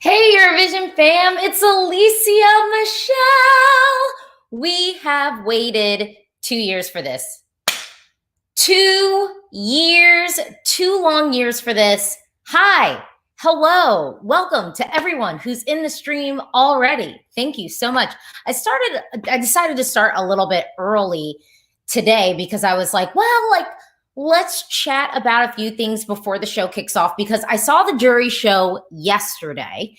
Hey, Eurovision fam, it's Alesia Michelle. We have waited 2 years for this. 2 years, 2 long years for this. Hi, hello, welcome to everyone who's in the stream already. Thank you so much. I decided to start a little bit early today because I was like, let's chat about a few things before the show kicks off because I saw the jury show yesterday.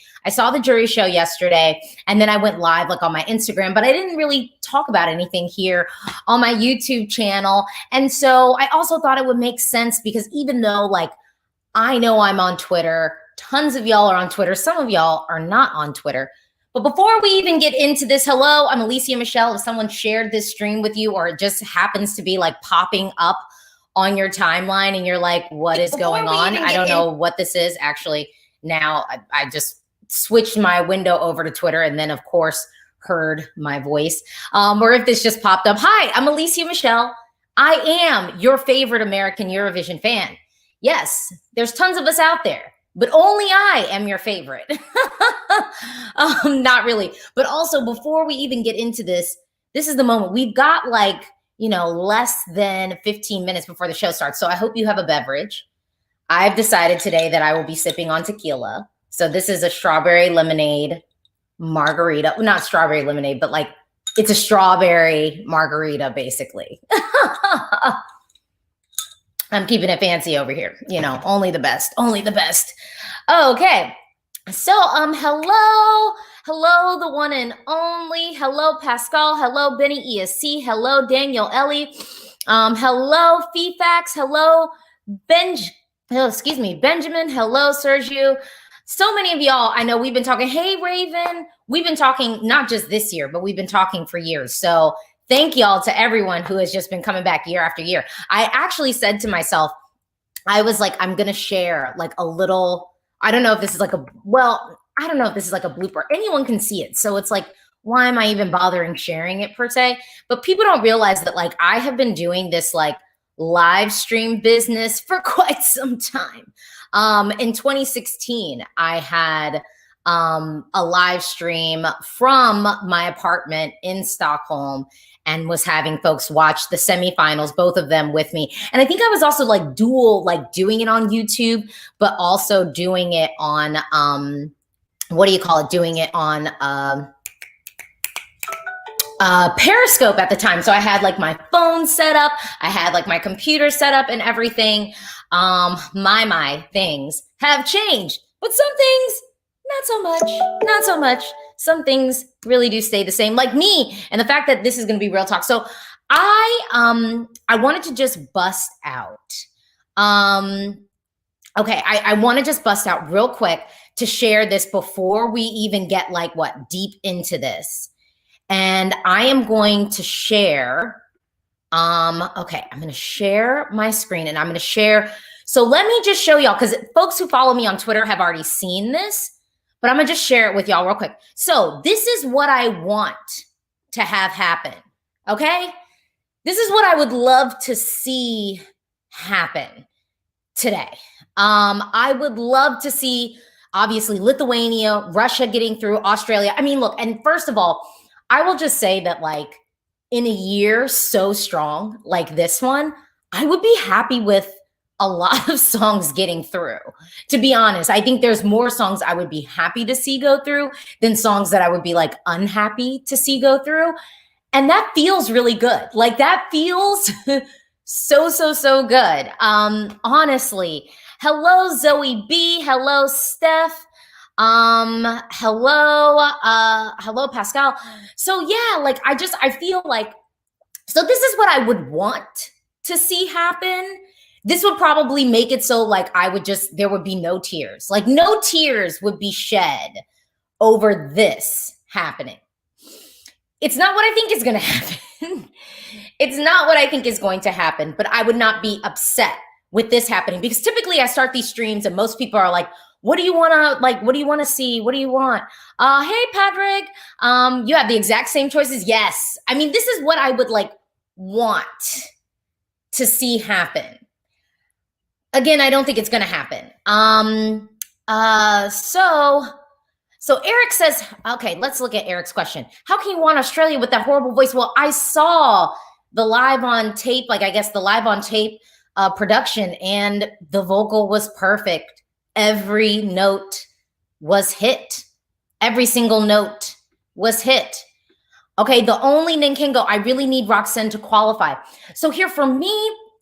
And then I went live on my Instagram, but I didn't really talk about anything here on my YouTube channel. And so I also thought it would make sense because even though I know I'm on Twitter, tons of y'all are on Twitter, some of y'all are not on Twitter. But before we even get into this, hello, I'm Alesia Michelle. If someone shared this stream with you or it just happens to be popping up on your timeline and you're like, what is going on? I don't know what this is. Actually, now I just switched my window over to Twitter and then, of course, heard my voice. Or if this just popped up, hi, I'm Alesia Michelle. I am your favorite American Eurovision fan. Yes, there's tons of us out there, but only I am your favorite. Not really. But also, before we even get into this is the moment. We've got less than 15 minutes before the show starts. So I hope you have a beverage. I've decided today that I will be sipping on tequila. So this is a strawberry lemonade margarita. Well, not strawberry lemonade, but it's a strawberry margarita, basically. I'm keeping it fancy over here. Only the best, only the best. Okay. So, hello, the one and only. Hello, Pascal. Hello, Benny ESC. Hello, Daniel Ellie. Hello, Fifax. Hello, Benjamin. Hello, Sergio. So many of y'all, I know we've been talking. Hey, Raven. We've been talking not just this year, but we've been talking for years. So thank y'all to everyone who has just been coming back year after year. I actually said to myself, I was like, I'm going to share a little, I don't know if this is I don't know if this is a blooper. Anyone can see it. So it's why am I even bothering sharing it per se? But people don't realize that I have been doing this live stream business for quite some time. In 2016, I had a live stream from my apartment in Stockholm and was having folks watch the semifinals, both of them with me. And I think I was also dual, doing it on YouTube, but also doing it on, doing it on Periscope at the time. So I had my phone set up, I had my computer set up and everything. My things have changed, but some things not so much. Some things really do stay the same, like me and the fact that this is going to be real talk. So I wanted to just bust out. Okay, I want to just bust out real quick to share this before we even get deep into this. And I am going to share, okay, I'm going to share my screen and I'm going to share. So let me just show y'all, because folks who follow me on Twitter have already seen this, but I'm going to just share it with y'all real quick. So this is what I want to have happen, okay? This is what I would love to see happen today. I would love to see, obviously, Lithuania, Russia getting through, Australia. I mean, look, and first of all, I will just say that in a year so strong like this one, I would be happy with a lot of songs getting through. To be honest, I think there's more songs I would be happy to see go through than songs that I would be unhappy to see go through. And that feels really good. That feels so good. Honestly. Hello, Zoe B. Hello, Steph. Hello, Pascal. So yeah, I feel so this is what I would want to see happen. This would probably make it so there would be no tears. No tears would be shed over this happening. It's not what I think is going to happen. It's not what I think is going to happen, but I would not be upset with this happening because typically I start these streams and most people are like, what do you want to what do you want to see? What do you want? Hey, Patrick, you have the exact same choices. Yes. I mean, this is what I would want to see happen. Again, I don't think it's going to happen. So So Eric says, okay, let's look at Eric's question. How can you want Australia with that horrible voice? Well, I saw the live on tape, like I guess the live on tape production, and the vocal was perfect. Every note was hit. Every single note was hit. Okay, the only Ninkengo, I really need Roxanne to qualify. So here for me,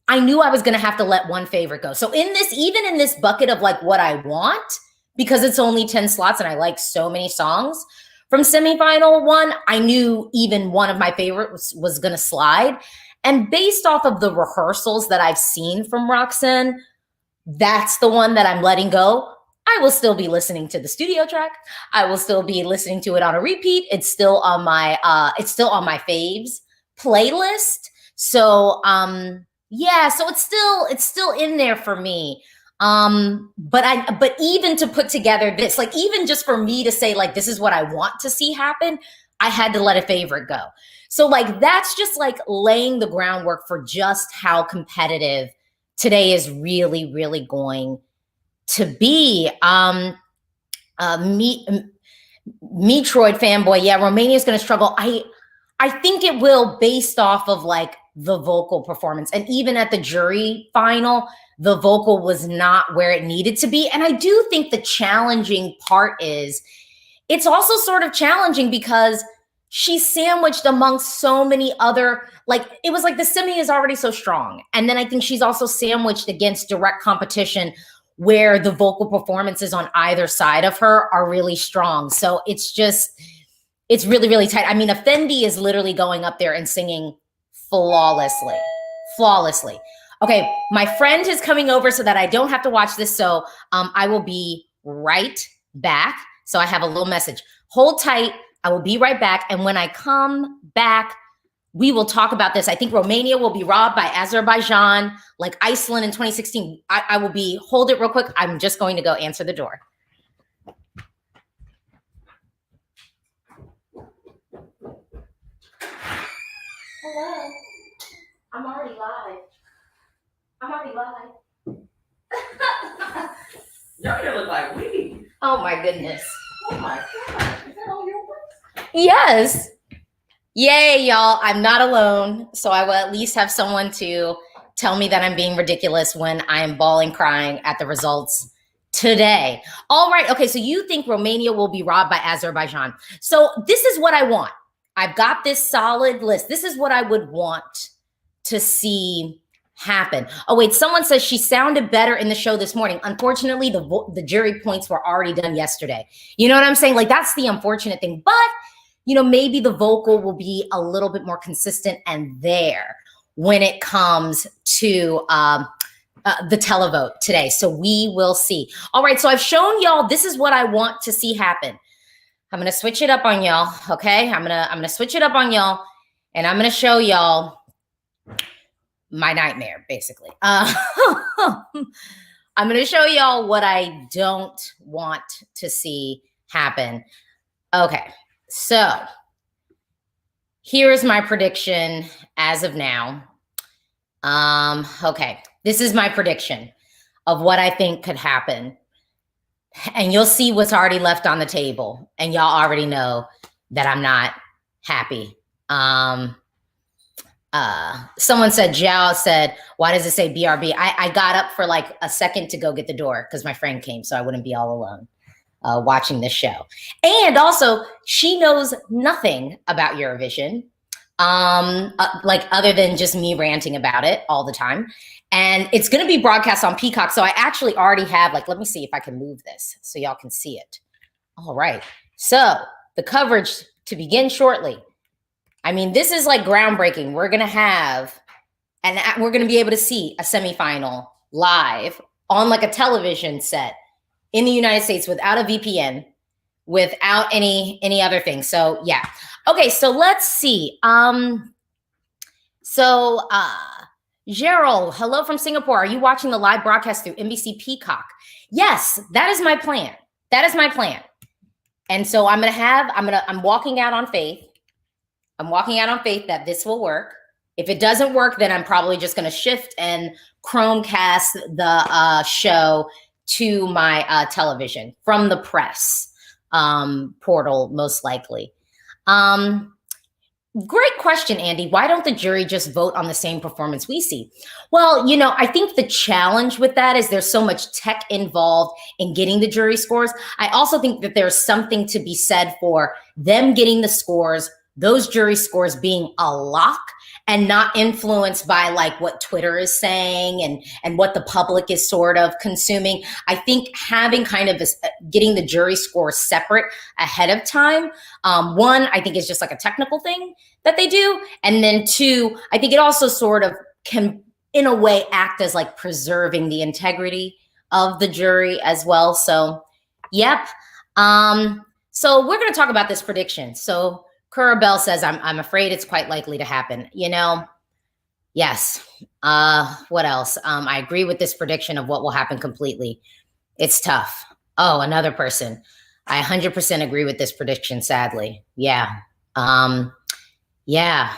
I knew I was going to have to let one favorite go. So in this, even in this bucket of like what I want, because it's only 10 slots and I like so many songs from semifinal one, I knew even one of my favorites was going to slide. And based off of the rehearsals that I've seen from Roxanne, that's the one that I'm letting go. I will still be listening to the studio track. I will still be listening to it on a repeat. It's still on my faves playlist. So yeah, so it's still in there for me. But even to put together this, like even just for me to say like this is what I want to see happen, I had to let a favorite go. So like that's just like laying the groundwork for just how competitive today is really, really going to be. Metroid fanboy, yeah, Romania's going to struggle. I think it will, based off of like the vocal performance, and even at the jury final, the vocal was not where it needed to be. And I do think the challenging part is it's also sort of challenging because she's sandwiched amongst so many other, like it was like the semi is already so strong. And then I think she's also sandwiched against direct competition where the vocal performances on either side of her are really strong. So it's really, really tight. I mean, Effendi is literally going up there and singing flawlessly. Okay, my friend is coming over so that I don't have to watch this. So I will be right back. So I have a little message. Hold tight. I will be right back. And when I come back, we will talk about this. I think Romania will be robbed by Azerbaijan, like Iceland in 2016. I will be, hold it real quick. I'm just going to go answer the door. Hello. I'm already live. Y'all here look like weed. Oh my goodness. Oh my God. Is that all your work? Yes. Yay, y'all. I'm not alone. So I will at least have someone to tell me that I'm being ridiculous when I am bawling, crying at the results today. All right. Okay. So you think Romania will be robbed by Azerbaijan. So this is what I want. I've got this solid list. This is what I would want to see happen. Oh, wait. Someone says she sounded better in the show this morning. Unfortunately, the jury points were already done yesterday. You know what I'm saying? Like, that's the unfortunate thing. But you know, maybe the vocal will be a little bit more consistent and there when it comes to the televote today. So we will see. All right, so I've shown y'all, this is what I want to see happen. I'm gonna switch it up on y'all, okay? I'm gonna switch it up on y'all, and I'm gonna show y'all my nightmare, basically. I'm gonna show y'all what I don't want to see happen. Okay. So here's my prediction as of now. Okay, this is my prediction of what I think could happen. And you'll see what's already left on the table. And y'all already know that I'm not happy. Someone said, Zhao said, why does it say BRB? I got up for like a second to go get the door because my friend came so I wouldn't be all alone. Watching this show. And also, she knows nothing about Eurovision, like other than just me ranting about it all the time. And it's going to be broadcast on Peacock. So I actually already have, like, let me see if I can move this so y'all can see it. All right. So the coverage to begin shortly. I mean, this is like groundbreaking. We're going to have, and we're going to be able to see a semifinal live on like a television set in the United States without a VPN, without any other thing. So yeah. Okay, so let's see. Gerald, hello from Singapore. Are you watching the live broadcast through NBC Peacock? Yes, that is my plan. That is my plan. And so I'm walking out on faith. I'm walking out on faith that this will work. If it doesn't work, then I'm probably just going to shift and Chromecast the show to my television from the press. portal, most likely. Great question, Andy. Why don't the jury just vote on the same performance we see? Well, you know, I think the challenge with that is there's so much tech involved in getting the jury scores. I also think that there's something to be said for them getting the scores, those jury scores being a lock and not influenced by like what Twitter is saying and what the public is sort of consuming. I think having kind of getting the jury score separate ahead of time, one, I think is just like a technical thing that they do. And then two, I think it also sort of can, in a way, act as like preserving the integrity of the jury as well. So, yep. So we're going to talk about this prediction. So Kura Bell says, I'm afraid it's quite likely to happen. You know, yes. What else? I agree with this prediction of what will happen completely. It's tough. Oh, another person. I 100% agree with this prediction, sadly. Yeah. Yeah.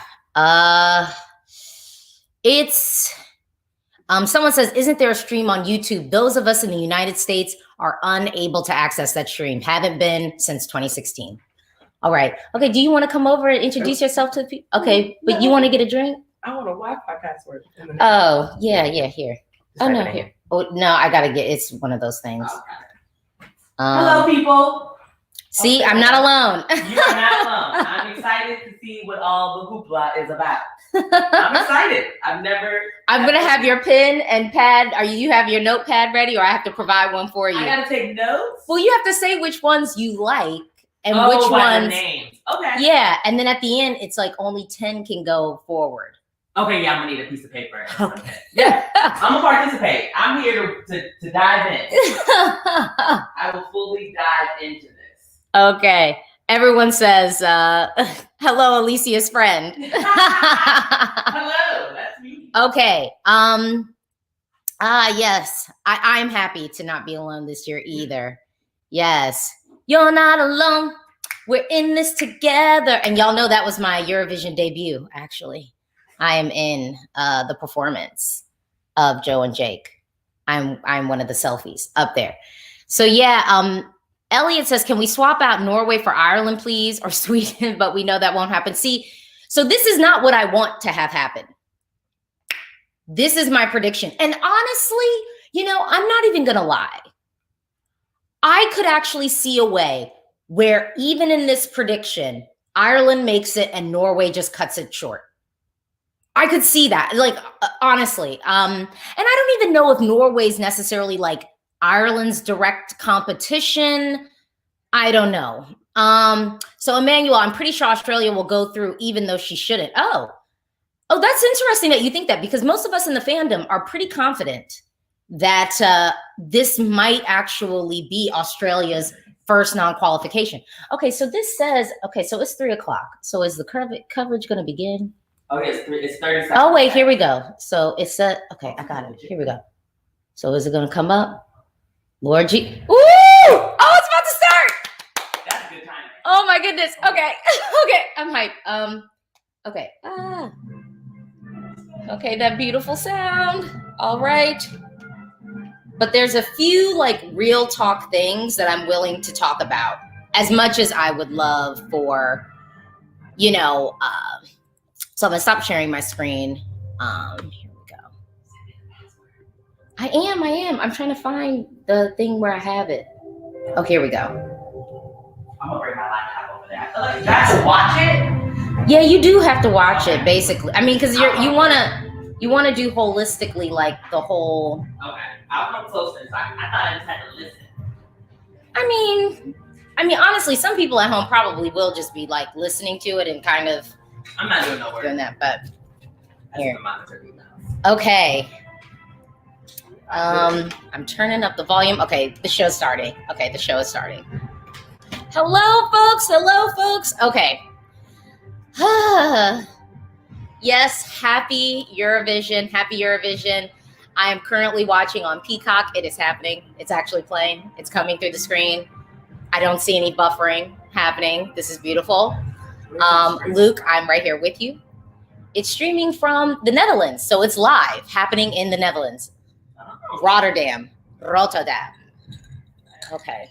It's, someone says, isn't there a stream on YouTube? Those of us in the United States are unable to access that stream. Haven't been since 2016. All right. Okay. Do you want to come over and introduce yourself to the people? Okay. But you want to get a drink? I want a Wi-Fi password. Oh, yeah. Here. Oh, no, here. Oh, no, I got to get, it's one of those things. Okay. Hello, people. See, okay. I'm not alone. You are not alone. I'm excited to see what all the hoopla is about. I'm excited. I'm going to have your pen and pad. You have your notepad ready, or I have to provide one for you? I got to take notes? Well, you have to say which ones you like. And which ones? Names. Okay. Yeah, and then at the end, it's like only 10 can go forward. Okay, yeah, I'm gonna need a piece of paper. Okay. Yeah, I'm gonna participate. I'm here to dive in. I will fully dive into this. Okay. Everyone says, hello, Alesia's friend. Hello, that's me. Okay. Yes, I'm happy to not be alone this year either. Yes. You're not alone. We're in this together. And y'all know that was my Eurovision debut, actually. I am in the performance of Joe and Jake. I'm one of the selfies up there. So yeah, Elliot says, can we swap out Norway for Ireland, please? Or Sweden, but we know that won't happen. See, so this is not what I want to have happen. This is my prediction. And honestly, you know, I'm not even gonna lie. I could actually see a way where even in this prediction, Ireland makes it and Norway just cuts it short. I could see that, like, honestly. And I don't even know if Norway's necessarily like Ireland's direct competition. I don't know. So Emmanuel, I'm pretty sure Australia will go through even though she shouldn't. Oh, that's interesting that you think that, because most of us in the fandom are pretty confident that this might actually be Australia's first non-qualification. Okay, so this says, okay, so it's 3 o'clock. So is the coverage going to begin? Oh, yes, it's 30 seconds. Oh, wait, here we go. So it's okay, I got it. Here we go. So is it going to come up? Lord G. Ooh! Oh, it's about to start! That's a good time. Oh, my goodness. Okay. Okay, I'm hyped. Okay. Okay, that beautiful sound. All right. But there's a few like real talk things that I'm willing to talk about, as much as I would love for, you know, so I'm gonna stop sharing my screen. Here we go. I am. I'm trying to find the thing where I have it. Oh, here we go. I'm gonna bring my laptop over there. I feel like you have to watch it. Yeah, you do have to watch it, basically. I mean, because you wanna do holistically, like the whole. Okay. I'll come closer. I thought I just had to listen. I mean, honestly, some people at home probably will just be like listening to it and kind of. I'm not doing no work. Doing that, but here. Okay. I'm turning up the volume. Okay, the show's starting. Okay, the show is starting. Hello, folks. Okay. Yes, happy Eurovision. I am currently watching on Peacock. It is happening. It's actually playing. It's coming through the screen. I don't see any buffering happening. This is beautiful. Luke, I'm right here with you. It's streaming from the Netherlands, so it's live, happening in the Netherlands. Rotterdam. Okay.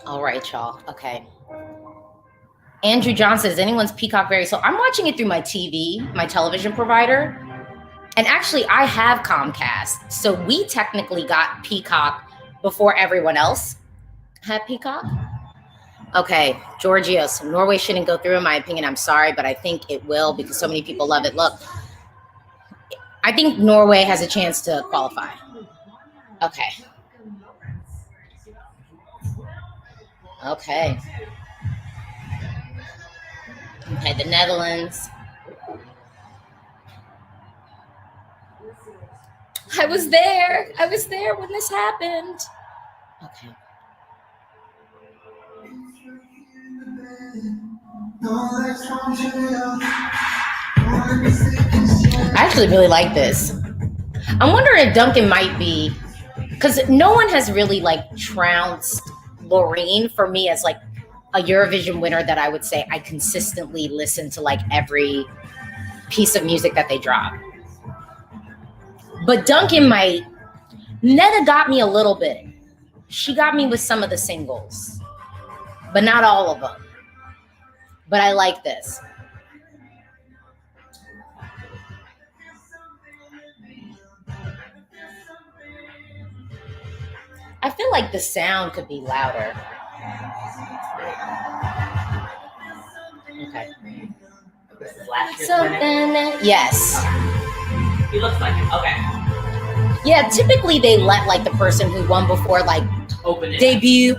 All right, y'all. Okay. Andrew John says, anyone's Peacock very slow? I'm watching it through my TV, my television provider. And actually, I have Comcast. So we technically got Peacock before everyone else had Peacock. Okay, Georgios, Norway shouldn't go through in my opinion. I'm sorry, but I think it will because so many people love it. Look, I think Norway has a chance to qualify. Okay. Okay. Okay, the Netherlands. I was there. I was there when this happened. Okay. I actually really like this. I'm wondering if Duncan might be, because no one has really like trounced Loreen for me as like a Eurovision winner that I would say I consistently listen to like every piece of music that they drop. But Duncan might. Netta got me a little bit. She got me with some of the singles, but not all of them. But I like this. I feel like the sound could be louder. Okay. Something. Yes. He looks like it. Okay. Yeah, typically they let like the person who won before like open it. Debut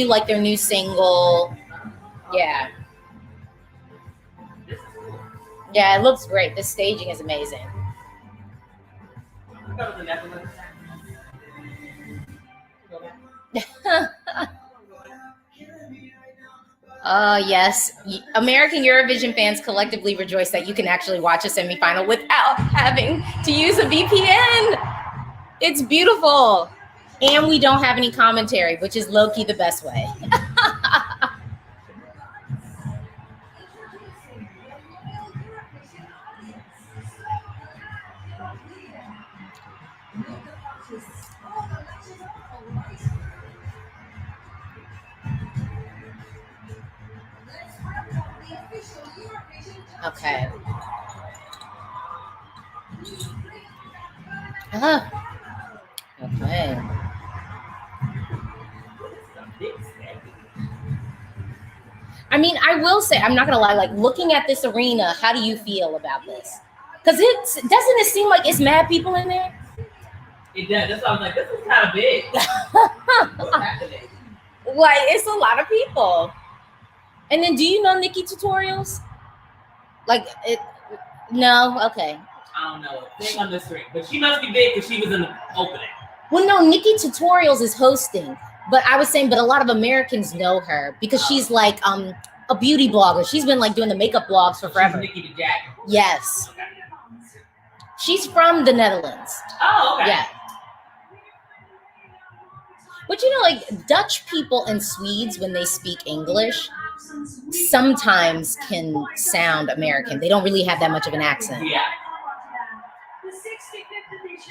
like their new single. Yeah. Yeah, it looks great. The staging is amazing. Go to the Netherlands. Yes. American Eurovision fans collectively rejoice that you can actually watch a semifinal without having to use a VPN. It's beautiful. And we don't have any commentary, which is low-key the best way. Okay. Okay. I mean, I will say, I'm not gonna lie, like looking at this arena, how do you feel about this? Because doesn't it seem like it's mad people in there? It does. That's why I was like, this is kind of big. What's happening? Like, it's a lot of people. And then do you know Nikki Tutorials? Like it no, okay. I don't know. Thing on the screen. But she must be big because she was in the opening. Well, no, Nikki Tutorials is hosting. But I was saying, but a lot of Americans know her because she's like a beauty blogger. She's been like doing the makeup blogs for forever. She's Nikki the Jack. Yes. Okay. She's from the Netherlands. Oh, okay. Yeah. But you know, like Dutch people and Swedes, when they speak English, sometimes can sound American. They don't really have that much of an accent. Yeah.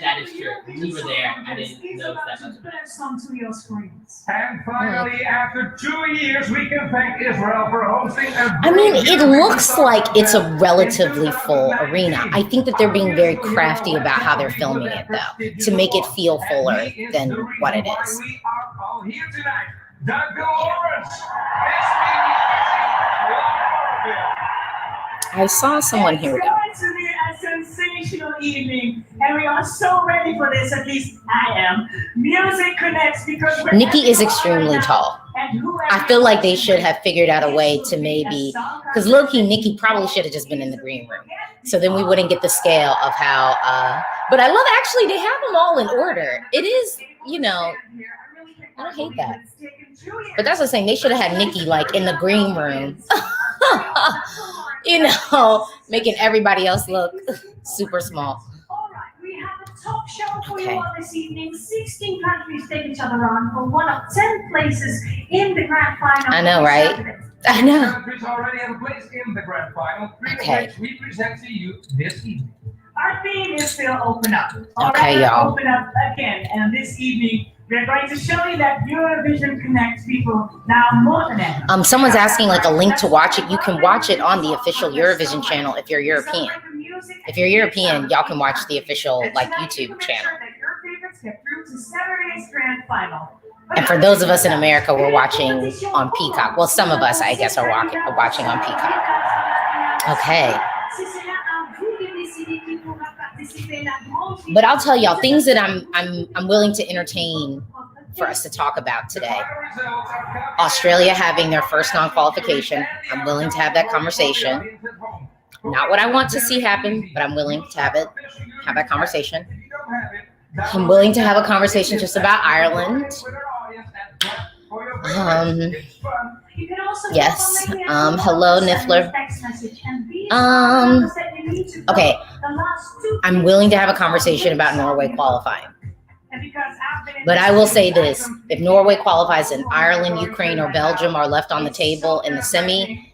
That is true. We were there. I didn't notice that much. And finally, after 2 years, we can thank Israel for hosting. I mean, it looks like it's a relatively full arena. I think that they're being very crafty about how they're filming it, though, to make it feel fuller than what it is. We are all here tonight. Doug Lawrence. I saw someone here. It's going to be a sensational evening, and we are so ready for this. At least I am. Music connects because Nikki is extremely tall. I feel like they should have figured out a way to maybe, because low-key Nikki probably should have just been in the green room. So then we wouldn't get the scale of how, but I love actually they have them all in order. It is, you know, I don't hate that. But that's what I'm saying. They should have had Nikki like in the green room. You know, making everybody else look super small. All right, we have a top show for you all this evening. 16 countries take each other on for one of 10 places in the grand final. I know, right? I know. Countries already have a place in the grand final. Okay. Which we present to you this evening. Our theme is still open up. Okay, y'all. Open up again. And this evening, We're going to show you that Eurovision connects people now more than ever. Someone's asking like a link to watch it. You can watch it on the official Eurovision channel if you're European. If you're European, y'all can watch the official like YouTube channel. And for those of us in America, we're watching on Peacock. Well, some of us, I guess, are watching on Peacock. Okay. But I'll tell y'all things that I'm willing to entertain for us to talk about today. Australia having their first non-qualification. I'm willing to have that conversation. Not what I want to see happen, but I'm willing to have that conversation. I'm willing to have a conversation just about Ireland. Yes. Hello, Niffler. Okay. I'm willing to have a conversation about Norway qualifying. But I will say this. If Norway qualifies and Ireland, Ukraine, or Belgium are left on the table in the semi,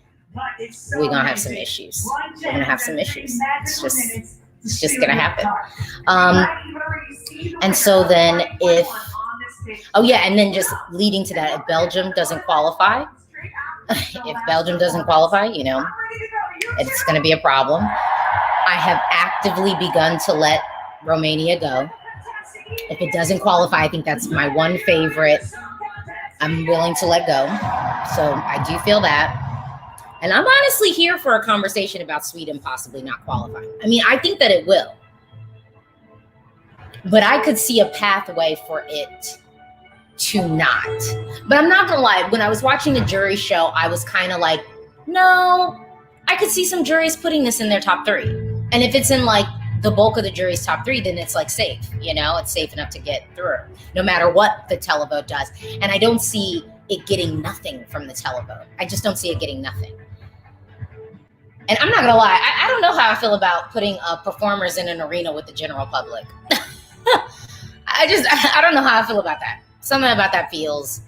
we're going to have some issues. We're going to have some issues. It's just going to happen. And so then and then just leading to that, if Belgium doesn't qualify, you know, it's going to be a problem. I have actively begun to let Romania go. If it doesn't qualify, I think that's my one favorite. I'm willing to let go. So I do feel that. And I'm honestly here for a conversation about Sweden possibly not qualifying. I mean, I think that it will. But I could see a pathway for it to not. But I'm not going to lie. When I was watching the jury show, I was kind of like, no, I could see some juries putting this in their top 3. And if it's in like the bulk of the jury's top 3, then it's like safe. You know, it's safe enough to get through no matter what the televote does. And I don't see it getting nothing from the televote. I just don't see it getting nothing. And I'm not going to lie. I don't know how I feel about putting performers in an arena with the general public. I don't know how I feel about that. Something about that feels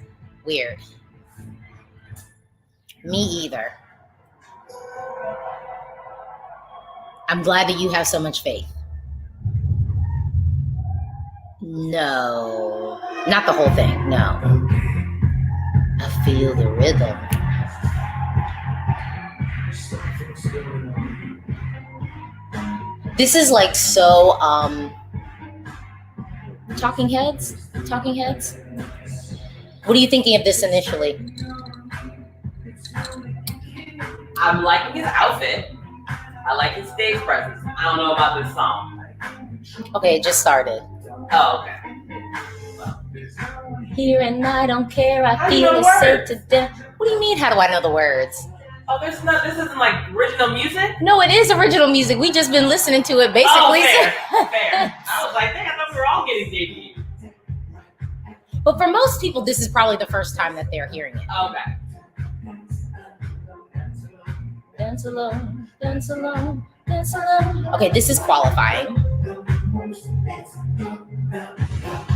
weird. Me either. I'm glad that you have so much faith. No, not the whole thing. No. I feel the rhythm. This is like so, Talking Heads? What are you thinking of this initially? I'm liking his outfit. I like his stage presence. I don't know about this song. Okay, it just started. Oh, okay. Here and I don't care, I feel it's safe to death. What do you mean, how do I know the words? Oh, this isn't like original music? No, it is original music. We just been listening to it basically. Oh, fair. I was like, dang, I thought we were all getting debuted. But for most people, this is probably the first time that they're hearing it. Okay. Dance alone, dance alone, dance alone. Okay, this is qualifying.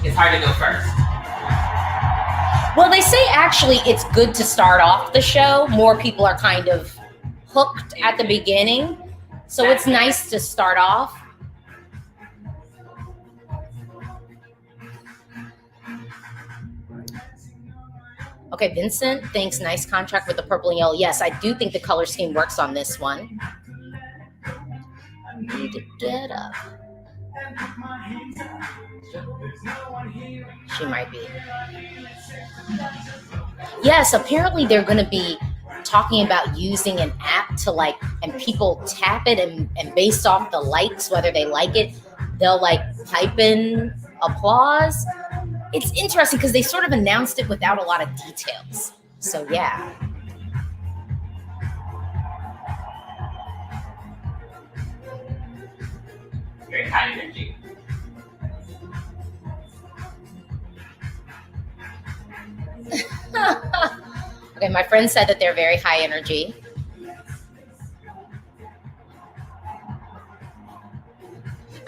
It's hard to go first. Well, they say actually it's good to start off the show. More people are kind of hooked at the beginning. So it's nice to start off. Okay, Vincent thinks nice contract with the purple and yellow. Yes, I do think the color scheme works on this one. I need to get up. She might be. Yes, apparently they're going to be talking about using an app to like, and people tap it and based off the likes, whether they like it, they'll like type in applause. It's interesting because they sort of announced it without a lot of details. So yeah. Very high energy. Okay, my friend said that they're very high energy.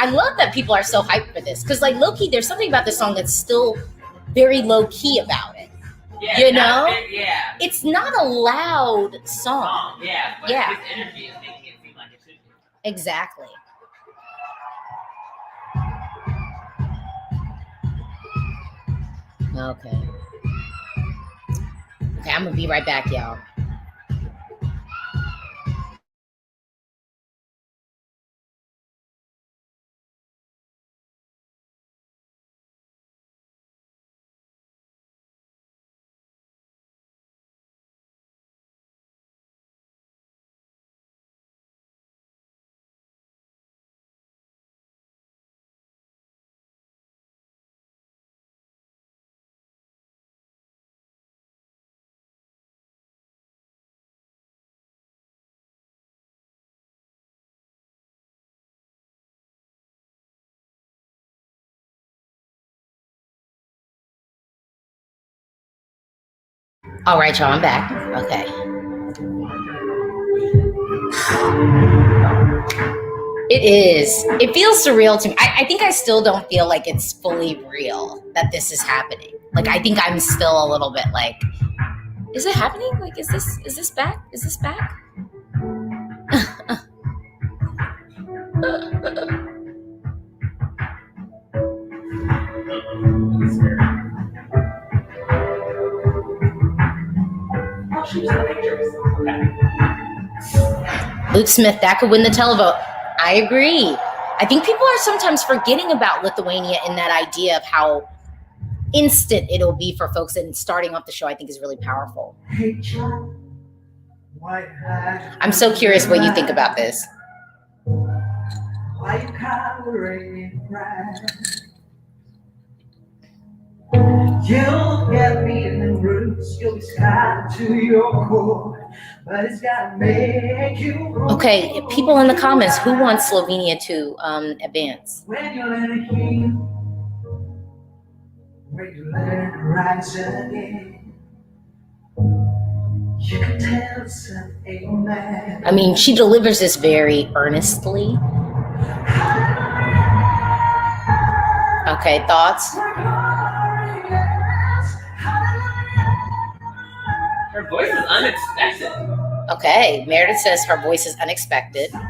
I love that people are so hyped for this because, like, low-key, there's something about this song that's still very low-key about it. Yeah, you know? Yeah. It's not a loud song. Yeah, but yeah. His energy is making it seem like it should be. Exactly. Okay. Okay, I'm gonna be right back, y'all. All right, y'all, I'm back. Okay. It is. It feels surreal to me. I think I still don't feel like it's fully real that this is happening. Like, I think I'm still a little bit like, is it happening? Like, is this back? Is this back? Luke Smith, that could win the televote. I agree. I think people are sometimes forgetting about Lithuania in that idea of how instant it'll be for folks, and starting off the show I think is really powerful. I'm so curious what you think about this. You'll get me in the roots, you'll be scarred to your core, but it's gotta make you. Okay, people in the comments, who wants Slovenia to advance? When you let it heal, when you let it rise again, you can tell it's an amen. I mean, she delivers this very earnestly. Okay, thoughts? Her voice is unexpected. Okay, Meredith says her voice is unexpected. Not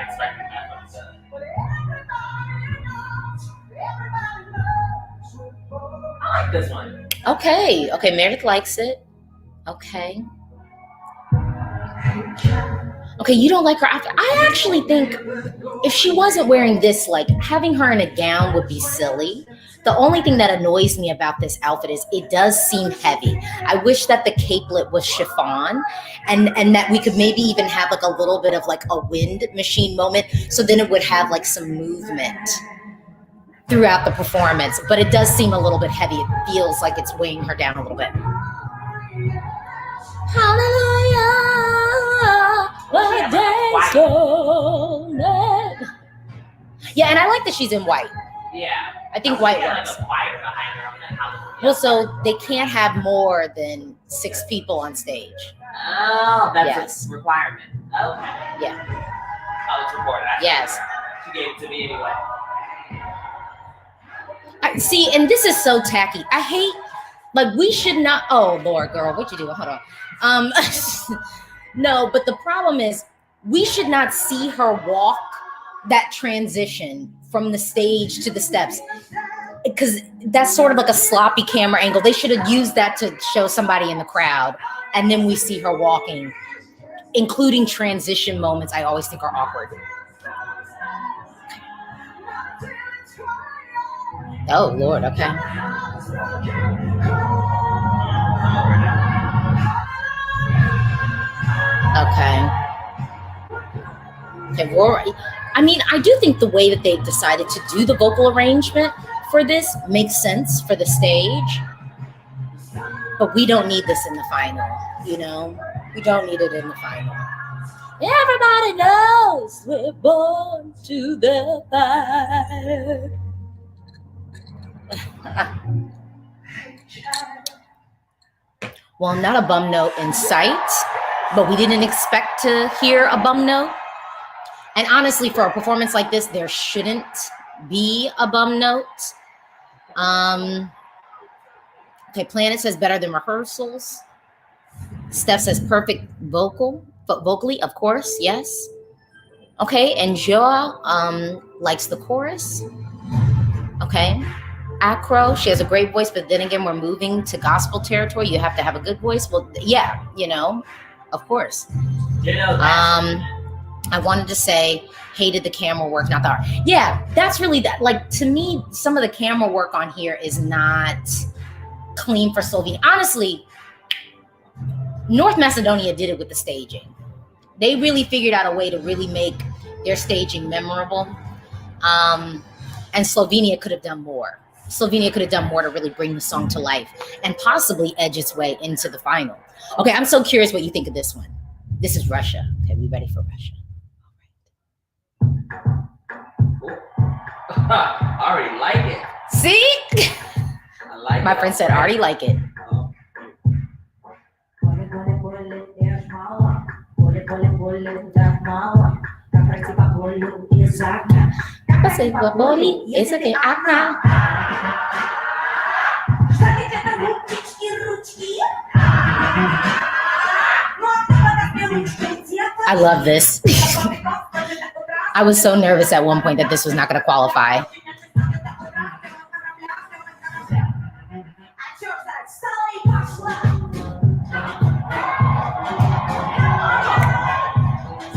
expecting that, but it's, I like this one. Okay, Meredith likes it. Okay. Okay, you don't like her outfit. I actually think if she wasn't wearing this, like having her in a gown would be silly. The only thing that annoys me about this outfit is it does seem heavy. I wish that the capelet was chiffon and that we could maybe even have like a little bit of like a wind machine moment. So then it would have like some movement throughout the performance, but it does seem a little bit heavy. It feels like it's weighing her down a little bit. Hallelujah, what a day's gone. Yeah, and I like that she's in white. Yeah. I think white works. Like a choir behind her on that Hallelujah. Well, so they can't have more than 6 people on stage. Oh, that's Yes. a requirement. Okay. Yeah. College reporter. Yes. She gave it to me anyway. See, and this is so tacky. I hate, like, we should not. Oh Lord, girl, what you doing? Hold on. No, but the problem is we should not see her walk that transition from the stage to the steps, because that's sort of like a sloppy camera angle. They should have used that to show somebody in the crowd, and then we see her walking, including transition moments. I always think are awkward. Oh Lord, okay. Okay, Rory. I mean, I do think the way that they decided to do the vocal arrangement for this makes sense for the stage, but we don't need this in the final, you know? We don't need it in the final. Everybody knows we're born to the fire. Well, not a bum note in sight, but we didn't expect to hear a bum note. And honestly, for a performance like this, there shouldn't be a bum note. Okay, Planet says better than rehearsals. Steph says perfect vocally, of course, yes. Okay, and Joa likes the chorus. Okay. acro. She has a great voice, but then again, we're moving to gospel territory. You have to have a good voice. Well, yeah, you know, of course. I wanted to say, hated the camera work, not the art. Yeah, that's really that. Like, to me, some of the camera work on here is not clean for Slovenia. Honestly, North Macedonia did it with the staging. They really figured out a way to really make their staging memorable. And Slovenia could have done more. Slovenia could have done more to really bring the song to life and possibly edge its way into the final. Okay, I'm so curious what you think of this one. This is Russia. Okay, we ready for Russia? I already like it. See? I like My it. friend said, I already like it. I love this. I was so nervous at one point that this was not going to qualify.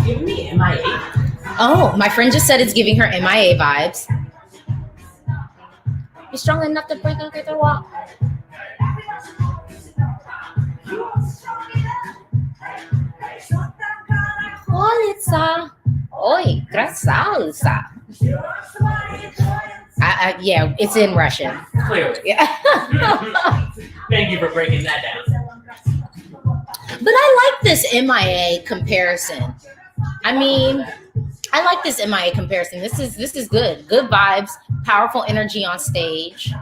Give me MIA. Oh, my friend just said it's giving her MIA vibes. You're strong enough to break through the wall. Polica. Oi, красавица. Yeah, it's in Russian. Clearly. Yeah. Thank you for breaking that down. But I like this MIA comparison. I mean, I like this MIA comparison. This is good. Good vibes, powerful energy on stage.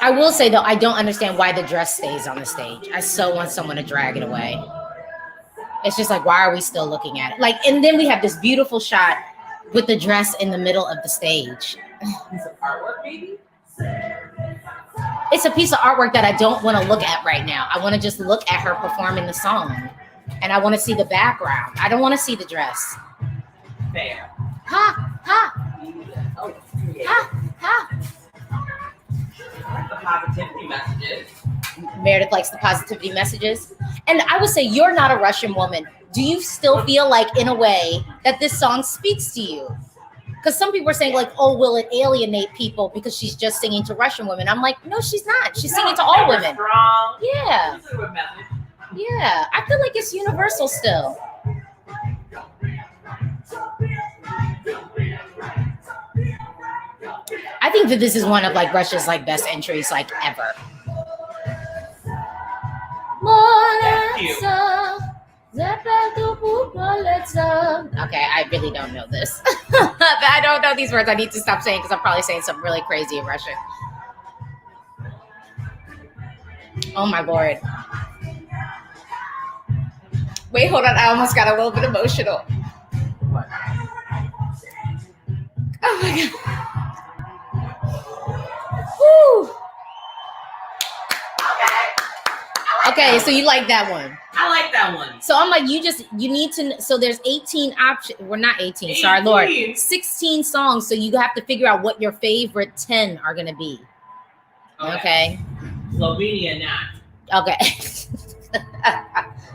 I will say though, I don't understand why the dress stays on the stage. I so want someone to drag it away. It's just like, why are we still looking at it? Like, and then we have this beautiful shot with the dress in the middle of the stage. Piece of artwork, maybe? It's a piece of artwork that I don't want to look at right now. I want to just look at her performing the song. And I want to see the background. I don't want to see the dress. Fair. Ha, ha, Oh, ha, ha. I like the positivity messages. Meredith likes the positivity messages. And I would say, you're not a Russian woman. Do you still feel like, in a way, that this song speaks to you? Because some people are saying, like, oh, will it alienate people because she's just singing to Russian women? I'm like, no, she's not. She's singing to all women. Strong. Yeah. This is a good message. Yeah. I feel like it's universal still. I think that this is one of like Russia's like best entries like ever. Okay, I really don't know this. I don't know these words. I need to stop saying because I'm probably saying something really crazy in Russian. Oh my Lord. Wait, hold on. I almost got a little bit emotional. What? Oh my God. Woo. Okay, so you like that one. I like that one. So I'm like, you need to, so there's 18 options. We're not 18, sorry, Lord. 16 songs. So you have to figure out what your favorite 10 are going to be. Okay. Slovenia not. Okay.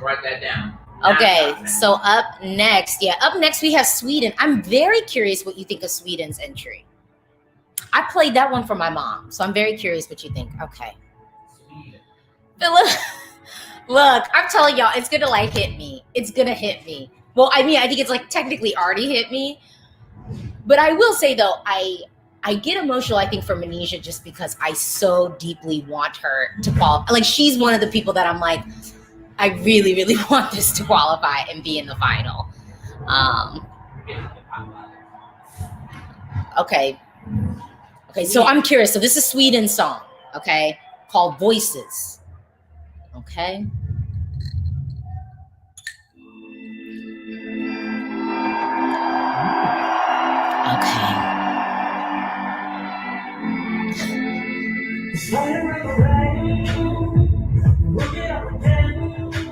Write that down. Okay, so up next we have Sweden. I'm very curious what you think of Sweden's entry. I played that one for my mom, so I'm very curious what you think. Okay. Look, I'm telling y'all, it's gonna like hit me. It's gonna hit me. Well, I mean, I think it's like technically already hit me. But I will say though, I get emotional, I think, for Manisha just because I so deeply want her to qualify. Like, she's one of the people that I'm like, I really, really want this to qualify and be in the final. Okay, so I'm curious. So this is Sweden's song, okay, called Voices. Okay.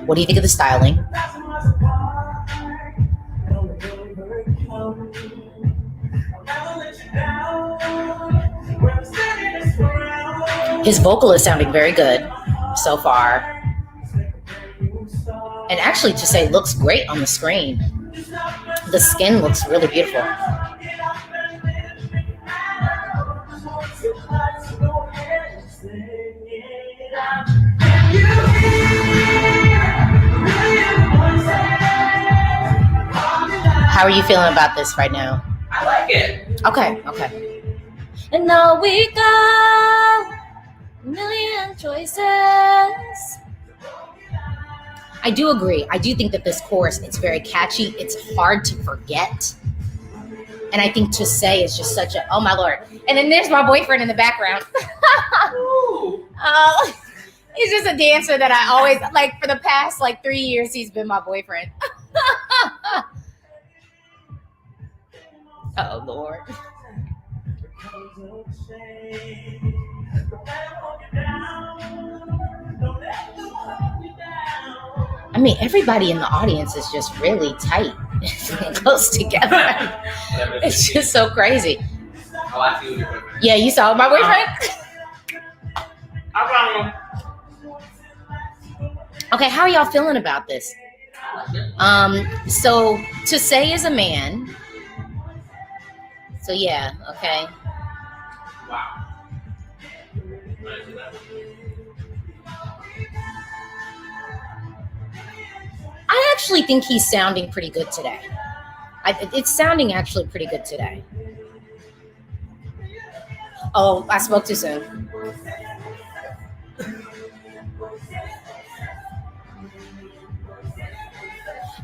What do you think of the styling? His vocal is sounding very good so far. And actually, to say, looks great on the screen. The skin looks really beautiful. How are you feeling about this right now? I like it. Okay, okay. And now we go, million choices. I do agree. I do think that this chorus, it's very catchy. It's hard to forget. And I think To Say is just such a, oh my Lord. And then there's my boyfriend in the background. He's just a dancer that I always, like for the past 3 years, he's been my boyfriend. Oh Lord. I mean, everybody in the audience is just really tight and close together. It's just so crazy. Oh, I see what you're doing. Yeah, you saw my boyfriend? I found him. Okay, how are y'all feeling about this? So To Say is a man. So yeah, okay. Wow. I actually think he's sounding pretty good today. It's sounding actually pretty good today. Oh, I spoke too soon.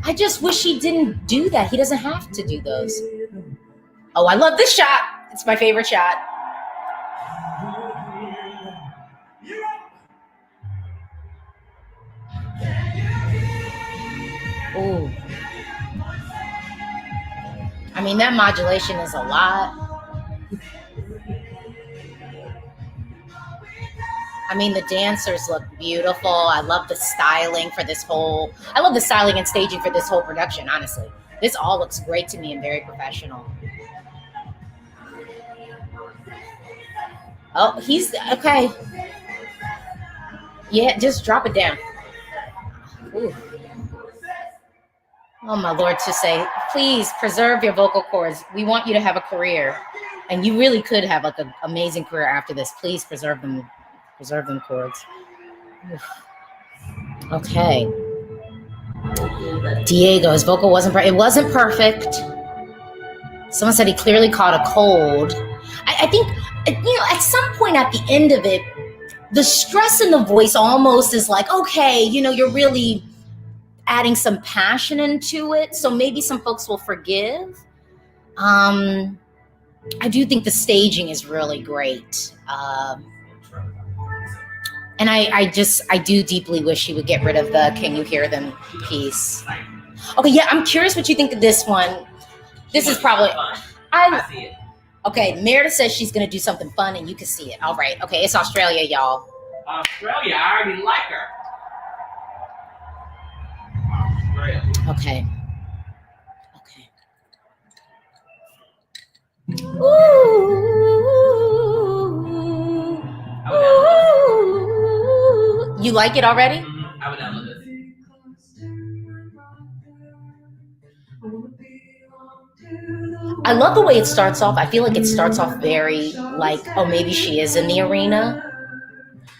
I just wish he didn't do that. He doesn't have to do those. Oh, I love this shot. It's my favorite shot. Ooh. I mean, that modulation is a lot. I mean, the dancers look beautiful. I love the styling for this whole, I love the styling and staging for this whole production, honestly. This all looks great to me and very professional. Oh, he's, okay. Yeah, just drop it down. Ooh. Oh my Lord, To Say, please preserve your vocal cords. We want you to have a career. And you really could have like an amazing career after this. Please preserve them cords. Oof. Okay. Diego, his vocal wasn't perfect. Someone said he clearly caught a cold. I think, at some point at the end of it, the stress in the voice almost is like, okay, you're really adding some passion into it. So maybe some folks will forgive. I do think the staging is really great. And I do deeply wish he would get rid of the Can You Hear Them piece. Okay, yeah, I'm curious what you think of this one. This is probably, I see it. Okay, Meredith says she's going to do something fun and you can see it. All right, okay, it's Australia, y'all. Australia, I already like her. Australia. Okay. Ooh. You like it already? I would download this. I love the way it starts off. I feel like it starts off very like, oh, maybe she is in the arena.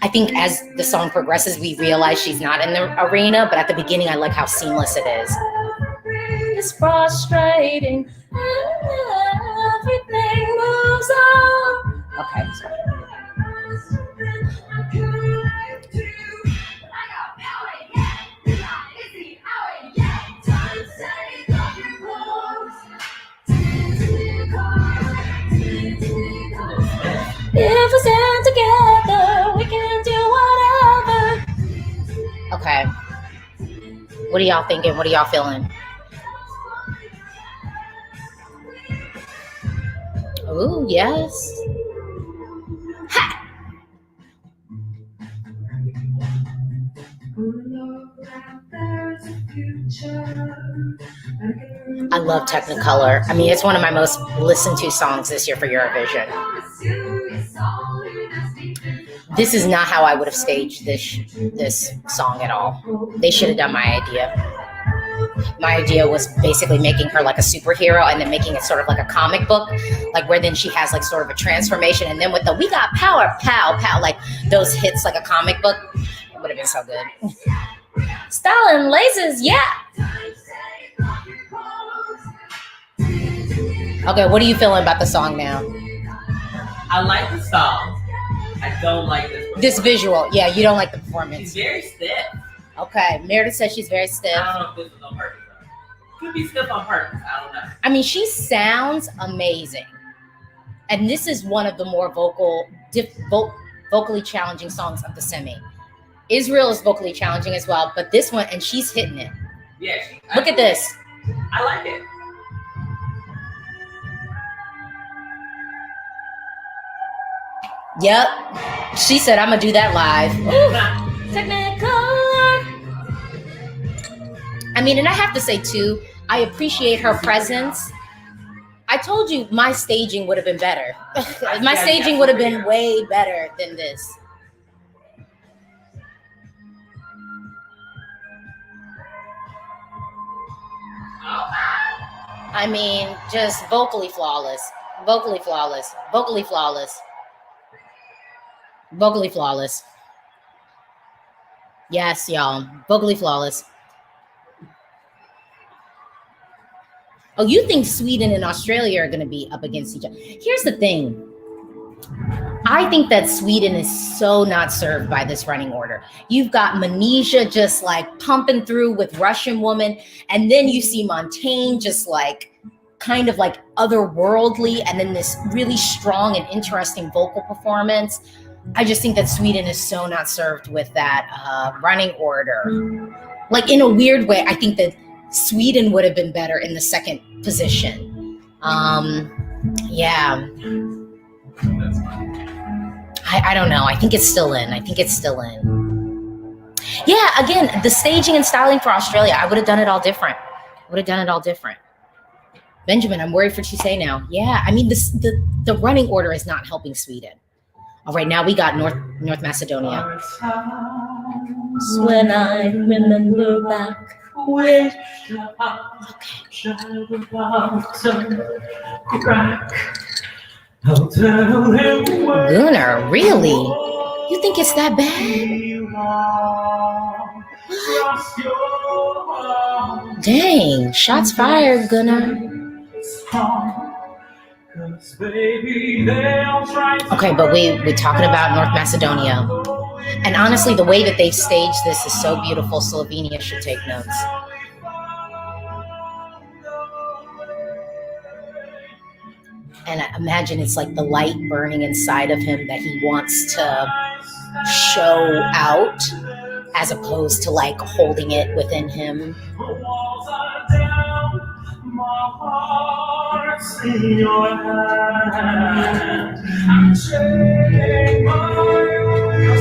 I think as the song progresses, we realize she's not in the arena, but at the beginning, I like how seamless it is. It's frustrating. Everything moves on. Okay. If we stand together, we can do whatever. Okay. What are y'all thinking? What are y'all feeling? Oh, yes. Ha! I love Technicolor. I mean, it's one of my most listened to songs this year for Eurovision. This is not how I would have staged this song at all. They should have done my idea. My idea was basically making her like a superhero and then making it sort of like a comic book, like where then she has like sort of a transformation, and then with the "we got power, pow, pow," like those hits like a comic book. It would have been so good. Stalin lasers, yeah. Okay, what are you feeling about the song now? I like the song. I don't like This visual. Yeah, you don't like the performance. She's very stiff. Okay, Meredith says she's very stiff. I don't know if this was on purpose. Could be stiff on purpose. I don't know. I mean, she sounds amazing. And this is one of the more vocally challenging songs of the semi. Israel is vocally challenging as well, but this one, and she's hitting it. Yeah. Look at this. I like it. Yep. She said, I'm going to do that live. Technicolor. I mean, and I have to say, too, I appreciate her presence. I told you my staging would have been better. My staging would have been way better than this. I mean, just vocally flawless. Vocally flawless. Vocally flawless. Vocally flawless. Yes, y'all. Vocally flawless. Oh, you think Sweden and Australia are going to be up against each other? Here's the thing. I think that Sweden is so not served by this running order. You've got Manisha just like pumping through with Russian Woman. And then you see Montaigne just like kind of like otherworldly. And then this really strong and interesting vocal performance. I just think that Sweden is so not served with that running order. Like in a weird way, I think that Sweden would have been better in the second position. Yeah. I don't know. I think it's still in. Yeah, again, the staging and styling for Australia, I would have done it all different. Benjamin, I'm worried for what you say now. Yeah, I mean, the running order is not helping Sweden. All right, now we got North Macedonia. When I remember back. Okay. Gunnar, really? You think it's that bad? Dang, shots fired, Gunnar. Okay, but we're talking about North Macedonia. And honestly, the way that they've staged this is so beautiful. Slovenia should take notes. And I imagine it's like the light burning inside of him that he wants to show out, as opposed to like holding it within him.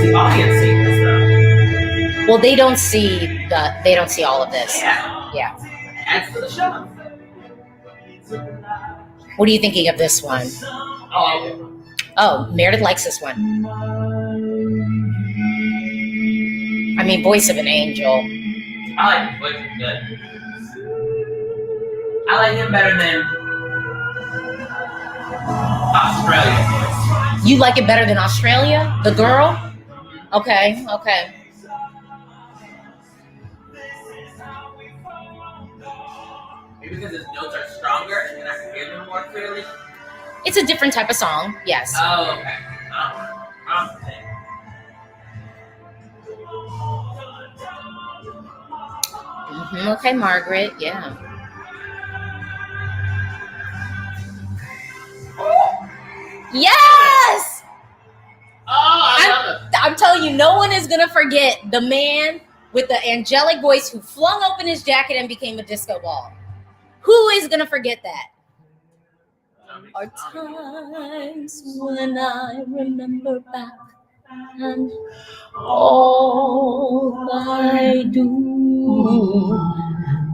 The audience seeing this though. Well, they don't see all of this. Yeah. Adds to the show. What are you thinking of this one? Oh, Meredith likes this one. I mean, voice of an angel. I like his voice. It's good. I like him better than Australia's voice. You like it better than Australia? The girl? Okay. Maybe because his notes are stronger and I can hear them more clearly. It's a different type of song, yes. Oh, okay. Okay, Margaret, yeah. Yes! I'm telling you, no one is going to forget the man with the angelic voice who flung open his jacket and became a disco ball. Who is going to forget that? Are times when I remember back and all I do.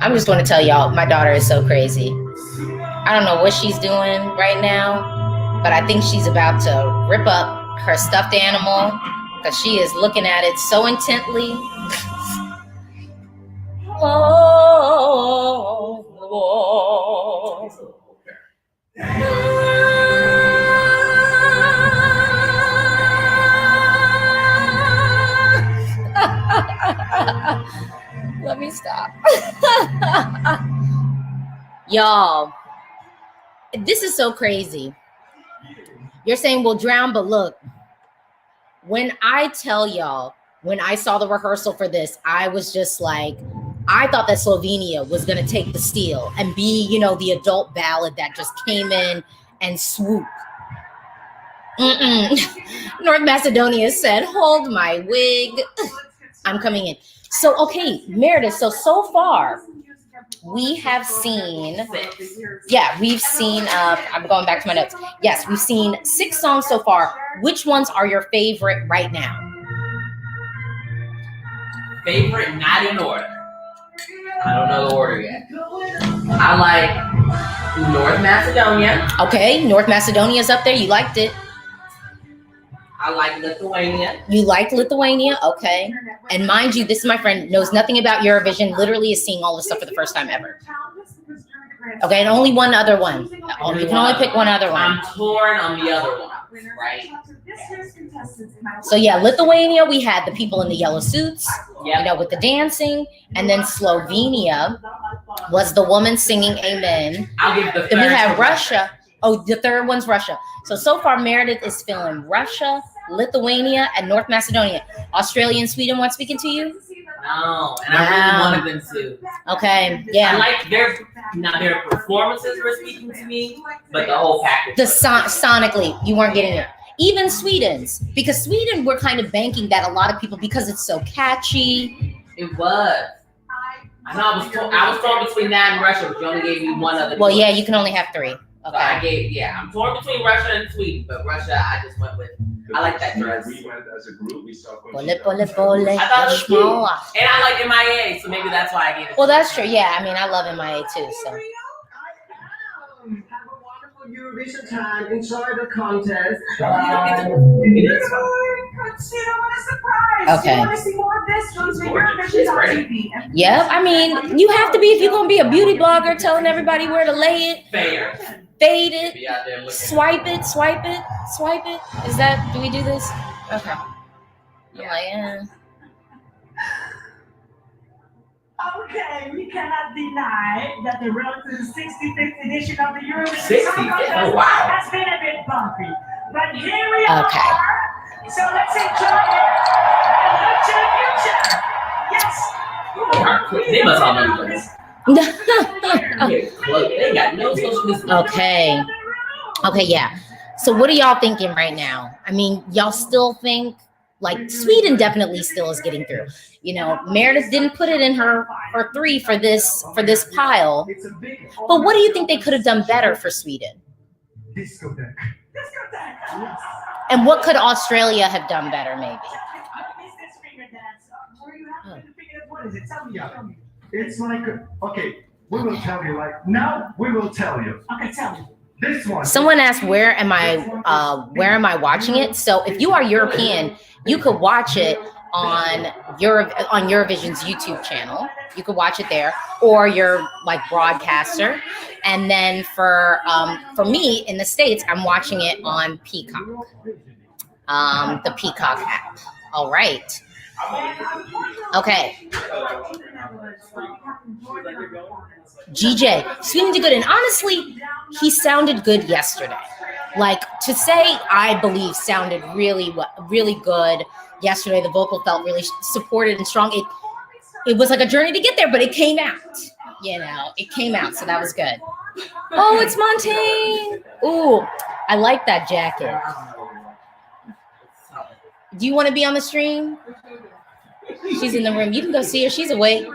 I'm just going to tell y'all, my daughter is so crazy. I don't know what she's doing right now, but I think she's about to rip up her stuffed animal because she is looking at it so intently. Oh, oh. Let me stop. Y'all, this is so crazy. You're saying we'll drown, but look, when I tell y'all, when I saw the rehearsal for this, I was just like, I thought that Slovenia was going to take the steal and be, you know, the adult ballad that just came in and swooped. North Macedonia said, hold my wig. I'm coming in. So, okay, Meredith, so far, we have seen, we've seen, I'm going back to my notes. Yes, we've seen 6 songs so far. Which ones are your favorite right now? Favorite, not in order. I don't know the order yet. I like North Macedonia. Okay, North Macedonia's up there. You liked it. I like Lithuania. You liked Lithuania? Okay. And mind you, this is my friend, knows nothing about Eurovision, literally is seeing all this stuff for the first time ever. Okay, and only one other one. You can only pick one other one. I'm torn on the other one, right? So yeah, Lithuania, we had the people in the yellow suits, you know, with the dancing. And then Slovenia was the woman singing Amen. I'll give the third. Then we had Russia. Oh, the third one's Russia. So far, Meredith is feeling Russia, Lithuania, and North Macedonia. Australia and Sweden weren't speaking to you? No, and I really wanted them to. Okay, yeah. I like their performances were speaking to me, but the whole package. Sonically, you weren't getting it. Even Sweden's, because Sweden, we're kind of banking that a lot of people, because it's so catchy. It was. I know I was torn between that and Russia, but you only gave me one other. Well, yeah, you can only have 3. Okay. So I'm torn between Russia and Sweden, but Russia, I just went with. I like that dress. We went as a group. We saw. I thought it was cute. And I like MIA, so maybe that's why I gave it. Well, that's true. Yeah, I mean, I love MIA too. So. Have a wonderful Eurovision time. Enjoy the contest. Okay. Yeah, I mean, you have to be if you're gonna be a beauty blogger, telling everybody where to lay it, fade it, swipe it. Is that? Do we do this? Okay. Yeah. Okay, we cannot deny that the road to the 65th edition of the Eurovision 60? Song Contest Oh, wow. has been a bit bumpy. But here we are. Okay. So let's enjoy it and look to the future. Yes. They must all know this. They got no social distancing. Okay, yeah. So what are y'all thinking right now? I mean, y'all still think, like, Sweden definitely still is getting through. You know, Meredith didn't put it in her 3 for this pile. But what do you think they could have done better for Sweden? Discotheque. And what could Australia have done better, maybe? It's like, okay, we will tell you. Like now, we will tell you. Okay, tell me. This one. Someone asked, where am I watching it? So if you are European, you could watch it on Eurovision's YouTube channel. You could watch it there, or your like broadcaster. And then for me in the States, I'm watching it on Peacock, the Peacock app. All right. Okay. GJ, Sweden did good, and honestly, he sounded good yesterday. Like, to say I believe sounded really good yesterday. The vocal felt really supported and strong. It was like a journey to get there, but it came out. You know, it came out, so that was good. Oh, it's Montaigne. Ooh, I like that jacket. Do you want to be on the stream? She's in the room. You can go see her. She's awake.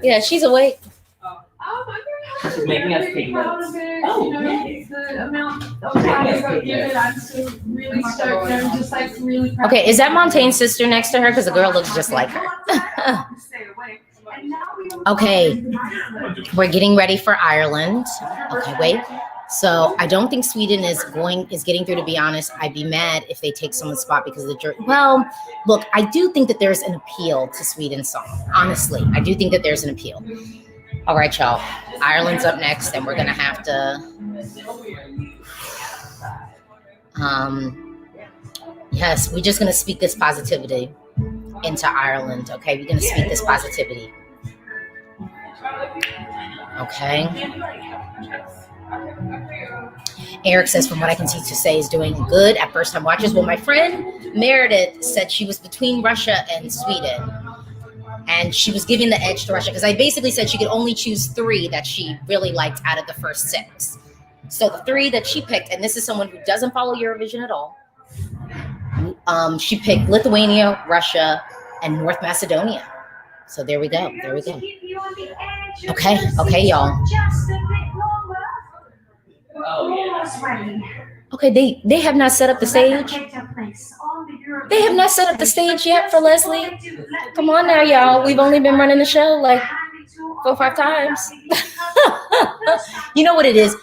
Yeah, she's awake. She's making us take notes. Oh, okay, is that Montaigne's sister next to her? Because the girl looks just like her. Okay, we're getting ready for Ireland. Okay, wait. So I don't think Sweden is getting through, to be honest. I'd be mad if they take someone's spot because of the jury. Well, look, I do think that there's an appeal to Sweden's song. Honestly, I do think that there's an appeal. All right, y'all. Ireland's up next, and we're gonna have to. Yes, we're just gonna speak this positivity into Ireland. Okay, we're gonna speak this positivity. Okay. Eric says, from what I can see, to say is doing good at first time watches. Well, my friend Meredith said she was between Russia and Sweden, and she was giving the edge to Russia because I basically said she could only choose 3 that she really liked out of the first 6. So the 3 that she picked, and this is someone who doesn't follow Eurovision at all. She picked Lithuania, Russia, and North Macedonia. So there we go. There we go. Okay, y'all. Okay, they have not set up the stage. They have not set up the stage yet for Leslie. Come on now, y'all. We've only been running the show like 4 or 5 times. You know what it is?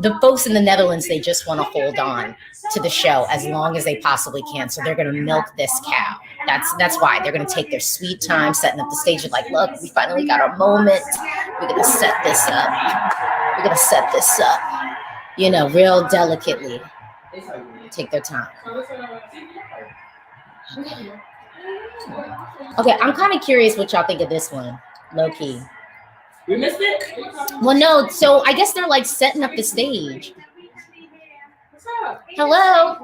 The folks in the Netherlands, they just want to hold on to the show as long as they possibly can. So they're going to milk this cow. That's why they're going to take their sweet time setting up the stage. Of like, look, we finally got our moment. We're going to set this up. We're going to set this up, you know, real delicately. Take their time. Okay, I'm kind of curious what y'all think of this one, low key. We missed it? Well, no, so I guess they're like setting up the stage. Hello.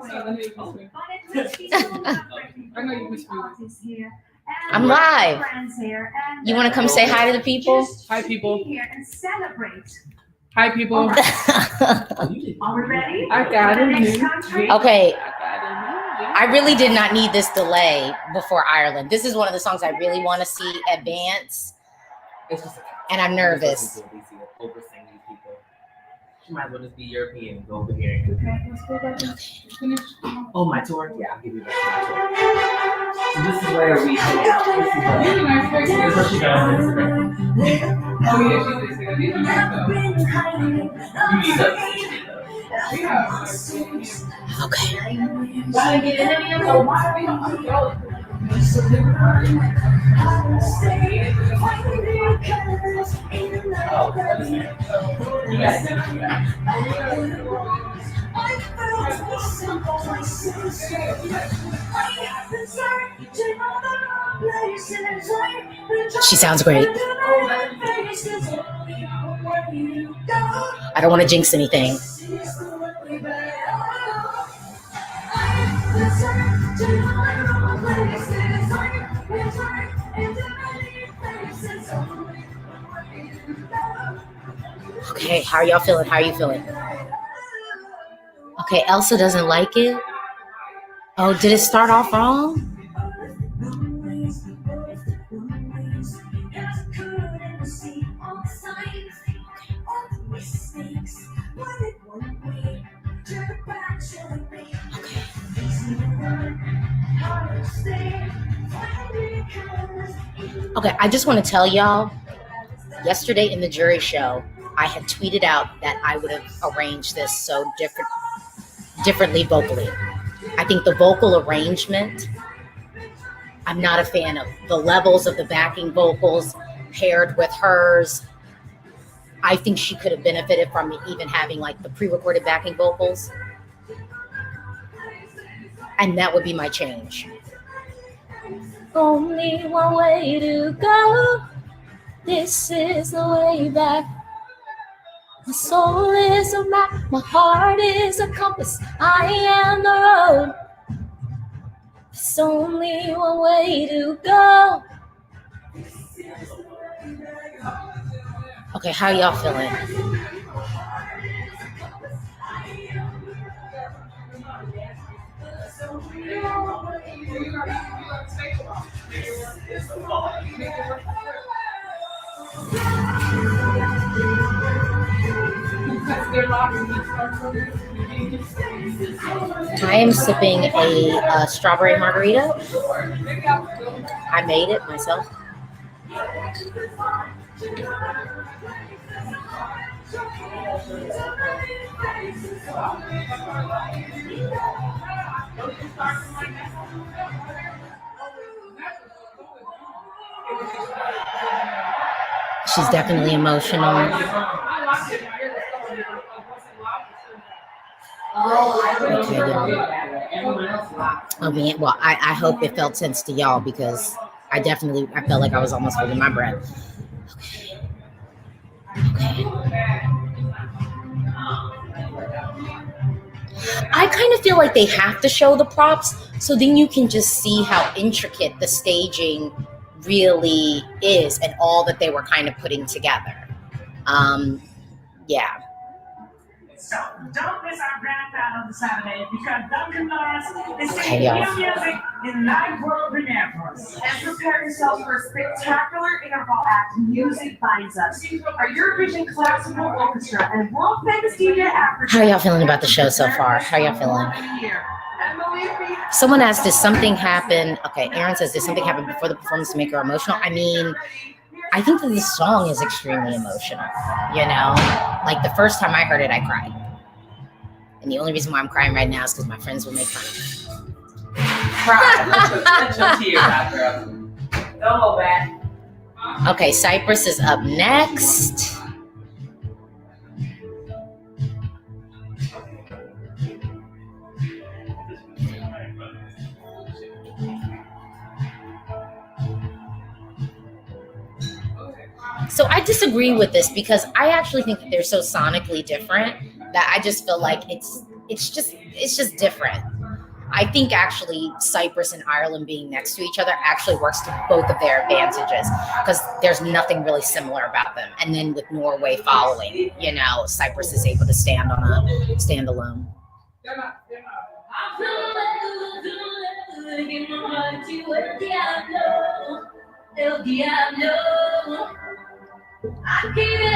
I'm live. You want to come say hi to the people? Hi, people. Hi, people. Are we ready? I got it. Okay. I really did not need this delay before Ireland. This is one of the songs I really want to see advance. And I'm nervous. She might as well just be European and go over here. Oh, my tour? Yeah, I'll give you back my tour. So this is where we hang out. This is what she does. Oh, yeah, she's You need She sounds great. I don't want to jinx anything. Okay, how are y'all feeling? How are you feeling? Okay, Elsa doesn't like it. Oh, did it start off wrong? Okay, I just want to tell y'all, yesterday in the jury show, I had tweeted out that I would have arranged this so differently vocally. I think the vocal arrangement, I'm not a fan of the levels of the backing vocals paired with hers. I think she could have benefited from even having like the pre-recorded backing vocals. And that would be my change. Only one way to go. This is the way back. My soul is a map. My heart is a compass. I am the road. There's only one way to go. Okay, how y'all feeling? I am sipping a strawberry margarita. I made it myself. She's definitely emotional. Okay, y'all. I mean, well, I hope it felt sense to y'all because I felt like I was almost holding my breath. Okay. I kind of feel like they have to show the props so then you can just see how intricate the staging really is and all that they were kind of putting together. Yeah. So don't miss our grand final this Saturday because Duncan Lawrence is Okay, singing y'all. new music in live world premiere for us. And prepare yourselves for a spectacular interval act, Music Binds Us. Our Eurovision Classical Orchestra and world famous DJ Africa. How y'all feeling about the show so far? How y'all feeling? Someone asked, did something happen? Okay, Aaron says, did something happen before the performance to make her emotional? I mean, I think that this song is extremely emotional, you know? Like the first time I heard it, I cried. And the only reason why I'm crying right now is because my friends will make fun of me. Cry. Let your tears out, girl. Don't hold back. Okay, Cyprus is up next. So I disagree with this because I actually think that they're so sonically different that I just feel like it's just different. I think actually Cyprus and Ireland being next to each other actually works to both of their advantages because there's nothing really similar about them. And then with Norway following, you know, Cyprus is able to stand on a standalone. I give it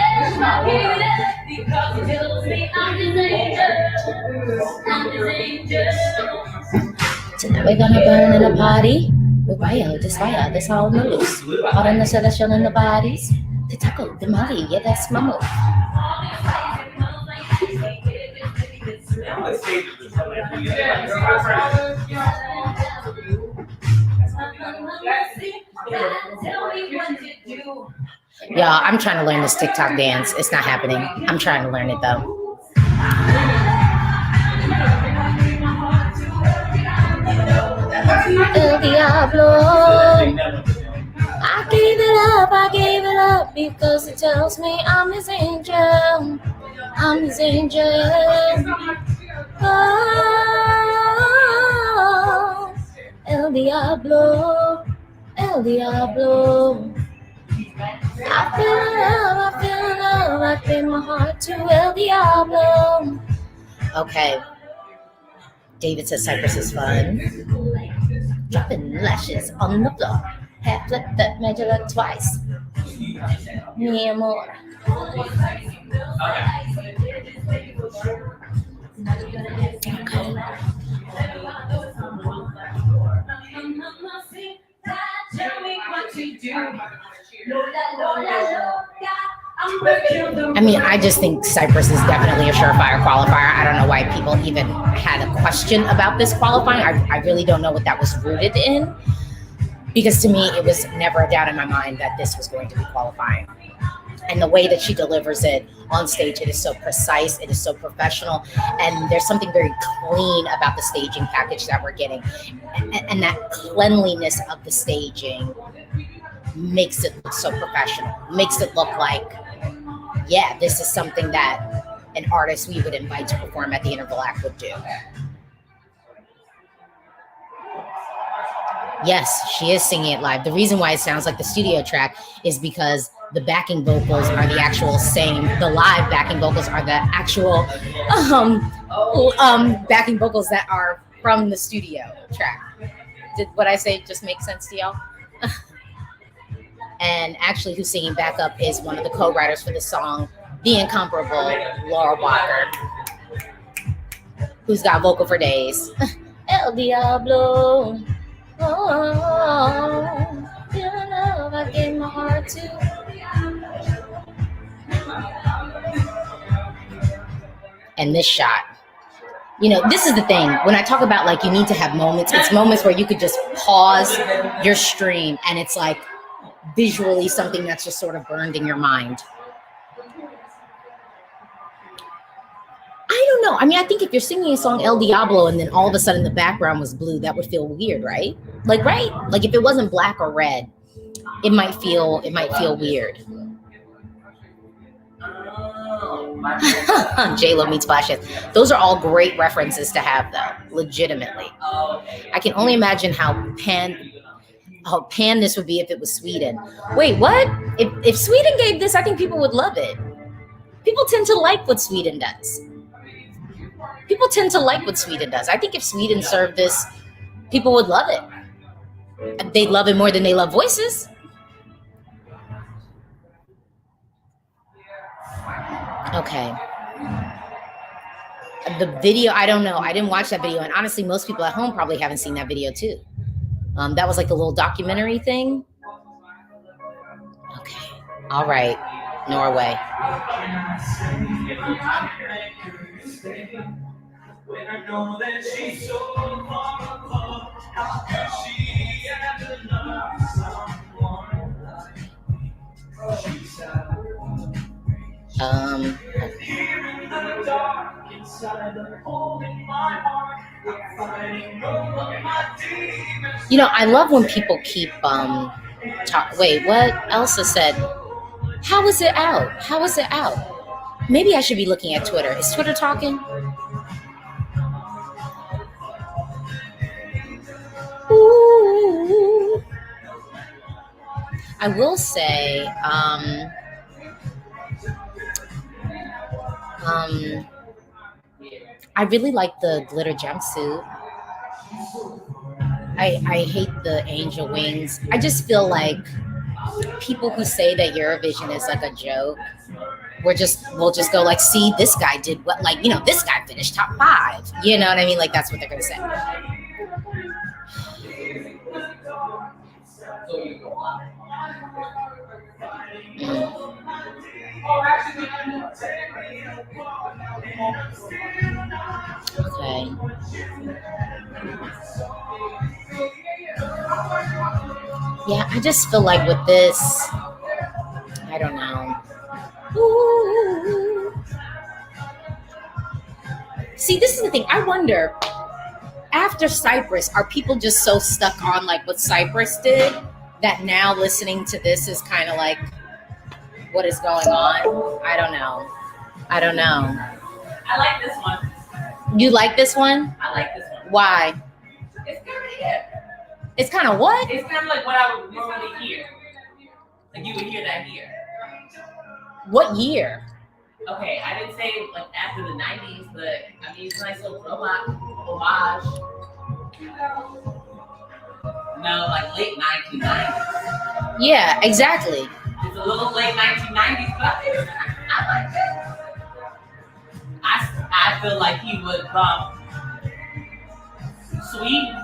up because it tells me I'm his angel. I'm his angel. Tonight we're gonna burn in a party. With fire, this all moves. All in the celestial in the bodies. The taco, the molly, yeah, that's my move. Tell me what to do. Y'all, I'm trying to learn this TikTok dance. It's not happening. I'm trying to learn it though. El Diablo. I gave it up because it tells me I'm his angel. I'm his angel. Oh, El Diablo. El Diablo. I feel love, I gave my heart to El Diablo. Okay. David says Cyprus is fun. Dropping lashes on the floor. Half flip that medulla twice. Mi amor. Tell me what to do. I mean, I just think Cyprus is definitely a surefire qualifier. I don't know why people even had a question about this qualifying. I really don't know what that was rooted in. Because to me, it was never a doubt in my mind that this was going to be qualifying. And the way that she delivers it on stage, it is so precise, it is so professional, and there's something very clean about the staging package that we're getting. And that cleanliness of the staging makes it look so professional, makes it look like, yeah, this is something that an artist we would invite to perform at the interval act would do. Yes, she is singing it live. The reason why it sounds like the studio track is because the backing vocals are the actual same. The live backing vocals are the actual backing vocals that are from the studio track. Did what I say just make sense to y'all? And actually who's singing backup is one of the co-writers for the song, the incomparable Laurel Walker, who's got vocal for days. El Diablo. Oh, feel love, I gave my heart to. and this shot. You know, this is the thing. When I talk about like you need to have moments, it's moments where you could just pause your stream and it's like visually something that's just sort of burned in your mind. I don't know. I mean, I think if you're singing a song El Diablo and then all of a sudden the background was blue, that would feel weird, right? Like, right? Like if it wasn't black or red, it might feel weird. J-Lo meets Flashes. Those are all great references to have, though. Legitimately, I can only imagine how pan this would be if it was Sweden. Wait, what? If Sweden gave this, I think people would love it. People tend to like what Sweden does. I think if Sweden served this, people would love it. They'd love it more than they love Voices. Okay. The video, I don't know. I didn't watch that video. And honestly, most people at home probably haven't seen that video too. That was like a little documentary thing. Okay. All right. Norway. You know, I love when people keep wait, what Elsa said? How is it out? Maybe I should be looking at Twitter. Is Twitter talking? Ooh. I will say, I really like the glitter jumpsuit. I hate the angel wings. I just feel like people who say that Eurovision is like a joke, we'll just go like, see, this guy did what, like, you know, this guy finished top 5. You know what I mean? Like, that's what they're gonna say. Okay. Yeah, I just feel like with this, I don't know. Ooh. See, this is the thing. I wonder, after Cyprus, are people just so stuck on like what Cyprus did that now listening to this is kind of like, what is going on? I don't know. I like this one. You like this one? I like this one. Why? It's kind of here. It's kind of what? It's kind of like what I would normally hear. Like you would hear that here. What year? Okay, I didn't say like after the 90s, but I mean it's a nice little homage. No, like late 1990s. Yeah, exactly. It's a little late 1990s, but I like it. I feel like he would bump Sweden.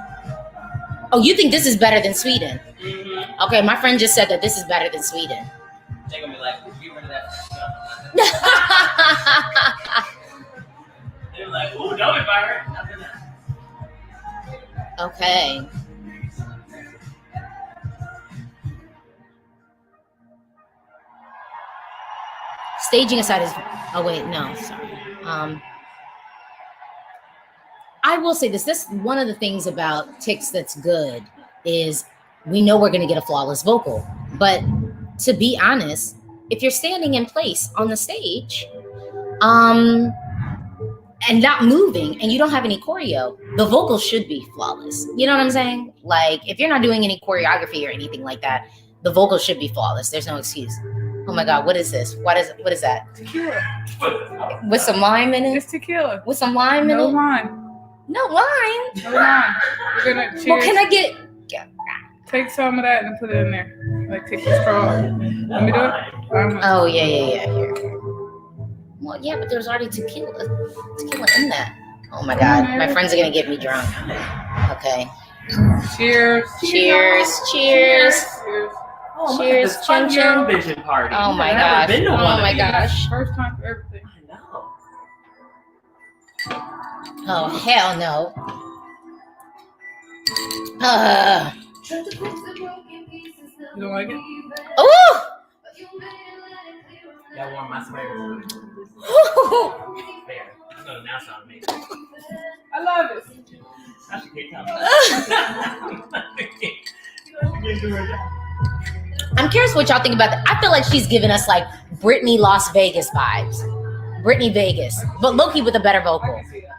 Oh, you think this is better than Sweden? Mm-hmm. Okay, my friend just said that this is better than Sweden. They're gonna be like, get rid of that stuff. They're like, ooh, don't invite her. Nothing else. Okay. Staging aside is, oh wait, no, sorry. I will say this. This one of the things about Tix that's good is we know we're going to get a flawless vocal. But to be honest, if you're standing in place on the stage and not moving and you don't have any choreo, the vocal should be flawless. You know what I'm saying? Like if you're not doing any choreography or anything like that, the vocal should be flawless. There's no excuse. Oh my God, what is this? What is that? Tequila. With some lime in it? It's tequila. With some lime in No it? lime. No lime. No lime. We're gonna cheers. Well, can I get? Take some of that and put it in there. Like take the straw. Let me do it. Oh yeah. Here. Well, yeah, but there's already tequila in that. Oh my God, my friends are gonna get me drunk. Okay. Cheers. Cheers. Cheers. Oh, Cheers, fun chin chin. Eurovision party. Oh my I've never gosh. been to one Oh of my these. gosh. First time for everything. I know. Oh, hell no. You don't like it? Oh! That warm my sprayer. Fair. That's gonna now sound amazing. I love it. I should get coming. I'm curious what y'all think about that. I feel like she's giving us like Britney Las Vegas vibes. Britney Vegas, but Loki with a better I vocal. can see that.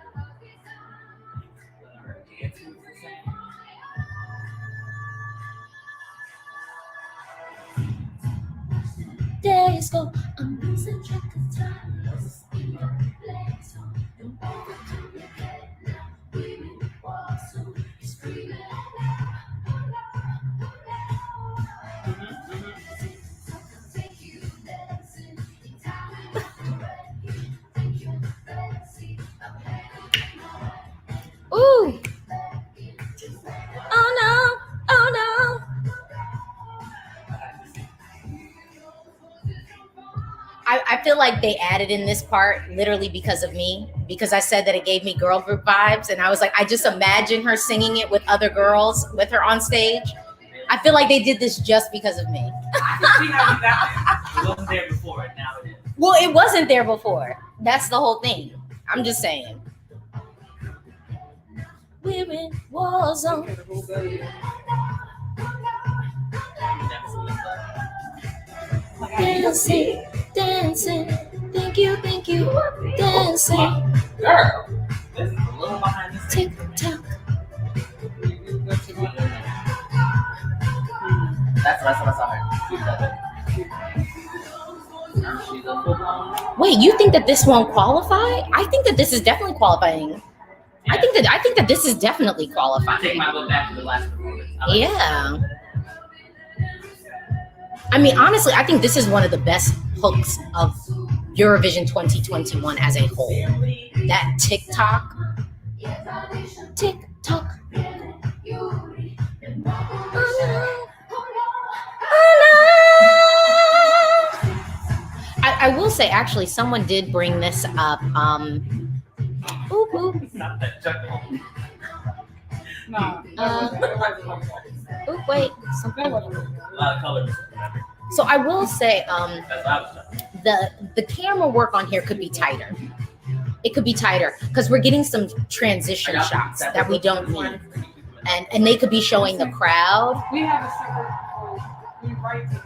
Days go, I'm losing track of time. Ooh. Oh no. Oh no. I feel like they added in this part literally because of me, because I said that it gave me girl group vibes, and I was like, I just imagine her singing it with other girls with her on stage. I feel like they did this just because of me. I can see how you got there. It wasn't there before, and now it is. Well, it wasn't there before. That's the whole thing. I'm just saying. We're in war zone. Dancing, dancing. Thank you, dancing. Girl, this is a little behind the scenes. Tick tock. That's what I saw her. She's a full-blown. Wait, you think that this won't qualify? I think that this is definitely qualifying. I think that this is definitely I take qualifying. my vote back to the last performance. I like Yeah. I mean, honestly, I think this is one of the best hooks of Eurovision 2021 as a whole. That TikTok. TikTok. I will say, actually, someone did bring this up. Ooh, ooh. Not that jungle. Nah. Ooh, wait. That Something. wasn't A lot of colors. So I will say, That's what I was talking. the camera work on here could be tighter. It could be tighter because we're getting some transition shots that we don't need, and they could be showing the crowd. We have a separate, we write to them,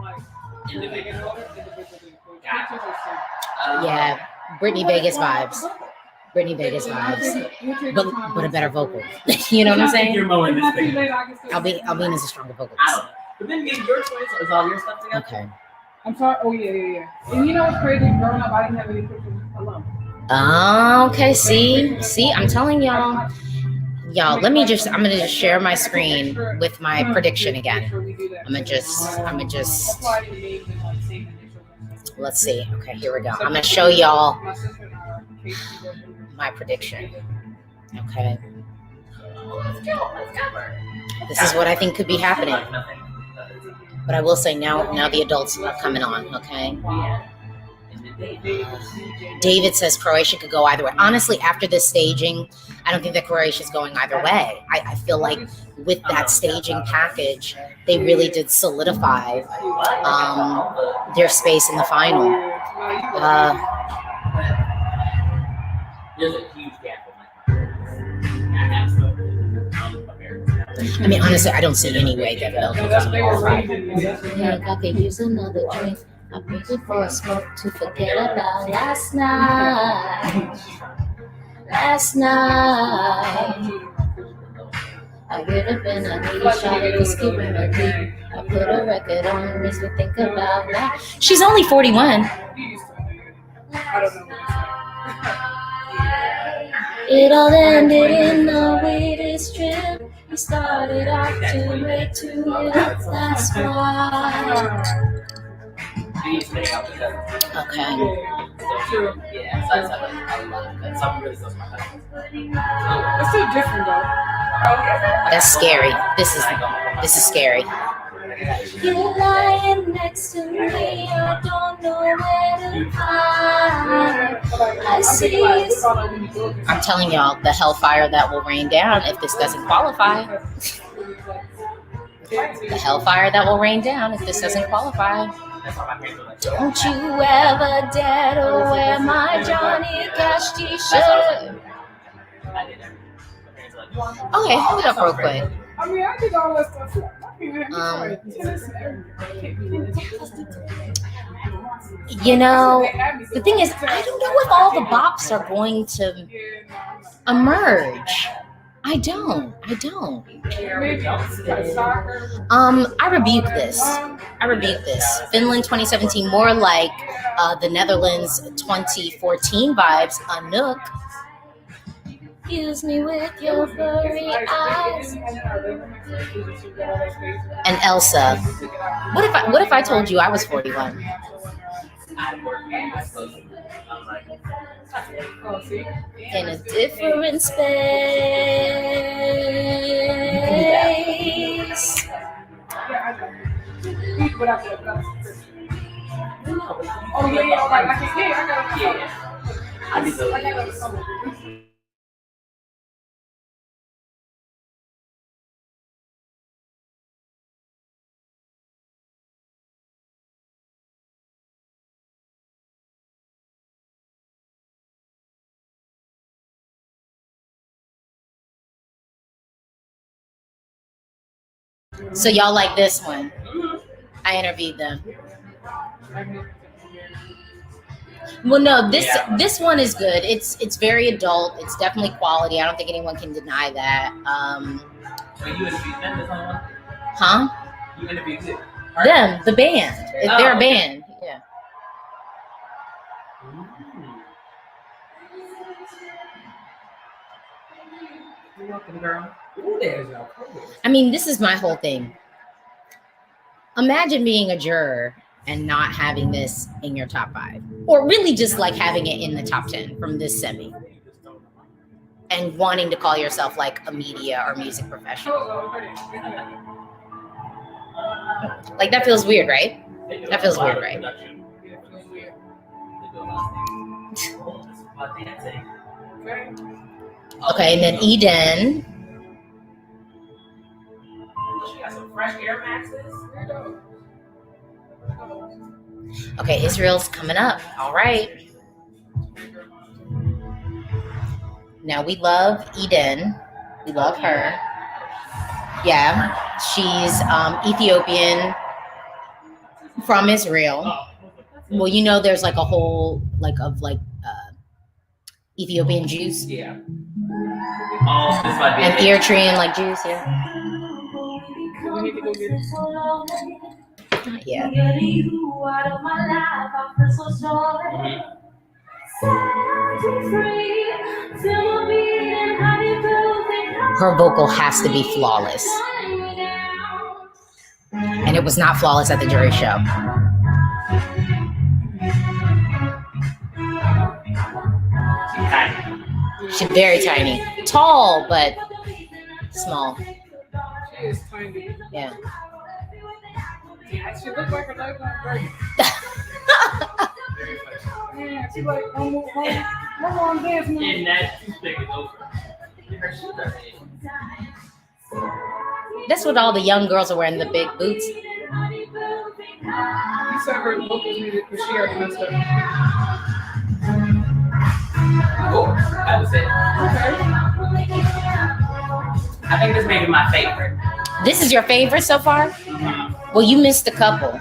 like, individual order, individually. Pictures are sent. Yeah, Britney Vegas vibes. Britney Vegas vibes, but a better vocal. You know what I'm saying? You're mowing this thing. Albina is a stronger I vocalist. don't know. But then maybe your choice is all your stuff together. Okay. I'm sorry. Oh yeah. And you know what's crazy? Growing up, I didn't have any pictures alone. Okay. See, I'm telling y'all. I'm gonna just share my screen with my prediction again. I'm gonna just. That's why I didn't name them like same initials. Let's see. Okay, here we go. I'm gonna show y'all My sister and I are Casey. my prediction. Okay. Let's go. Let's cover. This is what I think could be happening. Like nothing. But I will say now the adults are coming on, okay? David says Croatia could go either way. Honestly, after this staging, I don't think that Croatia's going either way. I feel like with that staging package, they really did solidify their space in the final. There's a huge gap in my parents. I mean, honestly, I don't see any way that Belgium doesn't They were qualify. raising Yeah, I could use another drink. I picked it for a smoke to forget about last night. Last night. I would have been a needy shot of whiskey remedy. I put a record on, makes me think about that. She's only 41. I don't know. It all ended in the weirdest trip. We started off too late to live, that's why. Okay. Yeah, so that's how I love that. Some really close to my husband. It's still different though. That's scary. This is scary. You're lying next to me. I don't know where to I see. I'm telling y'all, the hellfire that will rain down if this doesn't qualify. The hellfire that will rain down if this doesn't qualify. Don't you ever dare to wear my Johnny Cash t-shirt. Okay, hold up real quick. I mean, I did all that stuff. You know, the thing is, I don't know if all the bops are going to emerge. I don't. I rebuke this. Finland 2017, more like the Netherlands 2014 vibes. Anouk. Use me with your furry eyes. And Elsa. What if I told you I was 41? In a different space. Oh yeah, I So y'all like this one? I interviewed them. Well, no, this one is good. It's very adult. It's definitely quality. I don't think anyone can deny that. So you interviewed them this one? Huh? You interviewed them? Them, the band. They're a band. Yeah. You're welcome, girl. Ooh, there's no color. I mean, this is my whole thing. Imagine being a juror and not having this in your top 5, or really just like having it in the top 10 from this semi, and wanting to call yourself like a media or music professional. Like that feels weird, right? That feels weird, right? Okay, and then Eden. She got some fresh Air Maxes. Okay, Israel's coming up. All right. Now we love Eden. We love her. Yeah, she's Ethiopian from Israel. Well, you know, there's like a whole Ethiopian Jews. Yeah. Oh, this might be and Eritrean like Jews. Yeah. We need to go get it. Yeah. Her vocal has to be flawless. And it was not flawless at the jury show. She's tiny. She's very tiny. Tall, but small. She is tiny. Yeah. She looks like a lifelong baby. Yeah, she's like, one more dance move. And that toothpick is over. Her shoes are big. That's what all the young girls are wearing, the big boots. You said her vocals needed because she already messed up. Cool. That was it. I think this may be my favorite. This is your favorite so far? Well, you missed a couple.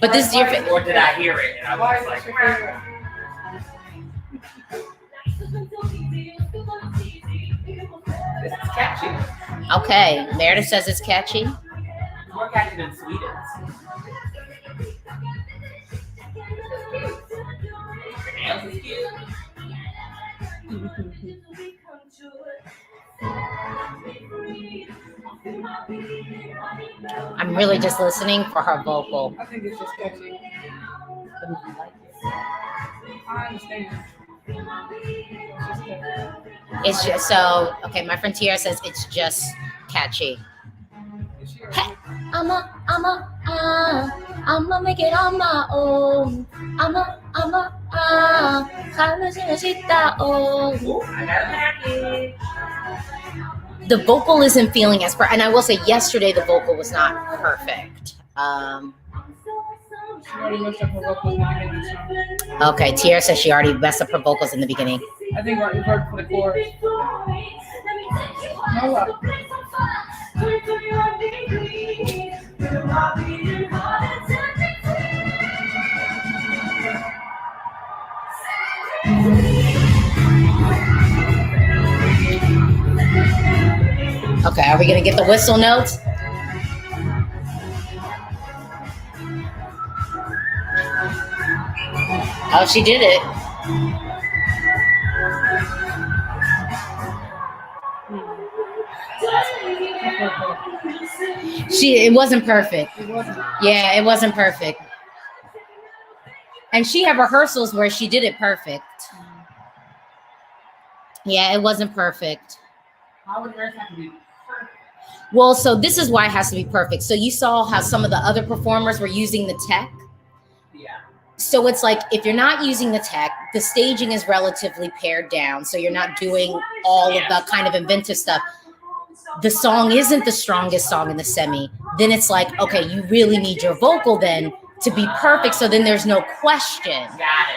But this is your favorite. Or did I hear it? And I Why was is like, this your favorite? this is catchy. Okay, Meredith says it's catchy. More catchy than Sweden's. Nails is cute. I'm really just listening for her vocal. I think it's just catchy. I understand. It's just so okay. My friend Tiara says it's just catchy. Is she Hey, I'ma make it on my own. I'ma, the vocal isn't feeling as and I will say yesterday the vocal was not perfect. Okay, Tiara says she already messed up her vocals in the beginning. I think we've heard for the chorus. No, Okay, are we gonna get the whistle notes? Oh, she did it. It wasn't perfect. Yeah, it wasn't perfect. And she had rehearsals where she did it perfect. Yeah, it wasn't perfect. How would yours have to be? Well, so this is why it has to be perfect. So you saw how some of the other performers were using the tech. Yeah. So it's like, if you're not using the tech, the staging is relatively pared down. So you're not doing all of the kind of inventive stuff. The song isn't the strongest song in the semi. Then it's like, okay, you really need your vocal then to be perfect. So then there's no question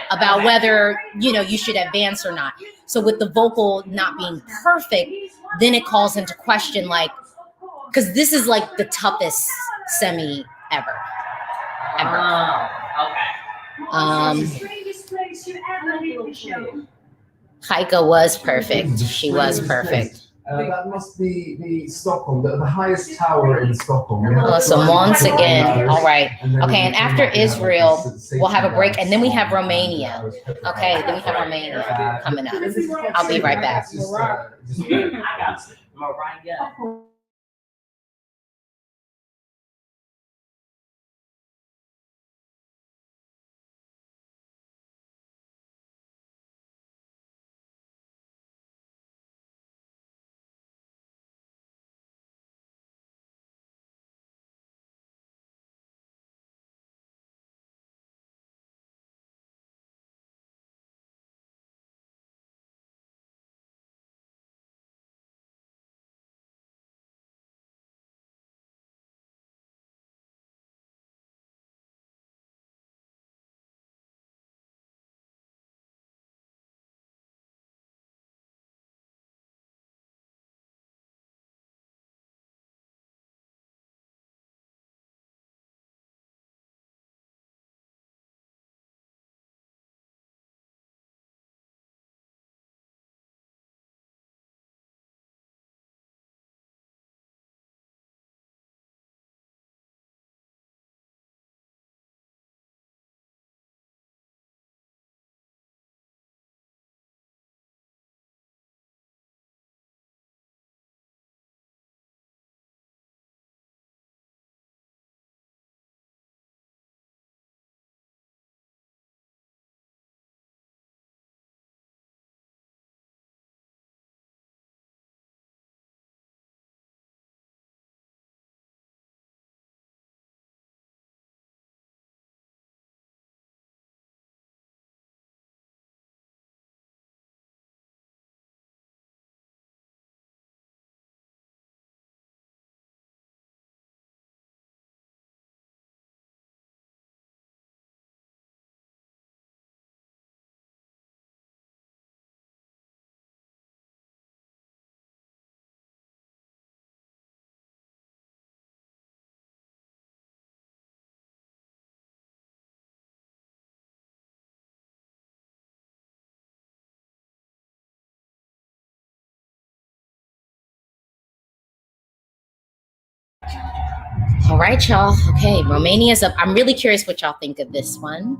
about whether, you should advance or not. So with the vocal not being perfect, then it calls into question, like, because this is like the toughest semi ever. Heike was perfect. She was perfect. That must be the Stockholm, the highest tower in Stockholm. So once again, all right. Okay, and after Israel, we'll have a break, and then we have Romania. Okay, then we have Romania coming up. I'll be right back. I got Mariah. All right, y'all. Okay, Romania's up. I'm really curious what y'all think of this one.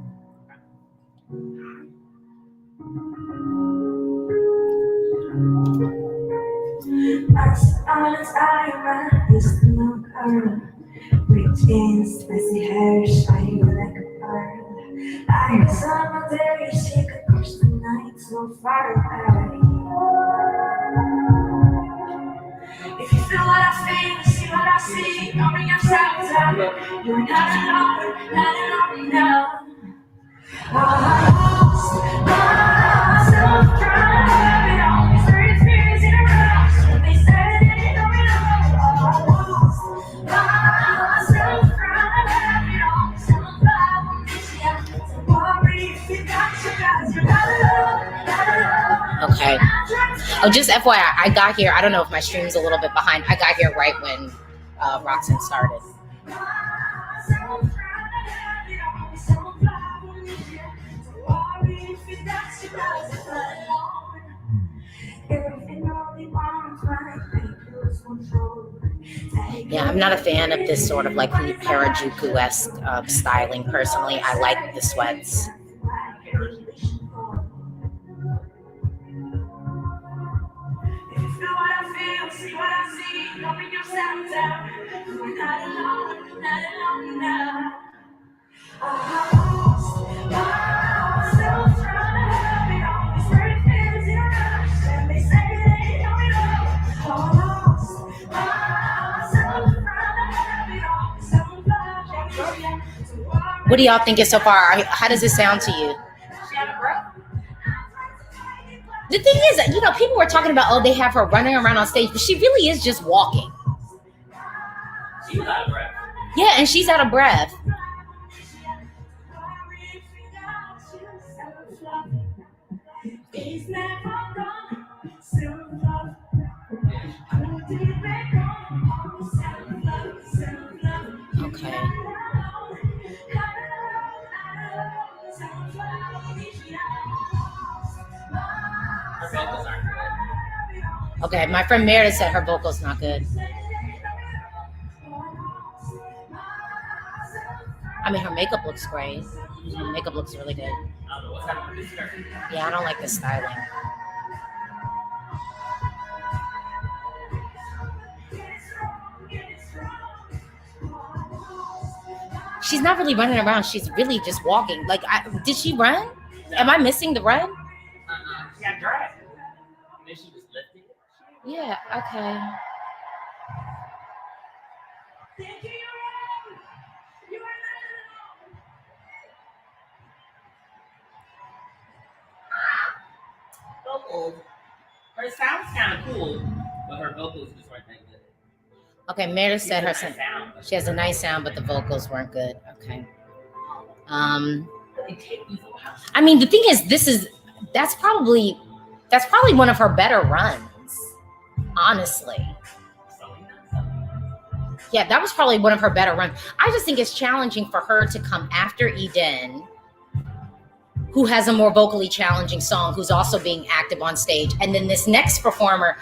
With jeans, messy hair, shining like a pearl. I guess I'm a day she could push the night so far away. If you feel what I feel, see what I see, know me, I'm You're not alone, not alone, no. I lost myself trying to have it all. These 30 spirits in a rush. They said they didn't know me all. I lost myself trying to have it all. Some fly will miss ya. So worry if you got you guys. You're not alone, not alone. Okay. Oh, just FYI, I got here. I don't know if my stream's a little bit behind. I got here right when Roxanne started. Yeah, I'm not a fan of this sort of like Harajuku-esque styling personally. I like the sweats. See what I see, open yourself down. We're not alone, not alone now. I lost myself trying to have it all. These 30 minutes in a rush, and they say they know it all. I lost myself trying to have it all. Some flash, What do y'all think is so far? How does it sound to you? The thing is, you know, people were talking about, oh, they have her running around on stage, but she really is just walking. She's out of breath. Yeah, and she's out of breath. Okay. Okay, my friend Meredith said her vocal's not good. I mean, her makeup looks great. Her makeup looks really good. I don't know what's happening with this skirt. Yeah, I don't like the styling. She's not really running around. She's really just walking. Like, did she run? Am I missing the run? She got dragged. And then she just lifted it. Yeah, okay. Vocals. Her sound's kind of cool, but her vocals just weren't that good. Okay, Meredith said her sound. she has a nice sound, but the vocals weren't good. Okay. I mean, the thing is, that's probably one of her better runs, honestly. Yeah, that was probably one of her better runs. I just think it's challenging for her to come after Eden, who has a more vocally challenging song, who's also being active on stage. And then this next performer,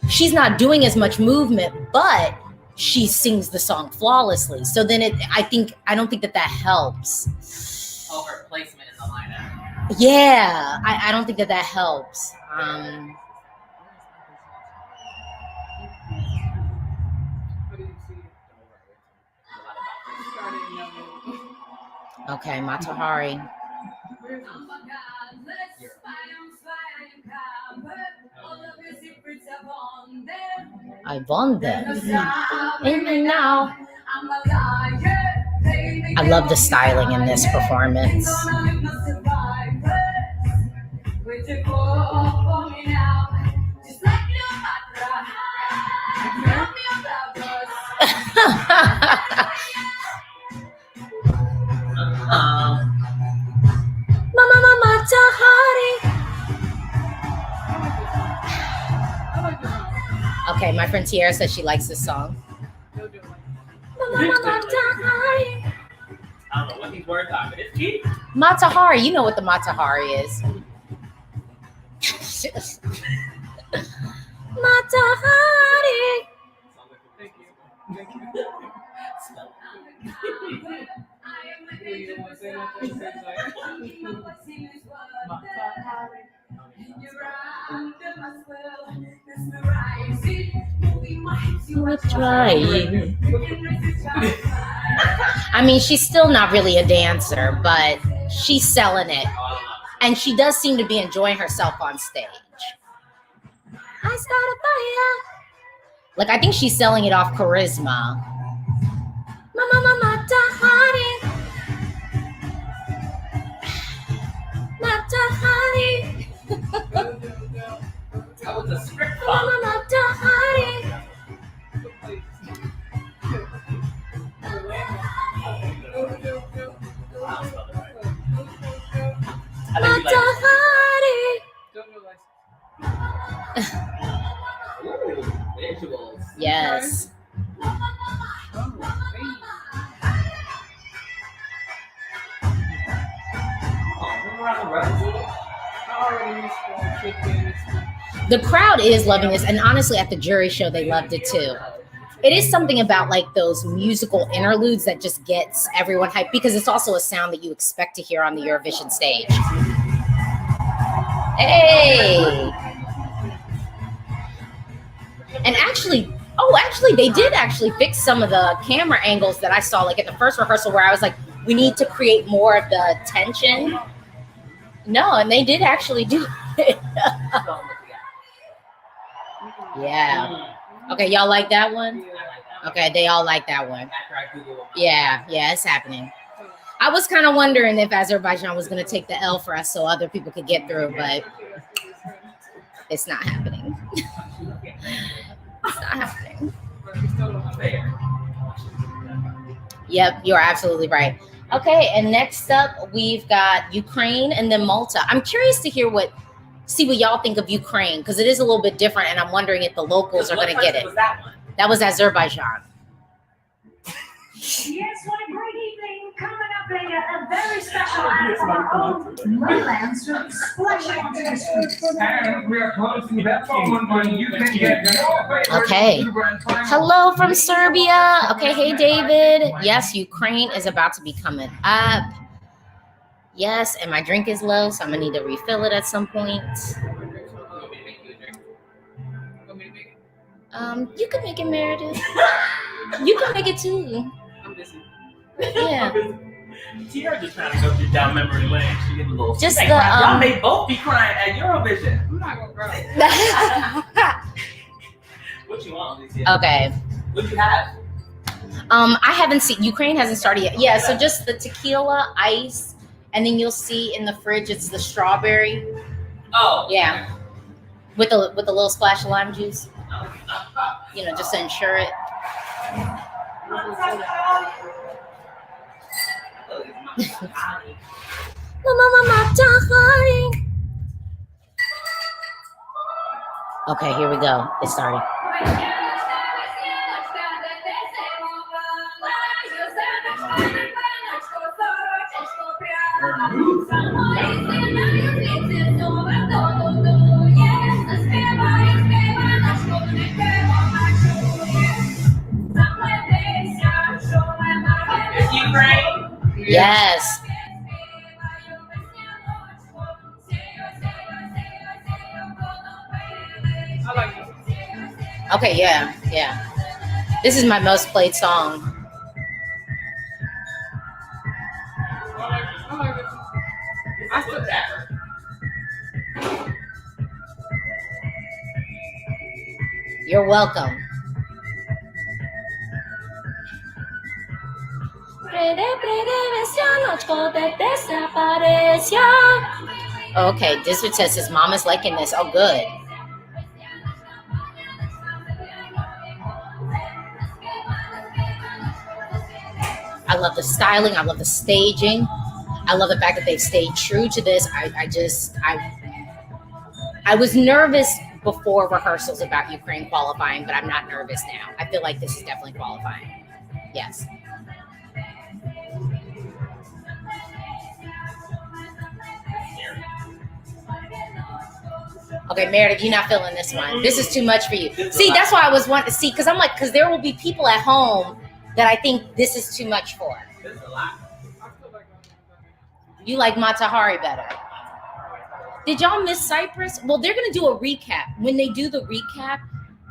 she's not doing as much movement, but she sings the song flawlessly. So then I don't think that helps. Oh, her placement in the lineup. Yeah, I don't think that helps. Okay, Matahari. I wonder. Even now. I love the styling in this performance. Mama Matahari. Okay, my friend Tiara says she likes this song. Mama Matahari. I don't know what these words are, but it's cute. Matahari, you know what the Matahari is. Matahari. Thank you. We're trying. I mean, she's still not really a dancer, but she's selling it. And she does seem to be enjoying herself on stage. I started fire. Like, I think she's selling it off charisma. Mama Matahari. Matahari. That was a script Mama bump. Matahari. I think you like Matahari. ooh, visuals. Yes. The crowd is loving this, and honestly, at the jury show, they loved it too. It is something about like those musical interludes that just gets everyone hyped because it's also a sound that you expect to hear on the Eurovision stage. Hey! And actually, they did actually fix some of the camera angles that I saw like at the first rehearsal where I was like, we need to create more of the tension. No, and they did actually do it. Yeah. Okay, y'all like that one? Okay, they all like that one. Yeah, it's happening. I was kind of wondering if Azerbaijan was going to take the L for us so other people could get through, but it's not happening. It's not happening. Yep, you're absolutely right. Okay, and next up, we've got Ukraine and then Malta. I'm curious to hear see what y'all think of Ukraine, because it is a little bit different, and I'm wondering if the locals are going to get it. That was Azerbaijan. Yes, what a great evening. Coming up, a very special act from our own Leyland's splashing onto the streets. And we are closing that moment when you can get your favorite Okay. grand final. Hello from Serbia. Okay, hey, David. Yes, Ukraine is about to be coming up. Yes, and my drink is low, so I'm going to need to refill it at some point. You can make it, Meredith. You can make it too. Yeah. Tierra just trying to go through down memory lane. She get a little. Just Like, the, y'all may both be crying at Eurovision. I'm not gonna cry. What you want, Alesia? Okay. What you have? I haven't seen, Ukraine hasn't started yet. Yeah, so just the tequila, ice, and then you'll see in the fridge it's the strawberry. Oh. Yeah. With a little splash of lime juice. You know, just to ensure it. Okay, here we go. It started. It's Ukraine. Yes. I like this. Okay, yeah. This is my most played song. I like this. I still that. You're welcome. Okay, District says his mom is liking this. Oh, good. I love the styling. I love the staging. I love the fact that they've stayed true to this. I was nervous before rehearsals about Ukraine qualifying, but I'm not nervous now. I feel like this is definitely qualifying. Yes. Okay, Meredith, you're not feeling this one. This is too much for you. See, that's why I was wanting to see, because I'm like, because there will be people at home that I think this is too much for. This is a lot. I still like You like Matahari better. Did y'all miss Cyprus? Well, they're going to do a recap. When they do the recap,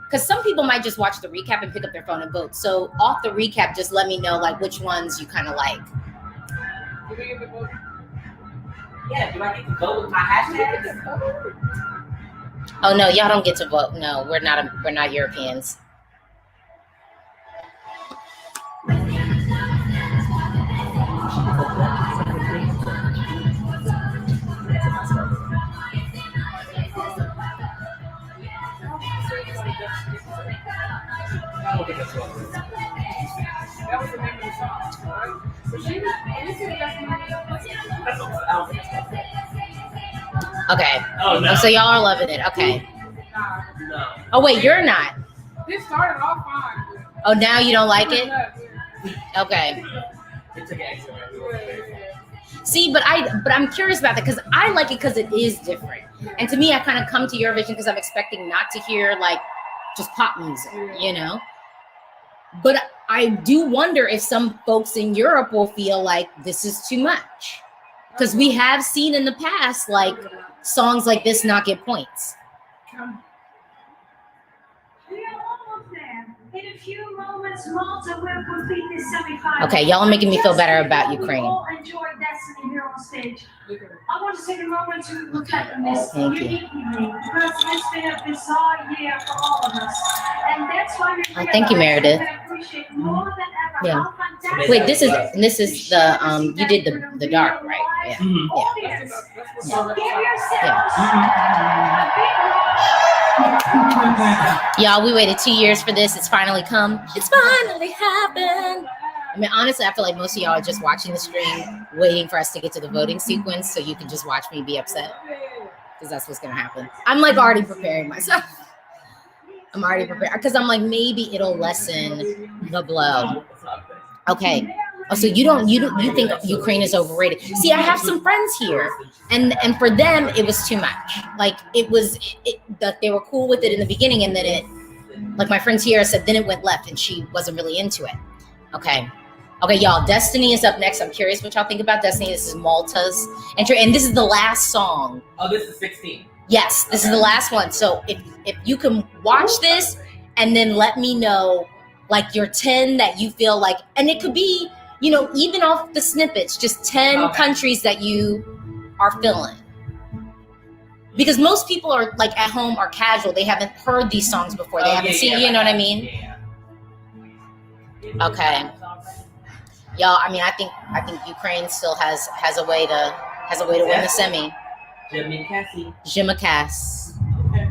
because some people might just watch the recap and pick up their phone and vote. So off the recap, just let me know like which ones you kind of like. Do we get the vote? Yeah, do I get to vote with my hashtag? Oh no, y'all don't get to vote. No, we're not Europeans. Okay. Oh no. Oh, so y'all are loving it. Okay. No. Oh wait, you're not. This started off fine. Oh, now you don't like it? Okay. It took extra. See, but I'm curious about that because I like it because it is different. And to me, I kind of come to Eurovision because I'm expecting not to hear like just pop music, you know? But I do wonder if some folks in Europe will feel like this is too much. Because we have seen in the past, like, songs like this not get points. We are almost there. In a few moments, Malta will complete the semi-final. Okay, y'all are making me feel better about Ukraine. We all enjoy Destiny here on stage. I want to take a moment to reflect on this Thank you. unique evening because it's been a bizarre year for all of us, and that's why we Oh, thank you, Meredith. appreciate more than ever Yeah. how fantastic. Wait, this is the you did the dark, right? Yeah. Mm-hmm. Audience. So give yourselves Yeah. a big Y'all, we waited 2 years for this. It's finally come. It's finally happened. I mean, honestly, I feel like most of y'all are just watching the stream, waiting for us to get to the voting sequence so you can just watch me be upset. Because that's what's going to happen. I'm like already preparing myself. I'm already prepared. Because I'm like, maybe it'll lessen the blow. Okay. Oh, so you think Ukraine is overrated? See, I have some friends here, and for them it was too much. Like that they were cool with it in the beginning, and then it, like my friend Tiara said, then it went left, and she wasn't really into it. Okay, y'all. Destiny is up next. I'm curious what y'all think about Destiny. This is Malta's entry, and this is the last song. Oh, this is 16. Yes, this is the last one. So if you can watch this, and then let me know, like your 10 that you feel like, and it could be, you know, even off the snippets, just 10 countries that you are feeling. Because most people are like at home are casual. They haven't heard these songs before. They haven't seen, you know what I mean? Yeah. Okay. Y'all, I mean, I think Ukraine still has a way to win the semi. Jimmy Cassie. Jimakas. Okay.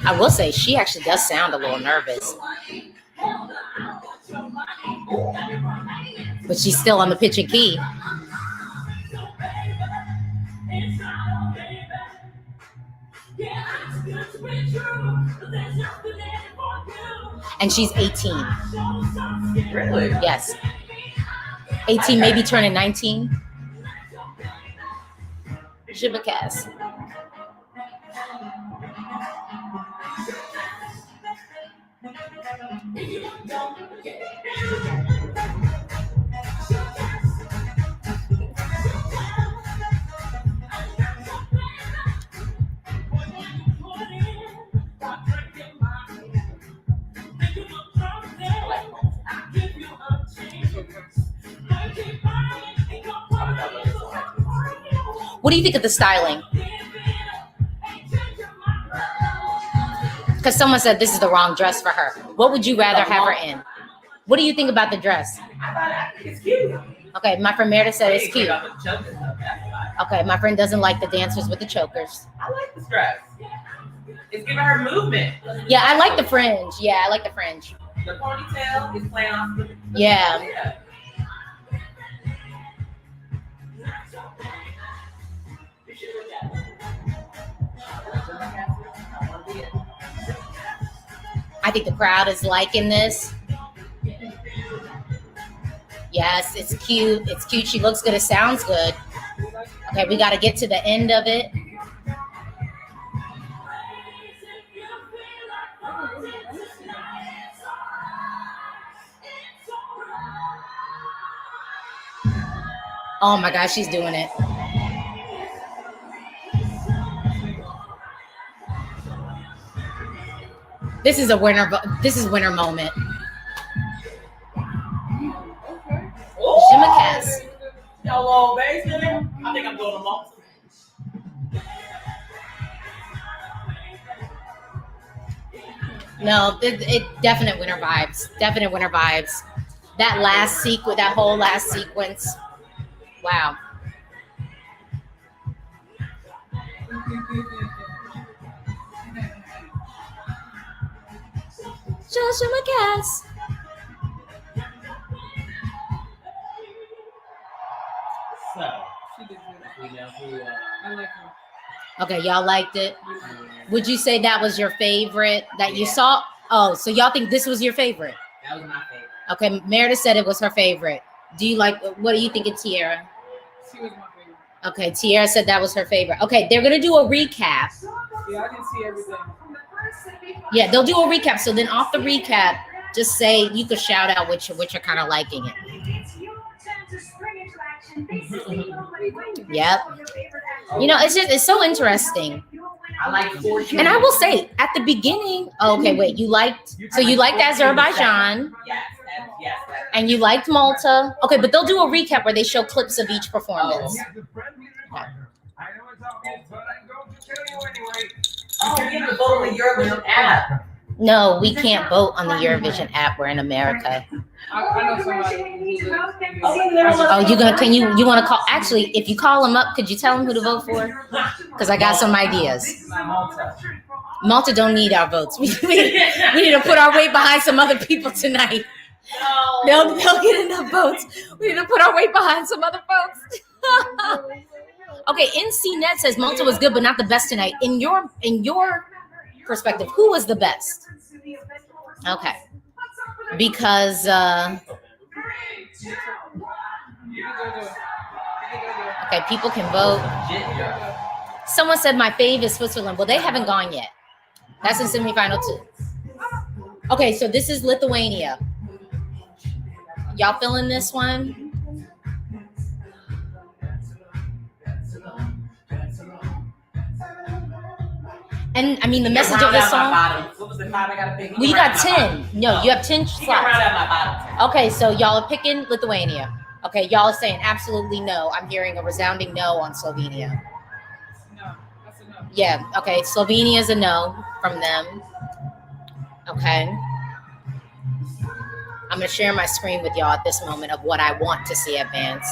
I will say she actually does sound a little nervous. But she's still on the pitch and key. And she's 18. Really? Yes. 18, maybe turning 19. Jibakas. What do you think of the styling? Because someone said this is the wrong dress for her. What would you rather have her in? What do you think about the dress? It's cute. Okay, my friend Meredith said it's cute. About the chokers, though. That's fine. Okay, my friend doesn't like the dancers with the chokers. I like this dress. It's giving her movement. Yeah, I like the fringe. Yeah, I like the fringe. The ponytail is playing off the Yeah. I think the crowd is liking this. Yes, it's cute. It's cute. She looks good. It sounds good. Okay, we got to get to the end of it. Oh my gosh, she's doing it. This is a winner. This is winner moment. Jimakas. Hello, baby. I think I'm going to Malta. No, it definite winner vibes. Definite winner vibes. That last sequence, that whole last sequence. Wow. Joshua McCass. So, She did good. we know who. I like her. Okay, y'all liked it. Would you say that was your favorite that you saw? Oh, so y'all think this was your favorite? That was my favorite. Okay, Meredith said it was her favorite. Do you like? What do you think of Tiara? She was my favorite. Okay, Tiara said that was her favorite. Okay, they're gonna do a recap. Yeah, I didn't see everything. Yeah, they'll do a recap. So then off the recap, just say you could shout out which you're kind of liking it. Yep. You know, it's so interesting. I like 14. And I will say at the beginning, okay, wait, you liked Azerbaijan Yes. and you liked Malta. Okay, but they'll do a recap where they show clips of each performance. Oh, you can vote on the Eurovision app. No, we can't vote on the Eurovision app. We're in America. I know somebody who Oh, you want to call? Actually, if you call them up, could you tell them who to vote for? Because I got some ideas. Malta don't need our votes. We need to put our weight behind some other people tonight. They'll get enough votes. We need to put our weight behind some other folks. Okay, NCNet says Malta was good, but not the best tonight. In your perspective, who was the best? Okay, because okay, people can vote. Someone said my fave is Switzerland. Well, they haven't gone yet. That's in semifinal 2. Okay, so this is Lithuania. Y'all feeling this one? And I mean, the message of this song. What was the 5 I gotta pick? Well, you got 10. No, you have 10 slots. Round out my bottom. Okay, so y'all are picking Lithuania. Okay, y'all are saying absolutely no. I'm hearing a resounding no on Slovenia. No, that's a no. Yeah, okay, Slovenia is a no from them. Okay. I'm gonna share my screen with y'all at this moment of what I want to see advance.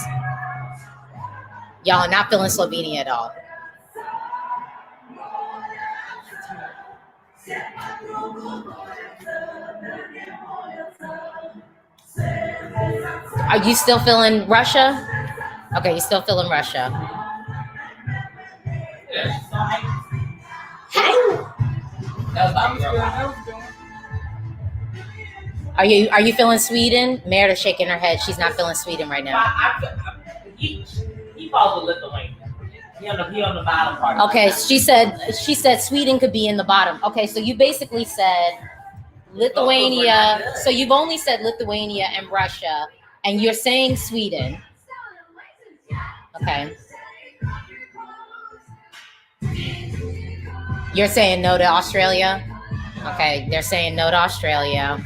Y'all are not feeling Slovenia at all. Are you still feeling Russia? Okay, you're still feeling Russia. Hey! That was That my was good. Are you feeling Sweden? Meredith's shaking her head. She's not feeling Sweden right now. He falls with Lithuania. He on the bottom part. Okay, she said Sweden could be in the bottom. Okay, so you basically said Lithuania. So you've only said Lithuania and Russia, and you're saying Sweden. Okay. You're saying no to Australia? Okay, they're saying no to Australia.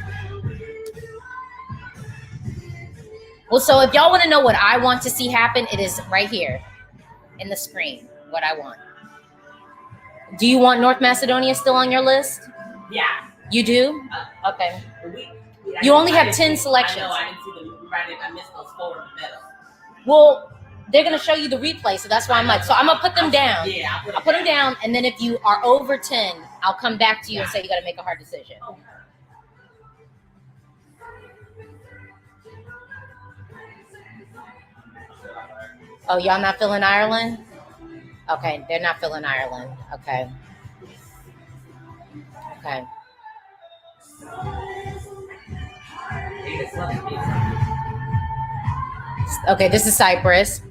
Well, so if y'all want to know what I want to see happen, it is right here in the screen, what I want. Do you want North Macedonia still on your list? Yeah. You do? Okay. You only have 10 selections. I know, I didn't see them. I missed those 4 in the middle. Well, they're going to show you the replay, so that's why I'm like, so I'm going to put them down. Yeah, I'll put them down, and then if you are over 10, I'll come back to you and say you got to make a hard decision. Oh, y'all not feeling Ireland? Okay, they're not feeling Ireland. Okay. Okay. Okay, this is Cyprus.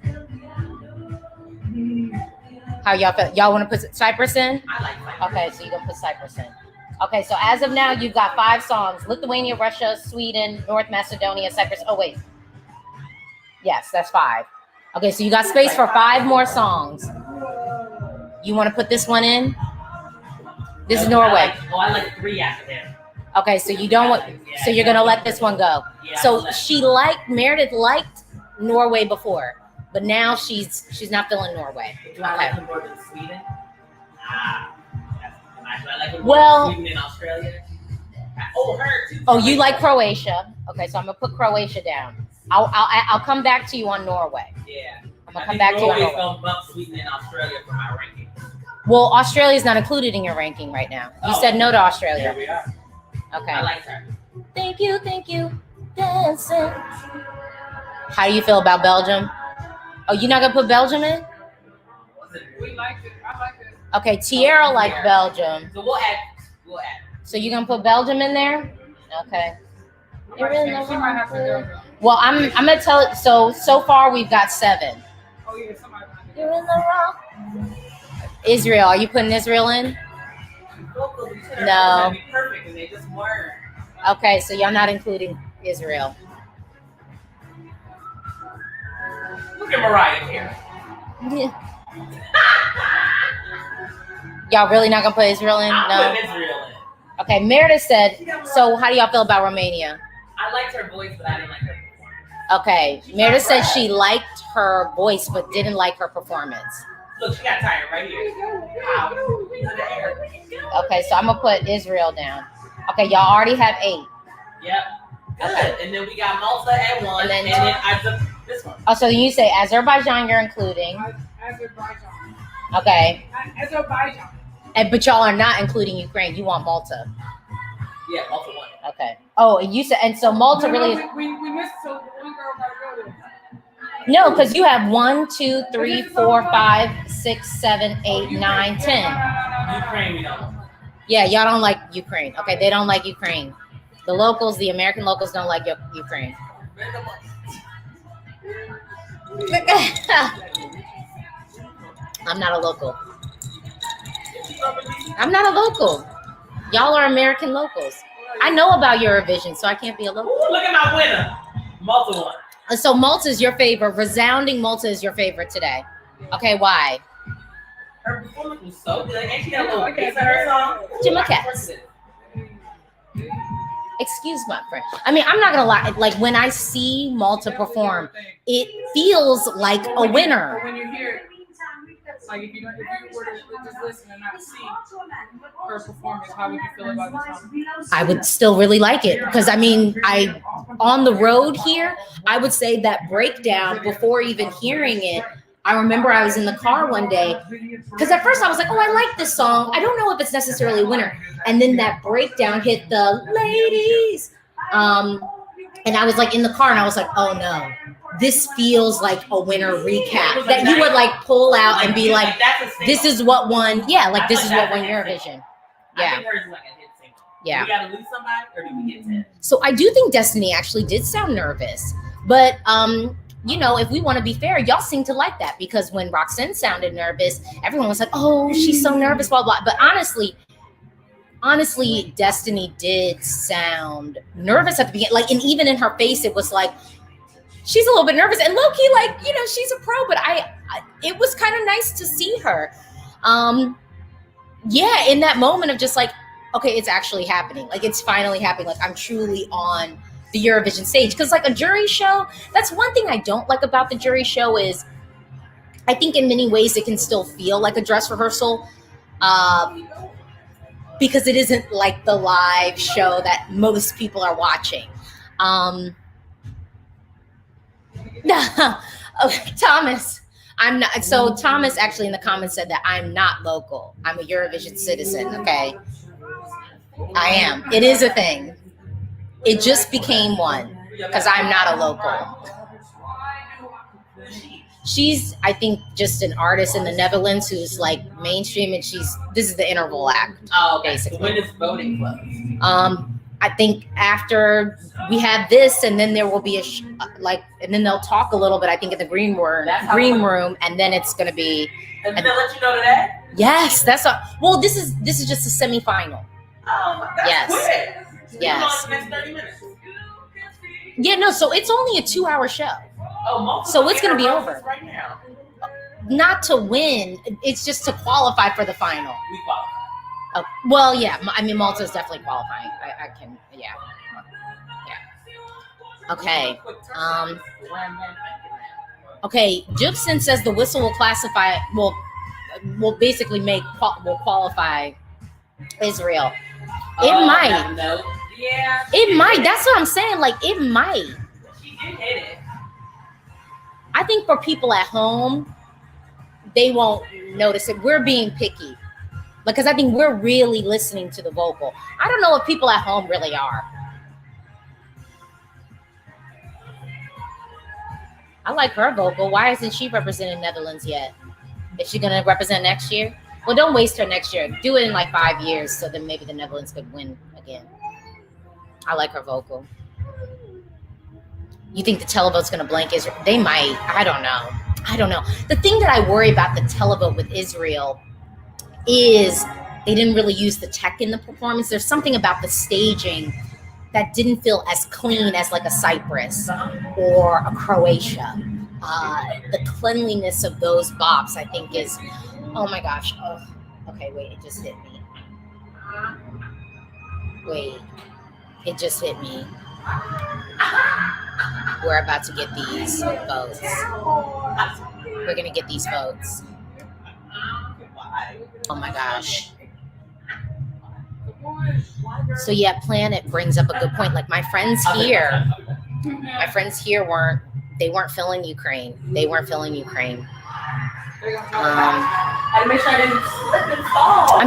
How y'all feel? Y'all want to put Cyprus in? I like Cyprus. Okay, so you're going to put Cyprus in. Okay, so as of now, you've got 5 songs. Lithuania, Russia, Sweden, North Macedonia, Cyprus. Oh, wait. Yes, that's 5. Okay, so you got space for 5 more songs. You want to put this one in? This is Norway. I like 3 after them. Okay, so you don't want, so you're going to let this one go. Yeah, So Meredith liked Norway before, but now she's not feeling Norway. Do I like him more than Sweden? I like him more Well- than Sweden and Australia. Oh, her too. Oh, you like Croatia? Okay, so I'm gonna put Croatia down. I'll come back to you on Norway. Yeah. I'm gonna come back to you on Norway. Gonna bump Sweden and Australia for my ranking. Well, Australia's not included in your ranking right now. You said no to Australia. There we are. Okay. I like her. Thank you, dancing. How do you feel about Belgium? Oh, you're not gonna put Belgium in? We like it. I like it. Okay, Tierra liked Belgium. So we'll add. So you're gonna put Belgium in there? Okay. She might have to go. Well, I'm gonna tell it. So far we've got 7. Oh yeah, somebody might have to You're in the wrong. Israel, are you putting Israel in? No. Perfect, and they just weren't. Okay, so y'all not including Israel. Look at Mariah here. Y'all really not gonna put Israel in? I'm No. putting Israel in. Okay, Meredith said. So how do y'all feel about Romania? I liked her voice, but I didn't like her performance. Okay, Meredith said she liked her voice but didn't like her performance. Look, she got tired right here. Ow. Look at her. Okay, so I'm gonna put Israel down. Okay, y'all already have 8. Yep. Good. Okay. And then we got Malta at 1, And then- I took this one. Oh, so you say Azerbaijan you're including. Azerbaijan. Okay, Azerbaijan. but y'all are not including Ukraine. You want Malta. Yeah, Malta won. Okay. Oh, and you said, and so Malta really is. We missed, so one girl gotta go there. No, because you have 1, 2, 3, 4, 5, 6, 7, 8, 9, 10. Ukraine, we don't. Yeah, y'all don't like Ukraine. Okay, they don't like Ukraine. The locals, the American locals don't like Ukraine. I'm not a local. I'm not a local. Y'all are American locals. I know about Eurovision, so I can't be a local. Ooh, look at my winner. Malta won. So Malta is your favorite. Resounding Malta is your favorite today. Okay, why? Her performance was so good. And she had a little piece of her song. Jimmy Cats. Excuse my French. I mean, I'm not gonna lie. Like when I see Malta perform, it feels like a winner. But when you hear it, like if you were to just listen and not see her performance, how would you feel about the song? I would still really like it because I mean, on the road here, I would say that breakdown before even hearing it. I remember I was in the car one day because at first I was like, oh, I like this song. I don't know if it's necessarily a winner. And then that breakdown hit the ladies. And I was like in the car and I was like, oh no, this feels like a winner recap that you would like pull out and be like, this is what won. Yeah, like this is what won Eurovision. Yeah. Yeah. We gotta lose somebody or do we get 10? So I do think Destiny actually did sound nervous, but you know, if we want to be fair, y'all seem to like that because when Roxanne sounded nervous, everyone was like, oh, she's so nervous, blah, blah. But honestly, Destiny did sound nervous at the beginning. Like, and even in her face, it was like, she's a little bit nervous. And low-key, like, you know, she's a pro, but it was kind of nice to see her. Yeah, in that moment of just like, okay, it's actually happening. Like, it's finally happening. Like, I'm truly on the Eurovision stage. Because like a jury show, that's one thing I don't like about the jury show is I think in many ways it can still feel like a dress rehearsal because it isn't like the live show that most people are watching. Okay, Thomas, I'm not. So Thomas actually in the comments said that I'm not local. I'm a Eurovision citizen. Okay, I am. It is a thing. It just became one because I'm not a local. She's, I think, just an artist in the Netherlands who's like mainstream, and this is the interval act. Oh, okay. Basically. When is voting closed? I think after we have this, and then there will be and then they'll talk a little bit. I think in the green room, and then it's gonna be. And did they let you know today? Yes, that's a. Well, this is just a semi-final. Oh, that's Yes. quick. Yes. The next 30 minutes. Yeah, no. So it's only a 2-hour show. Oh, So it's gonna be over. Right now. Not to win. It's just to qualify for the final. We qualify. Oh, well, yeah. I mean, Malta is definitely qualifying. I can. Yeah. Yeah. Okay. Okay. Jubson says the whistle will classify. Will basically will qualify Israel. It might. No. Yeah. It might. That's what I'm saying. Like, it might. She did hit it. I think for people at home, they won't notice it. We're being picky because I think we're really listening to the vocal. I don't know if people at home really are. I like her vocal. Why isn't she representing Netherlands yet? Is she going to represent next year? Well, don't waste her next year. Do it in like 5 years so then maybe the Netherlands could win again. I like her vocal. You think the televote's going to blank Israel? They might. I don't know. The thing that I worry about the televote with Israel is they didn't really use the tech in the performance. There's something about the staging that didn't feel as clean as like a Cyprus or a Croatia. The cleanliness of those bops, I think, is, oh my gosh. Oh, okay, wait, it just hit me. Wait, it just hit me. We're about to get these votes. We're gonna get these votes. Oh my gosh. So yeah, Planet brings up a good point. Like my friends here weren't feeling Ukraine. They weren't feeling Ukraine. I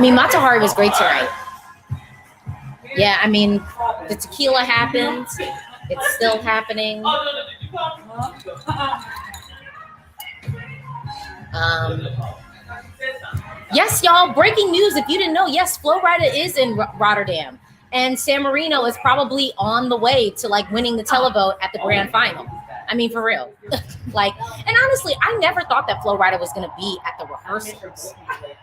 mean, Matahari was great tonight. Yeah, I mean, the tequila happens. It's still happening. Yes, y'all, breaking news. If you didn't know, yes, Flo Rida is in Rotterdam. And San Marino is probably on the way to like winning the televote at the grand final. I mean, for real. Like, and honestly, I never thought that Flo Rida was going to be at the rehearsals.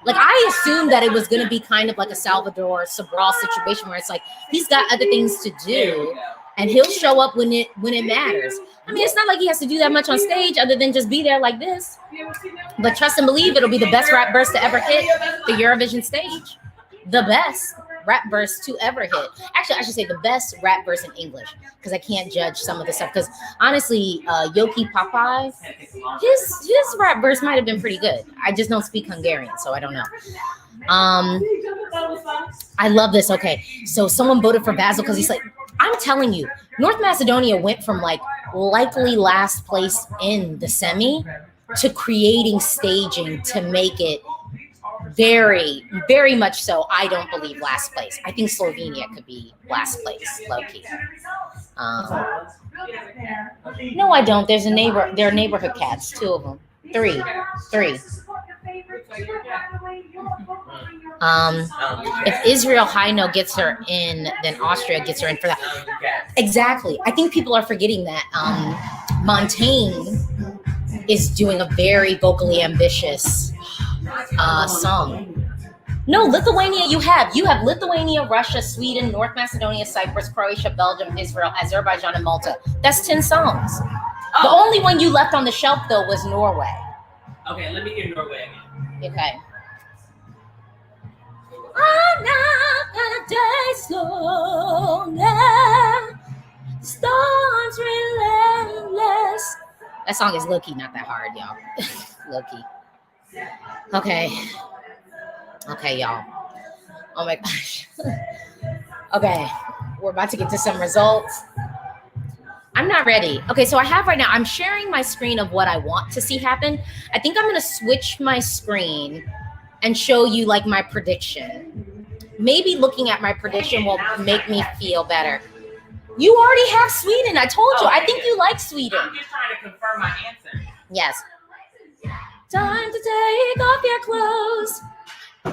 Like, I assumed that it was going to be kind of like a Salvador Sobral situation where it's like, he's got other things to do and he'll show up when it matters. I mean, it's not like he has to do that much on stage other than just be there like this. But trust and believe, it'll be the best rap burst to ever hit the Eurovision stage. The best rap burst to ever hit. Actually, I should say the best rap burst in English because I can't judge some of the stuff. Because honestly, Yoki Popeye, his rap burst might have been pretty good. I just don't speak Hungarian, so I don't know. I love this. Okay, so someone voted for Basil because he's like, I'm telling you, North Macedonia went from like likely last place in the semi to creating staging to make it very, very much so. I don't believe last place. I think Slovenia could be last place, low key. No, I don't. There are neighborhood cats, 2 of them, 3. If Israel Haino gets her in, then Austria gets her in for that. Exactly. I think people are forgetting that Montaigne is doing a very vocally ambitious song. No, Lithuania you have Lithuania, Russia, Sweden, North Macedonia, Cyprus, Croatia, Belgium, Israel, Azerbaijan, and Malta. That's 10 songs. The only one you left on the shelf though was Norway. Okay, let me hear Norway again. Okay. I'm not gonna die slowly. Storms relentless. That song is low-key, not that hard, y'all. Low-key. Okay, y'all. Oh my gosh. Okay, we're about to get to some results. I'm not ready. Okay, so I have right now, I'm sharing my screen of what I want to see happen. I think I'm gonna switch my screen and show you like my prediction. Maybe looking at my prediction will make me feel better. You already have Sweden. I told you. I think you like Sweden. I'm just trying to confirm my answer. Yes. Time to take off your clothes.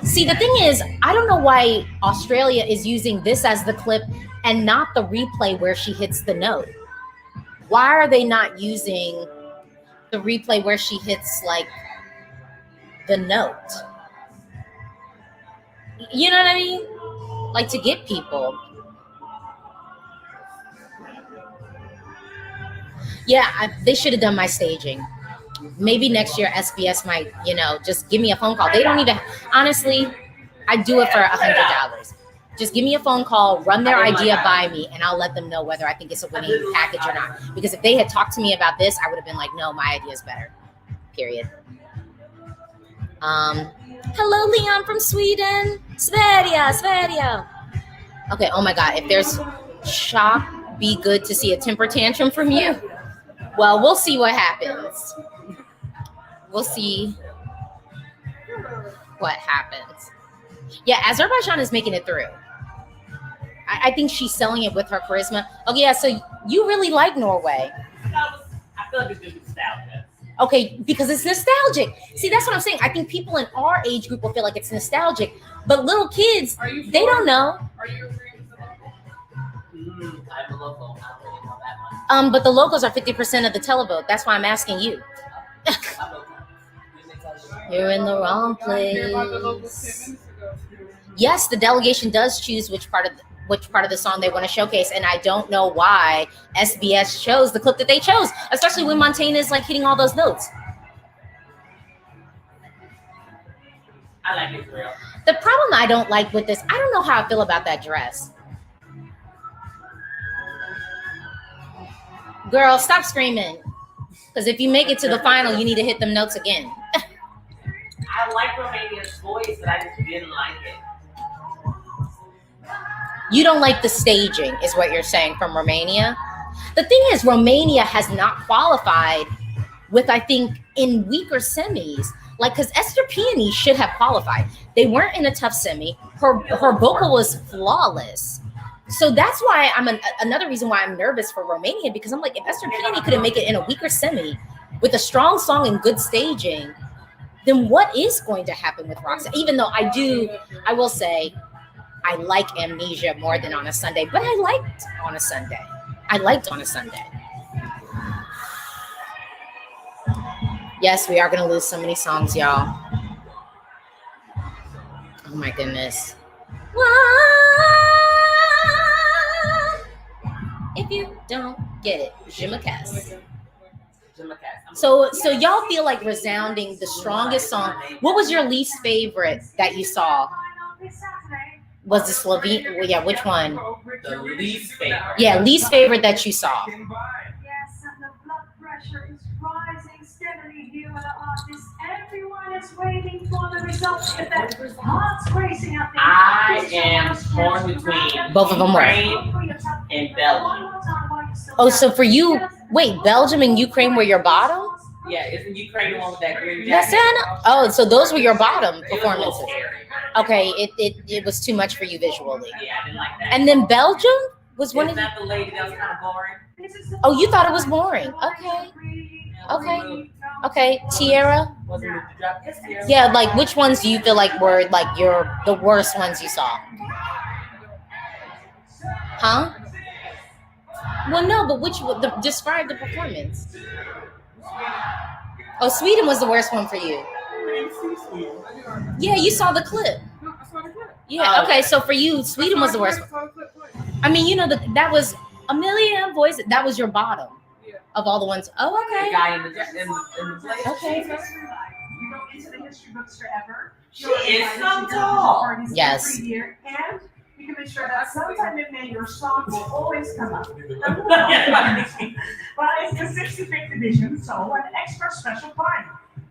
See, the thing is, I don't know why Australia is using this as the clip and not the replay where she hits the note. Why are they not using the replay where she hits like the note? You know what I mean? Like to get people. Yeah, they should have done my staging. Maybe next year SBS might, just give me a phone call. They don't even, honestly, I'd do it for $100. Just give me a phone call, run their idea by me, and I'll let them know whether I think it's a winning package or not. Because if they had talked to me about this, I would have been like, no, my idea is better. Period. Hello, Leon from Sweden. Sverige. Okay, oh my God. If there's Shock, be good to see a temper tantrum from you. Well, we'll see what happens. We'll see what happens. Yeah, Azerbaijan is making it through. I think she's selling it with her charisma. Oh yeah, so you really like Norway. I feel like it's just nostalgia. Okay, because it's nostalgic. See, that's what I'm saying. I think people in our age group will feel like it's nostalgic, but little kids, they don't know. Are you agreeing with the local? I'm a local. I don't really know that much. But the locals are 50% of the televote. That's why I'm asking you. I'm local. You're in the wrong Y'all didn't hear about the locals 10 place. minutes ago. Yes, the delegation does choose which part of the song they want to showcase, and I don't know why SBS chose the clip that they chose, especially when Montaigne is like hitting all those notes. I like Israel. The problem I don't like with this, I don't know how I feel about that dress. Girl, stop screaming. Because if you make it to the final, you need to hit them notes again. I like Romania's voice, but I just didn't like it. You don't like the staging, is what you're saying, from Romania. The thing is, Romania has not qualified with, I think, in weaker semis. Like, because Esther Peony should have qualified. They weren't in a tough semi. Her vocal was flawless. So that's why another reason why I'm nervous for Romania, because I'm like, if Esther Peony couldn't make it in a weaker semi with a strong song and good staging, then what is going to happen with Roxanne? Even though I will say, I like Amnesia more than On a Sunday, but I liked On a Sunday. Yes, we are going to lose so many songs, y'all. Oh my goodness. If you don't get it, je me casse. So y'all feel like resounding the strongest song. What was your least favorite that you saw? Was the Slovene? Yeah, which one? The least favorite. Yeah, least favorite that you saw. Yes, and the blood pressure is rising steadily here at the office. Everyone is waiting for the results. If that heart's racing up there. I am torn between Both of them were. Ukraine and Belgium. Oh, so for you, wait, Belgium and Ukraine were your bottom? Yeah, isn't Ukraine the one with that green Yes, jacket? Anna. Oh, so those were your bottom It was a little performances. scary. Okay, it was too much for you visually. Yeah, I didn't like that. And then Belgium was one Isn't of you. that the lady that was kind of boring? Oh, you thought it was boring. Okay, Tierra. Wasn't it the drop? Yes, Tierra. Yeah, like which ones do you feel like were like the worst ones you saw? Huh? Well, no, but describe the performance. Oh, Sweden was the worst one for you. Yeah, you saw the clip. No, I saw the clip. Yeah, okay, so for you, Sweden was the worst one. I mean, you know, that was a million voices. That was your bottom of all the ones. Oh, The okay. guy in the place. Okay. You go into the history books forever. She is so tall. Yes. Every year, and you can make sure that sometime in May your song will always come up. But it's the 65th edition, so an extra special party.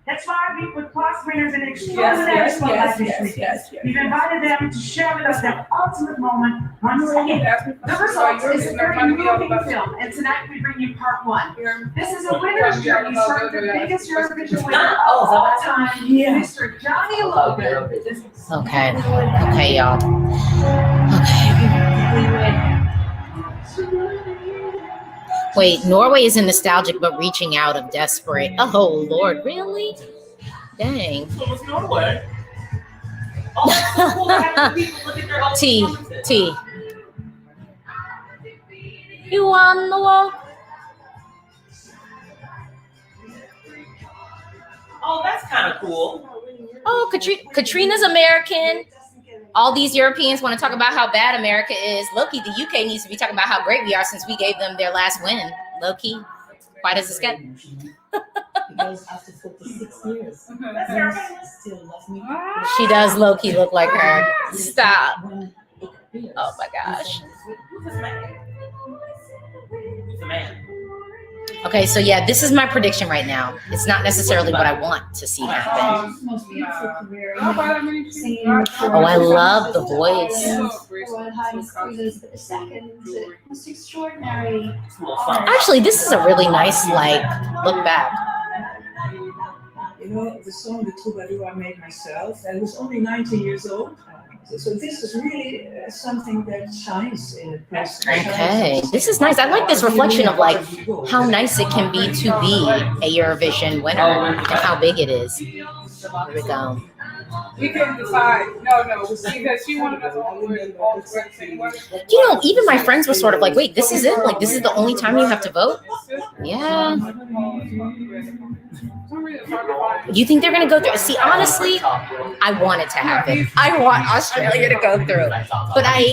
That's why we put past winners in extraordinary spotlight this week. We've invited them to share with us their ultimate moment once again. The result is a very moving film, and tonight we bring you part one. This is a winner's journey starting the biggest Eurovision winner of all time, Mr. Johnny Logan. Okay. Okay, y'all. Okay. Wait, Norway isn't nostalgic, but reaching out of desperate. Oh, Lord, really? Dang. So was Norway. Oh, that's so cool. I have people look at their own performances. T. You on the wall? Oh, that's kind of cool. Oh, Katrina's American. All these Europeans want to talk about how bad America is. Loki, the UK needs to be talking about how great we are since we gave them their last win. Loki, why does this get? Because after 46 years, still loves me. She does Loki look like her. Stop. Oh my gosh. Who's this man? Who's the man? Okay, so yeah, this is my prediction right now. It's not necessarily what I want to see happen. Most beautiful career. Singing Oh, I love the voice. Royal Highness Queen Elizabeth II. Most extraordinary. Actually, this is a really nice, like, look back. You know, the song The Troubadour I made myself. I was only 19 years old. So this is really something that shines in a person. Okay, this is nice. I like this reflection of like how nice it can be to be a Eurovision winner and how big it is. Here we go. We couldn't decide. No, because she wanted us all to sing. You know, even my friends were sort of like, wait, this is it? Like, this is the only time you have to vote? Yeah. You think they're going to go through? See, honestly, I want it to happen. I want Australia to go through. But I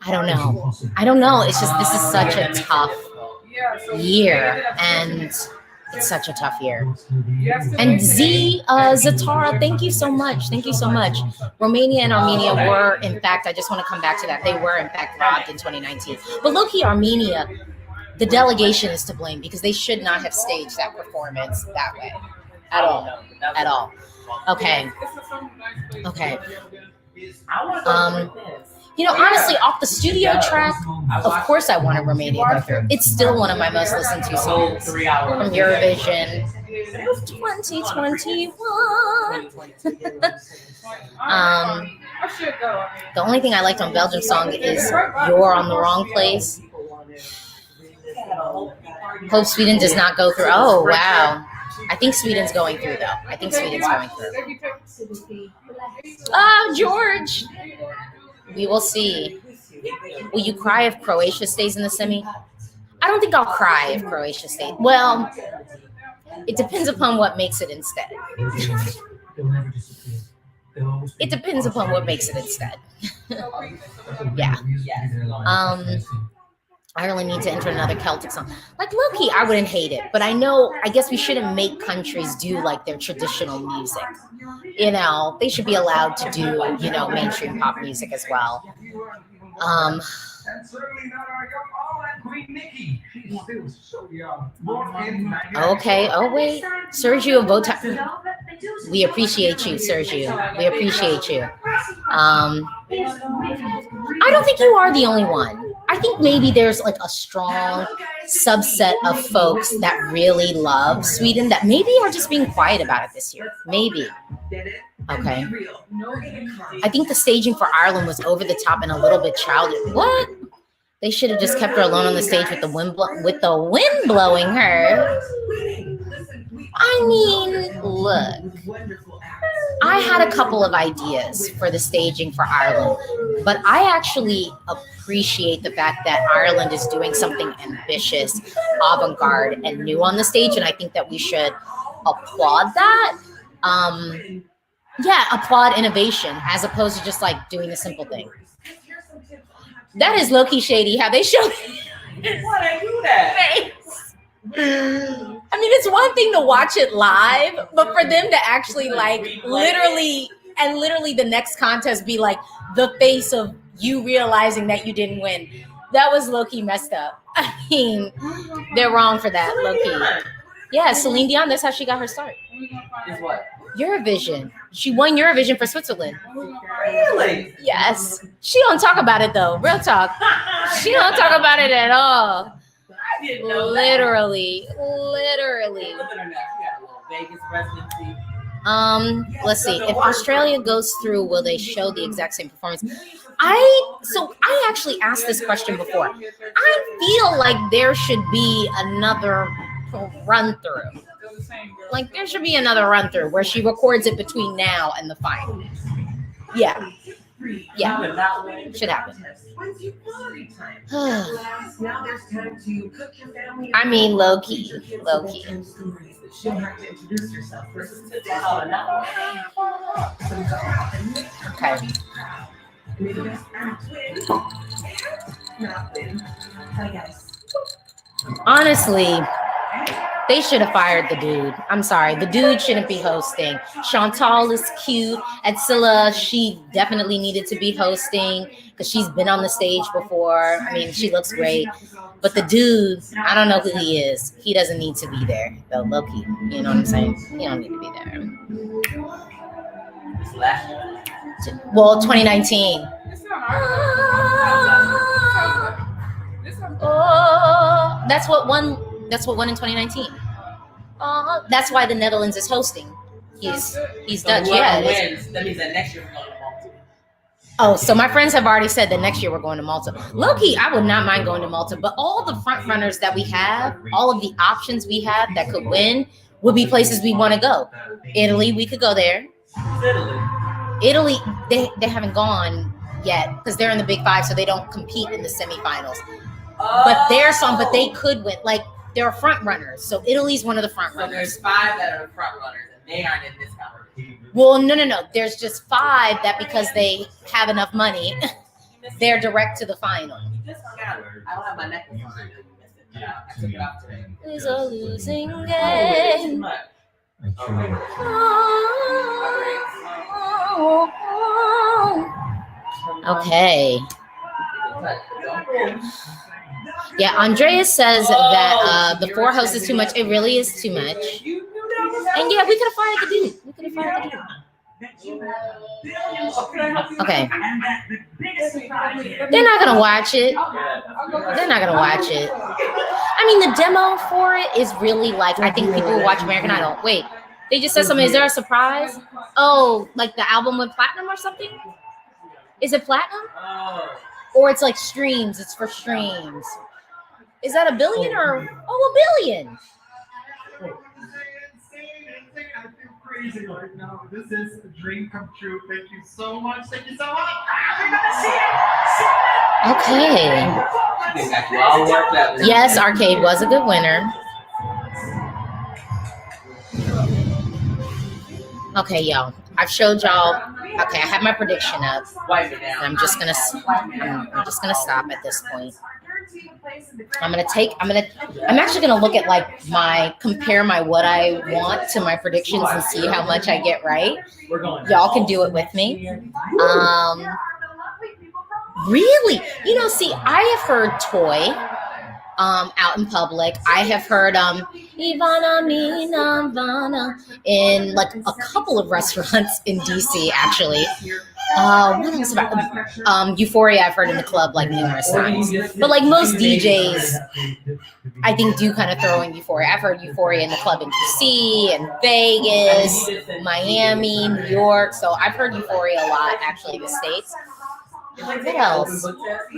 don't know. I don't know. It's just, this is such a tough year. And it's such a tough year. And Zatara, thank you so much. Thank you so much. Romania and Armenia were, in fact, I just want to come back to that. They were, in fact, robbed in 2019. But low-key, Armenia, the delegation is to blame because they should not have staged that performance that way. At all. At all. Okay. Okay. You know, honestly, off the studio track, of course I wanted Romania to go through. It's still one of my most listened to songs from Eurovision 2021. The only thing I liked on Belgium's song is You're on the Wrong Place. Hope Sweden does not go through. Oh, wow. I think Sweden's going through, though. I think Sweden's going through. Oh, George. We will see. Will you cry if Croatia stays in the semi? I don't think I'll cry if Croatia stays. Well, it depends upon what makes it instead. It depends upon what makes it instead. Yeah. Ireland needs to enter another Celtic song. Like, low-key, I wouldn't hate it. But I guess we shouldn't make countries do, like, their traditional music. You know, they should be allowed to do, you know, mainstream pop music as well. And certainly not our young all-that Queen Nikki. She's still so young. Born in 1999. Okay. Oh, wait. Sergio Bota. We appreciate you, Sergio. We appreciate you. I don't think you are the only one. I think maybe there's like a strong subset of folks that really love Sweden that maybe are just being quiet about it this year. Maybe. Okay. I think the staging for Ireland was over the top and a little bit childish. What? They should have just kept her alone on the stage with the wind blowing her. I mean, look. I had a couple of ideas for the staging for Ireland, but I actually appreciate the fact that Ireland is doing something ambitious, avant-garde, and new on the stage, and I think that we should applaud that. Yeah, applaud innovation as opposed to just like doing the simple thing. That is low-key shady how they show Why they do that? I mean, it's one thing to watch it live, but for them to actually like literally the next contest be like the face of you realizing that you didn't win. That was low-key messed up. I mean, they're wrong for that, low-key. Yeah, Celine Dion, that's how she got her start. Is what? Eurovision. She won Eurovision for Switzerland. Really? Yes. She don't talk about it though. Real talk. She don't talk about it at all. I didn't know Literally. Vegas residency. Let's see. If Australia goes through, will they show the exact same performance? I actually asked this question before. I feel like there should be another run through. Like there should be another run through where she records it between now and the final. Yeah. Should happen. I mean, low key. She'll have to introduce herself first. Okay. Honestly, They should have fired the dude. I'm sorry. The dude shouldn't be hosting. Chantal is cute. Edsela, she definitely needed to be hosting because she's been on the stage before. I mean, she looks great. But the dude, I don't know who he is. He doesn't need to be there, though, low-key. You know what I'm saying? He don't need to be there. Well, 2019. Oh, that's what won in 2019. That's why the Netherlands is hosting. He's Dutch. Yeah. Wins, that means that next year we're going to Malta. Oh, so my friends have already said that next year we're going to Malta. Low-key, I would not mind going to Malta, but all the front runners that we have, all of the options we have that could win would be places we want to go. Italy, we could go there. Italy, they haven't gone yet because they're in the Big Five, so they don't compete in the semifinals. But they could win. Like, they're front runners. So Italy's one of the front runners. So there's 5 that are front runners, and they aren't in this competition. Well, no. There's just 5 that because they have enough money, they're direct to the final. I don't have my necklace on. Yeah, I took it off today. It's a losing game. Okay. Yeah, Andreas says that the 4 hosts is too much. It really is too much. And yeah, we could have fired the dude. Okay. They're not gonna watch it. I mean, the demo for it is really like, I think people will watch American Idol. Wait, they just said something. Is there a surprise? Oh, like the album went platinum or something? Is it platinum? Or it's like streams? It's for streams. Is that a billion or a billion? I feel crazy right now. This is a dream come true. Thank you so much. We're gonna see Okay. Yes, Arcade was a good winner. Okay, y'all. I've showed y'all. Okay, I have my prediction up. I'm just gonna stop at this point. I'm actually gonna look at like compare my what I want to my predictions and see how much I get right. Y'all can do it with me. Really? See, I have heard Toy out in public. I have heard Ivana Mina Vana in like a couple of restaurants in DC actually. What else about Euphoria I've heard in the club like numerous times. But like most DJs I think do kind of throw in Euphoria. I've heard Euphoria in the club in DC and Vegas, Miami, New York. So I've heard Euphoria a lot actually in the States. What else?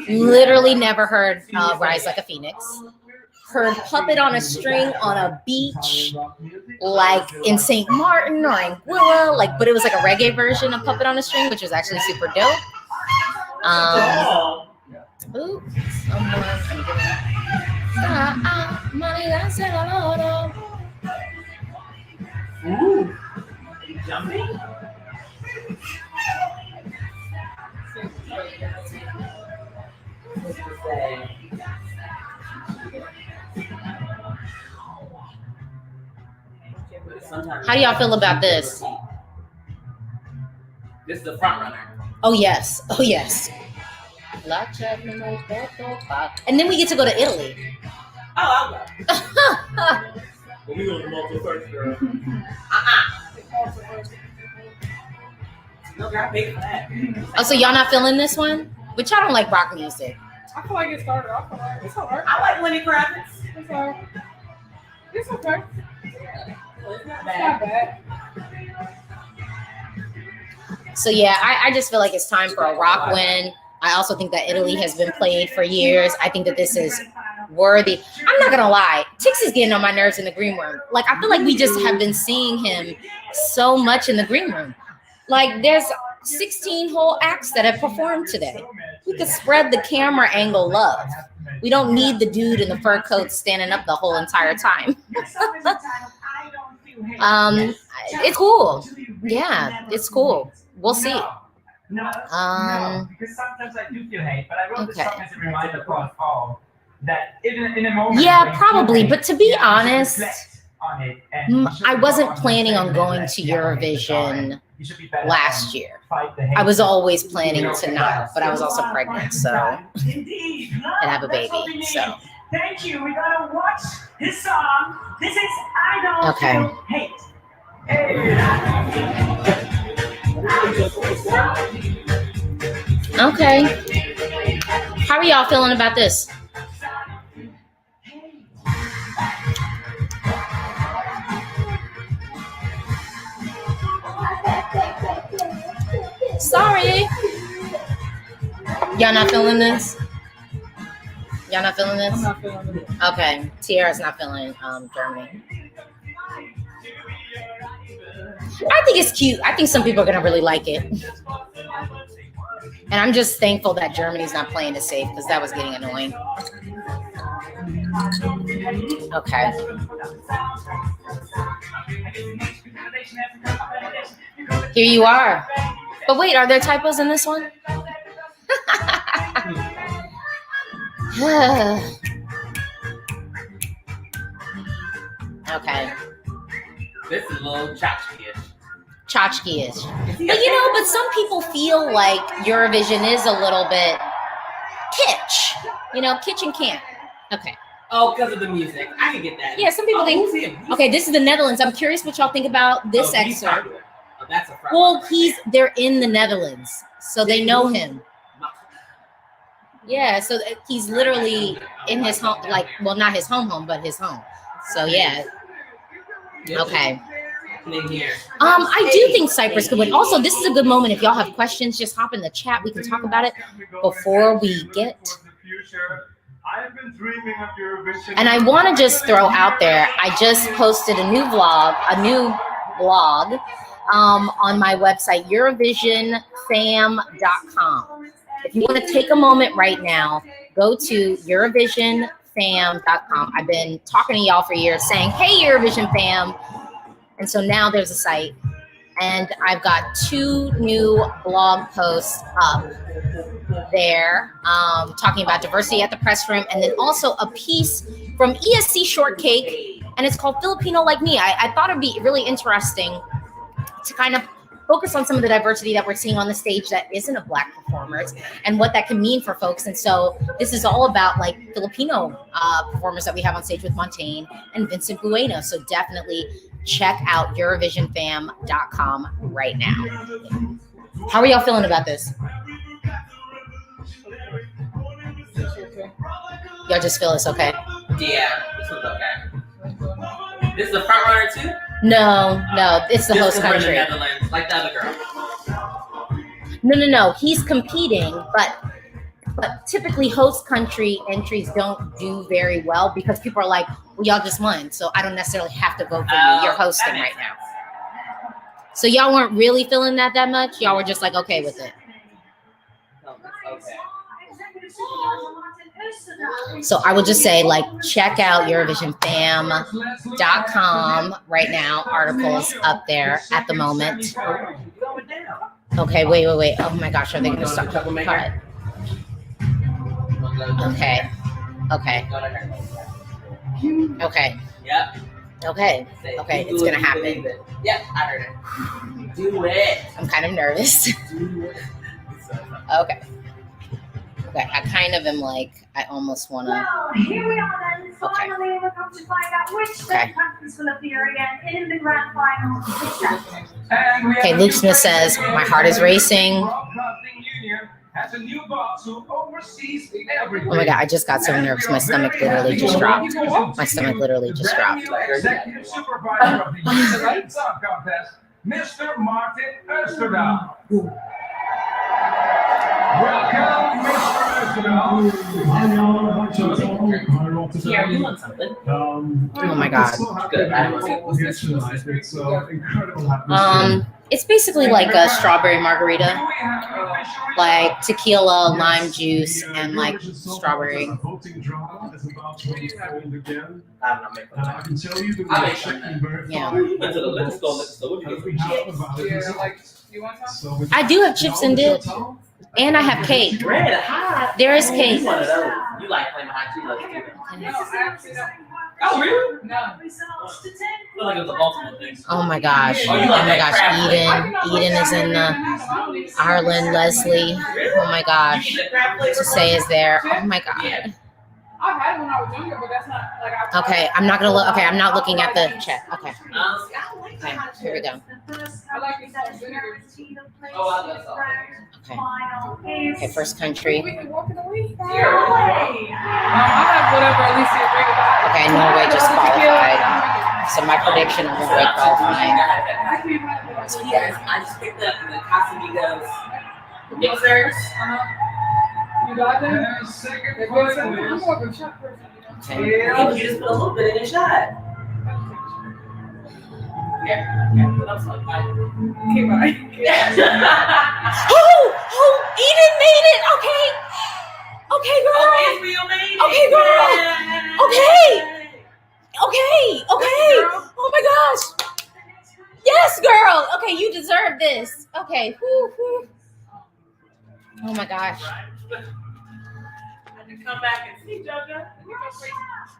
Literally never heard Rise Like a Phoenix. Heard Puppet on a String on a beach, like in St. Martin or Anguilla, but it was like a reggae version of Puppet on a String, which was actually super dope. Ooh, Jumping? How do y'all feel about this? This is the front runner. Oh yes. And then we get to go to Italy. Oh, I'll go. Well, we go to Malta first, girl. No, got big for that. Oh, so y'all not feeling this one? But y'all don't like rock music. I feel like it started off alright. It's alright. I like Lenny Kravitz. It's alright. It's okay. It's not It's not bad. So yeah, I just feel like it's time for a rock win. I also think that Italy has been played for years. I think that this is worthy. I'm not gonna lie, Tix is getting on my nerves in the green room. Like I feel like we just have been seeing him so much in the green room. Like there's 16 whole acts that have performed today. We could spread the camera angle love. We don't need the dude in the fur coat standing up the whole entire time. It's cool. Yeah, it's cool. We'll see. No, because sometimes I do feel hate, but I wrote this song as a reminder for us all that in a moment. Yeah, probably. But to be honest, I wasn't planning on going to Eurovision last year. I was always planning to not, but I was also pregnant, so Indeed. and have a baby. So Thank you. We gotta watch his song. This is I Don't Okay. Feel Hate. okay. How are y'all feeling about this? Sorry. Y'all not feeling this? Y'all not feeling this? I'm not feeling it. Okay. Tiara's not feeling Germany. I think it's cute. I think some people are gonna really like it. And I'm just thankful that Germany's not playing it safe because that was getting annoying. Okay. Here you are. But wait, are there typos in this one? Okay. This is a little tchotchke-ish. Tchotchke-ish. But some people feel like Eurovision is a little bit kitsch. Kitsch and camp. Okay. Oh, because of the music. I can get that. Yeah, some people think. Who's him? Okay, this is the Netherlands. I'm curious what y'all think about this He's excerpt. popular. Oh, that's a front Well, runner. they're in the Netherlands, so they know him. Yeah, so he's literally in his home, not his home, but his home. So yeah. Okay. I do think Cyprus could win. Also, this is a good moment. If y'all have questions, just hop in the chat. We can talk about it before we get. And I want to just throw out there, I just posted a new blog on my website, EurovisionFam.com. If you want to take a moment right now, go to EurovisionFam.com. I've been talking to y'all for years saying, hey, Eurovision fam. And so now there's a site. And I've got 2 new blog posts up there talking about diversity at the press room, and then also a piece from ESC Shortcake, and it's called Filipino Like Me. I thought it'd be really interesting to kind of focus on some of the diversity that we're seeing on the stage that isn't of Black performers and what that can mean for folks. And so this is all about Filipino performers that we have on stage with Montaigne and Vincent Bueno. So definitely check out EurovisionFam.com right now. How are y'all feeling about this? Y'all just feel it's okay? Yeah, this one's okay. This is the front runner too? No, it's the host This is from the country. Netherlands, like the other girl. No. He's competing, but typically host country entries don't do very well because people are like, well, y'all just won, so I don't necessarily have to vote for you. You're hosting right now. So y'all weren't really feeling that much? Y'all were just like, okay with it? No, that's okay. So I would just say, check out EurovisionFam.com right now. Articles up there at the moment. Okay, wait. Oh my gosh, are they going to stop? Cut. Okay. Yep. Okay, it's going to happen. Yep, I heard it. Do it. I'm kind of nervous. Do it. Okay, I kind of am I almost want to. Well, here we are then. Finally, we're going to find out which state countries will appear again in the grand final this Saturday. Okay, Luke Smith says, my heart is racing. Oh my God, I just got so nervous. My stomach literally just dropped. Executive Supervisor of the Youth Song Contest, Mr. Martin Oesterdaal. Welcome, Mr. Oesterdaal. Yeah, you want something? Oh my God. Good. It's basically like a strawberry margarita, like tequila, lime juice, and strawberry. I don't know. Yeah. Let's go. I do have chips and dip, and I have cake. Red hot. There is cake. One of those. You like playing hot Cheetos too. Oh, really? No. I feel like it was a Baltimore thing. Oh my gosh. Oh, Oh you like my that gosh. crab Eden is in the Ireland. Leslie. Oh my gosh. You eat the crab flavor? Susay is there. Oh my god. Yeah. I've had it when I was younger, but that's not like I. Okay, I'm not gonna look. Okay, I'm not looking at the chat. Okay. See, I like Okay, that. here we go. I like it so vinegar. Oh, I love salt. Okay. Okay, first country. We can walk it away. Here. I have whatever Alesia brings about. Okay, Norway just qualified. So my prediction of Norway qualifying. So yes, I just picked up the Casamigos mixers. You got them? And second They're good. final I'm is more of a shot person. Okay. You just put a little bit in a shot. Yeah, but I'm so excited. Okay, bye. Oh, Eden made it. Okay. Okay, girl. Oh, Israel made it. Okay, girl. Okay. Oh my gosh. Yes, girl. Okay, you deserve this. Okay. Whew, whew. Oh my gosh. I can come back and see JoJo.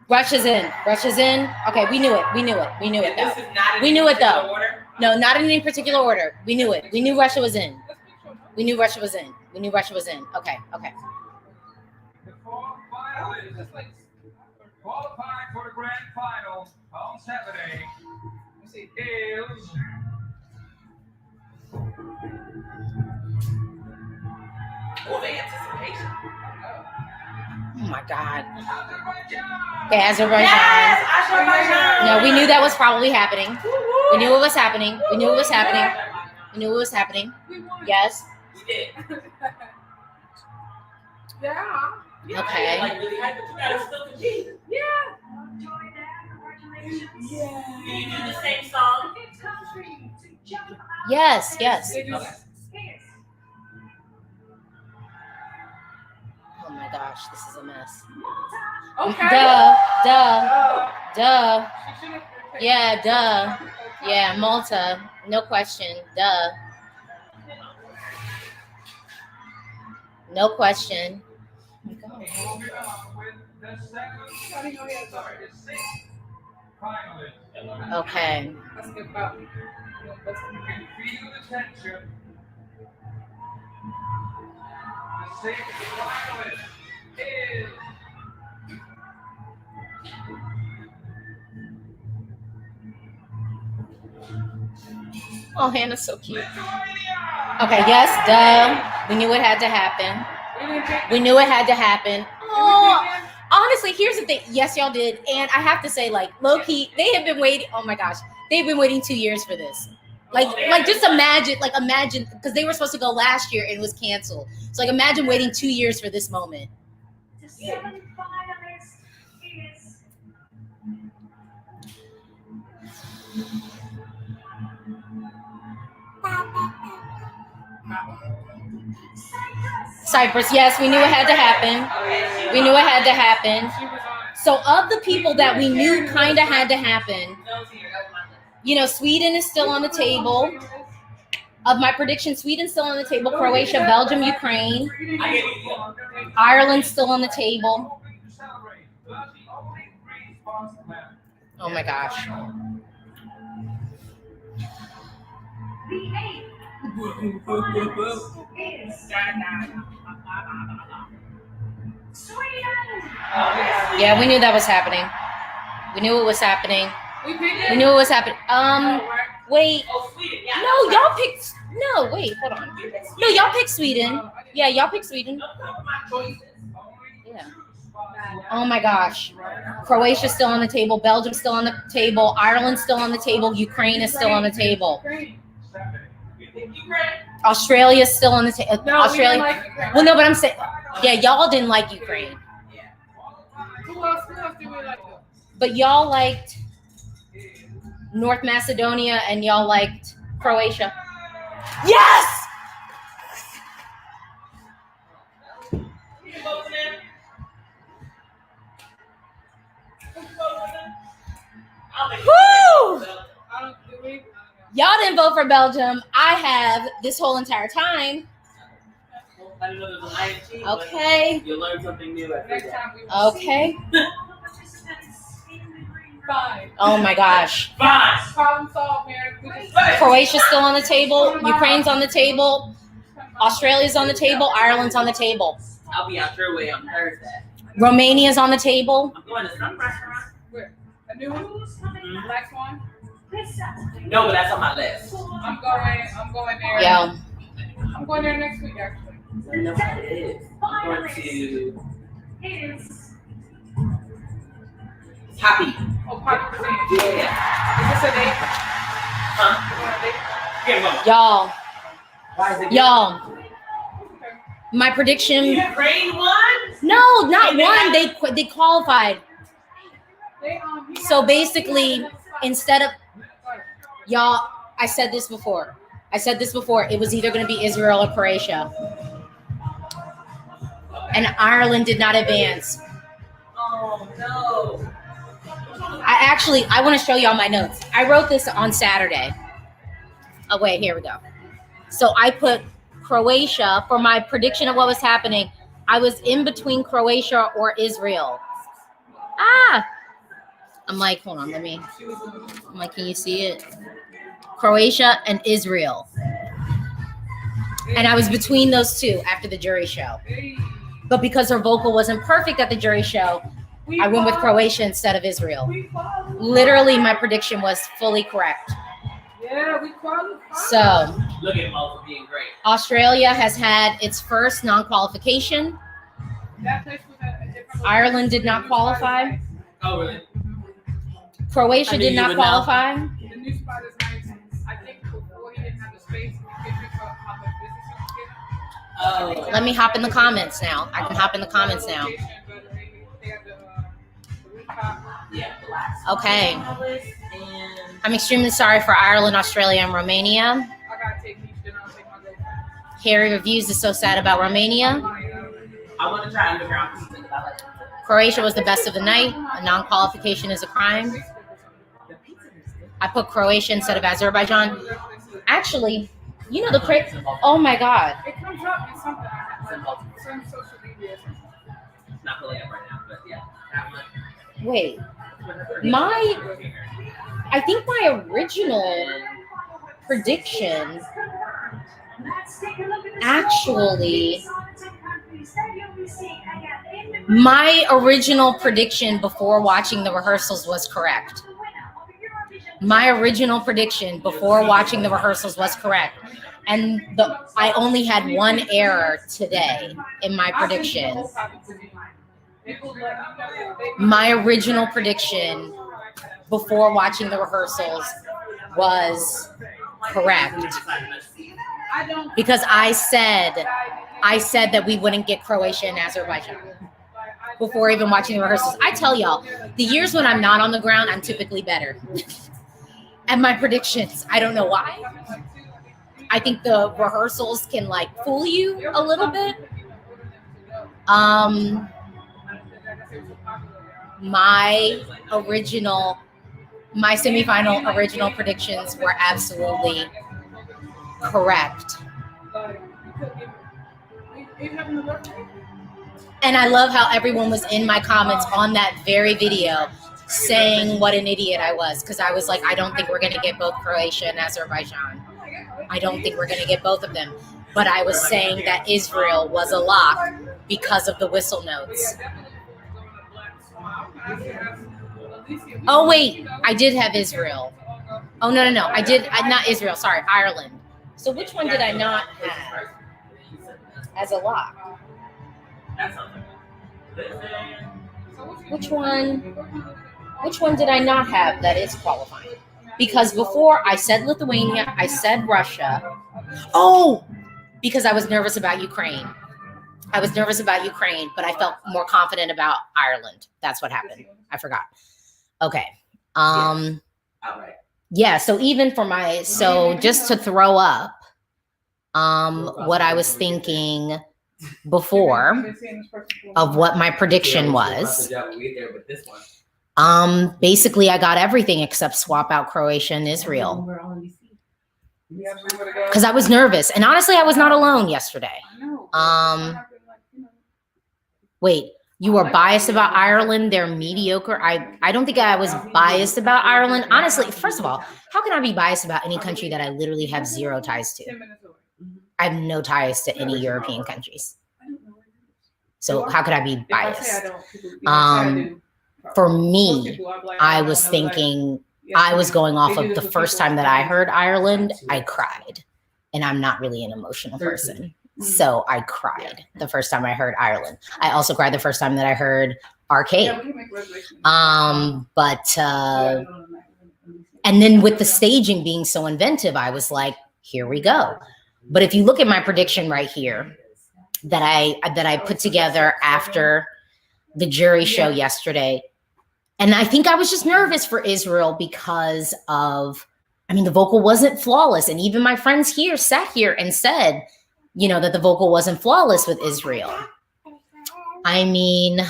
Russia's in. Russia's in. Okay, we knew it. We knew it. We knew it though. This is not in We knew it, though. particular order. No, not in any particular order. We knew it. We knew Russia was in. We knew Russia was in. We knew Russia was in. Okay, okay. the four finalists qualifying for the grand final on Saturday is Oh, the anticipation. Oh my God. Azerbaijan. Okay, Azerbaijan. Yes, Azerbaijan. No, we knew that was probably happening. We knew it was happening. We knew it was happening. We knew it was happening. Yes. We did. Yeah. Okay. Like really hype, but you gotta still compete. Yeah. Do you do the same song? Yes, yes. They do that. Oh my gosh, this is a mess. Okay. Duh. She should've- Yeah, duh. Yeah, Malta. No question. Duh. No question. Moving on with the sixth finalist. Okay. Let's get about. You can feel the tension. The sixth finalist is Oh, Hannah's so cute. Lithuania. Okay, yes, duh. We knew it had to happen. We knew it had to happen. Oh, honestly, here's the thing. Yes, y'all did. And I have to say, like, low-key, they have been waiting. Oh my gosh. They've been waiting 2 years for this. Like just imagine, because they were supposed to go last year and it was canceled. So like imagine waiting 2 years for this moment. The seventh finalist is Cyprus, yes, we knew it had to happen. We knew it had to happen. So of the people that we knew kind of had to happen, you know, Sweden is still on the table. Of my prediction, Sweden's still on the table. Croatia, Belgium, Ukraine. Ireland's still on the table. Oh my gosh. the eighth finalist is Sweden. Yeah, we knew that was happening. We knew it was happening. We picked it. We knew it was happening. Wait. Oh, Sweden. Yeah. No, y'all picked. No, wait, hold on. No, y'all picked Sweden. Yeah, y'all picked Sweden. Don't talk about choices. Yeah. Oh my gosh. Croatia's still on the table. Belgium's still on the table. Ireland's still on the table. Ukraine is still on the table. Australia's still on the table. No, Australia. we didn't like Well, no, but I'm saying, yeah, y'all didn't like Ukraine, Who else did we like? but y'all liked North Macedonia and y'all liked Croatia. Yes. Woo! Y'all didn't vote for Belgium. I have this whole entire time. I didn't know there was an ING, but Okay. you learn something new every Next day. time we will Okay. Participants in the Fine. Oh my gosh. Fine. Problem solved, man. Croatia's still on the table. Ukraine's on the table. Australia's on the table. Ireland's on the table. I'll be out your way on Thursday. Romania's on the table. I'm going to some restaurant. Where? A new one? Black Swan? No, but that's on my list. I'm going there. Yo. I'm going there next week, actually. I know what it is. I'm going to Happy. Oh, Poppy Cuisine. Yeah. Is this a date? Huh? You want a date? Here, go. Y'all. Why is it? Y'all. My prediction. Ukraine won? No, not one. They qualified. He So basically, instead of y'all, I said this before. It was either going to be Israel or Croatia. And Ireland did not advance. Oh, no. I want to show y'all my notes. I wrote this on Saturday. Oh, wait, here we go. So I put Croatia for my prediction of what was happening. I was in between Croatia or Israel. I'm like, hold on, I'm like, can you see it? Croatia and Israel. And I was between those two after the jury show. But because her vocal wasn't perfect at the jury show, I went with Croatia instead of Israel. Literally, my prediction was fully correct. Yeah, we qualified. So, Look at both being great. Australia has had its first non-qualification. That place was a different Ireland did not qualify. Oh, really? Croatia did not qualify. The new spot is nice. I think before he didn't have the space, he could just how much business he could get. Let me hop in the comments now. I can hop in the comments now. Yeah, black. Okay. I'm extremely sorry for Ireland, Australia, and Romania. I gotta take each, then I'll take my girlfriend. Harry Reviews is so sad about Romania. I want to try underground pizza because I like it. Croatia was the best of the night. A non-qualification is a crime. I put Croatia instead of Azerbaijan. Actually, you know the oh my God. It comes up in something. Some social media. It's not pulling up right now, but yeah. Wait, I think my original prediction before watching the rehearsals was correct. And I only had one error today in my prediction. My original prediction before watching the rehearsals was correct. Because I said that we wouldn't get Croatia and Azerbaijan before even watching the rehearsals. I tell y'all, the years when I'm not on the ground, I'm typically better at my predictions. I don't know why. I think the rehearsals can like fool you a little bit. My semifinal original predictions were absolutely correct. And I love how everyone was in my comments on that very video saying what an idiot I was, because I was like, I don't think we're going to get both Croatia and Azerbaijan. I don't think we're going to get both of them. But I was saying that Israel was a lock because of the whistle notes. Oh, wait, I did have Israel. Oh, no. Not Israel, sorry, Ireland. So which one did I not have as a lock? Which one did I not have that is qualifying? Because before I said Lithuania, I said Russia. Oh, because I was nervous about Ukraine. But I felt more confident about Ireland. That's what happened. I forgot. Okay. Yeah, so even for just to throw up what I was thinking before of what my prediction was. Basically I got everything except swap out Croatia and Israel. Because I was nervous. And honestly, I was not alone yesterday. Wait, you were biased about Ireland. They're mediocre. I don't think I was biased about Ireland. Honestly, first of all, how can I be biased about any country that I literally have zero ties to? I have no ties to any European countries. So how could I be biased? For me, I was thinking, I was going off of the first time that I heard Ireland, I cried. And I'm not really an emotional person. So I cried the first time I heard Ireland. I also cried the first time that I heard Arcade. And then with the staging being so inventive, I was like, here we go. But if you look at my prediction right here that I put together after the jury show yesterday, and I think I was just nervous for Israel because of, I mean, the vocal wasn't flawless. And even my friends here sat here and said, you know, that the vocal wasn't flawless with Israel. I mean,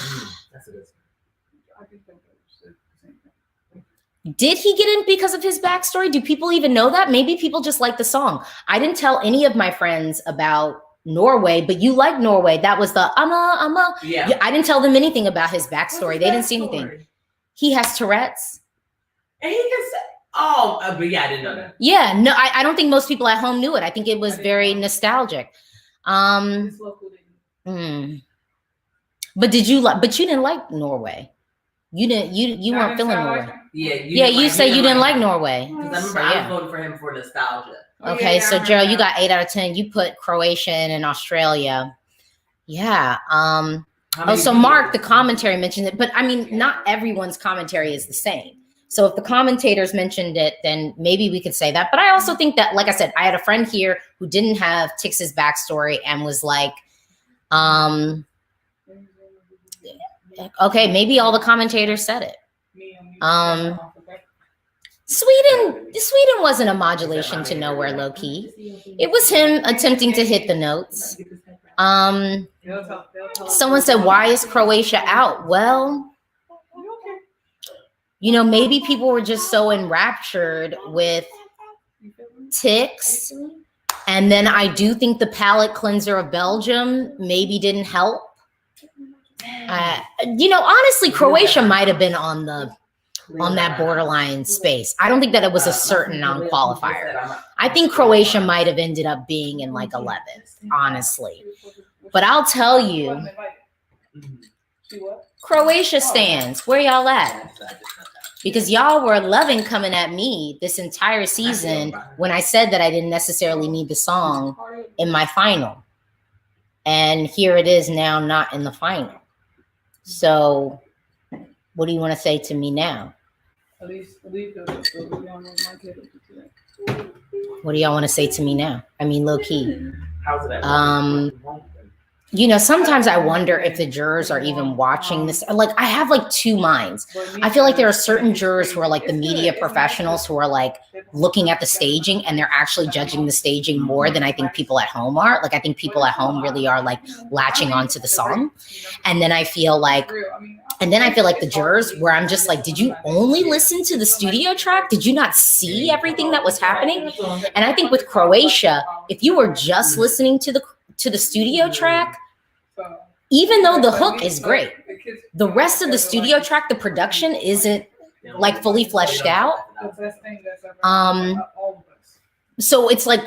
did he get in because of his backstory? Do people even know that? Maybe people just like the song. I didn't tell any of my friends about Norway, but you like Norway. That was the Yeah. I didn't tell them anything about his backstory. They didn't see anything. He has Tourette's. And he can say, oh, but yeah, I didn't know that. Yeah, no, I don't think most people at home knew it. I think it was very nostalgic. But did you like? But you didn't like Norway. You didn't. You weren't feeling Norway. Yeah. You said you didn't like Norway. Because I remember I was voting for him for nostalgia. Okay, so Gerald, you got 8 out of 10. You put Croatia and Australia. Yeah. Oh, so Mark, the commentary mentioned it, but I mean, not everyone's commentary is the same. So if the commentators mentioned it, then maybe we could say that. But I also think that, like I said, I had a friend here who didn't have Tix's backstory and was like, okay, maybe all the commentators said it. Sweden wasn't a modulation to Nowhere low key. It was him attempting to hit the notes. Someone said, why is Croatia out? Well, you know, maybe people were just so enraptured with Tix. And then I do think the palate cleanser of Belgium maybe didn't help. You know, honestly, Croatia might have been on that borderline space. I don't think that it was a certain non-qualifier. I think Croatia might have ended up being in like 11th, honestly. But I'll tell you, Croatia stands. Where y'all at? Because y'all were loving coming at me this entire season when I said that I didn't necessarily need the song in my final. And here it is now, not in the final. So what do you want to say to me now? What do y'all want to say to me now? I mean, low key. You know, sometimes I wonder if the jurors are even watching this. Like, I have like two minds. I feel like there are certain jurors who are like the media professionals who are like looking at the staging and they're actually judging the staging more than I think people at home are. Like, I think people at home really are like latching onto the song. And then I feel like the jurors where I'm just like, did you only listen to the studio track? Did you not see everything that was happening? And I think with Croatia, if you were just listening to the studio track, even though the hook is great, the rest of the studio track, the production isn't like fully fleshed out. So it's like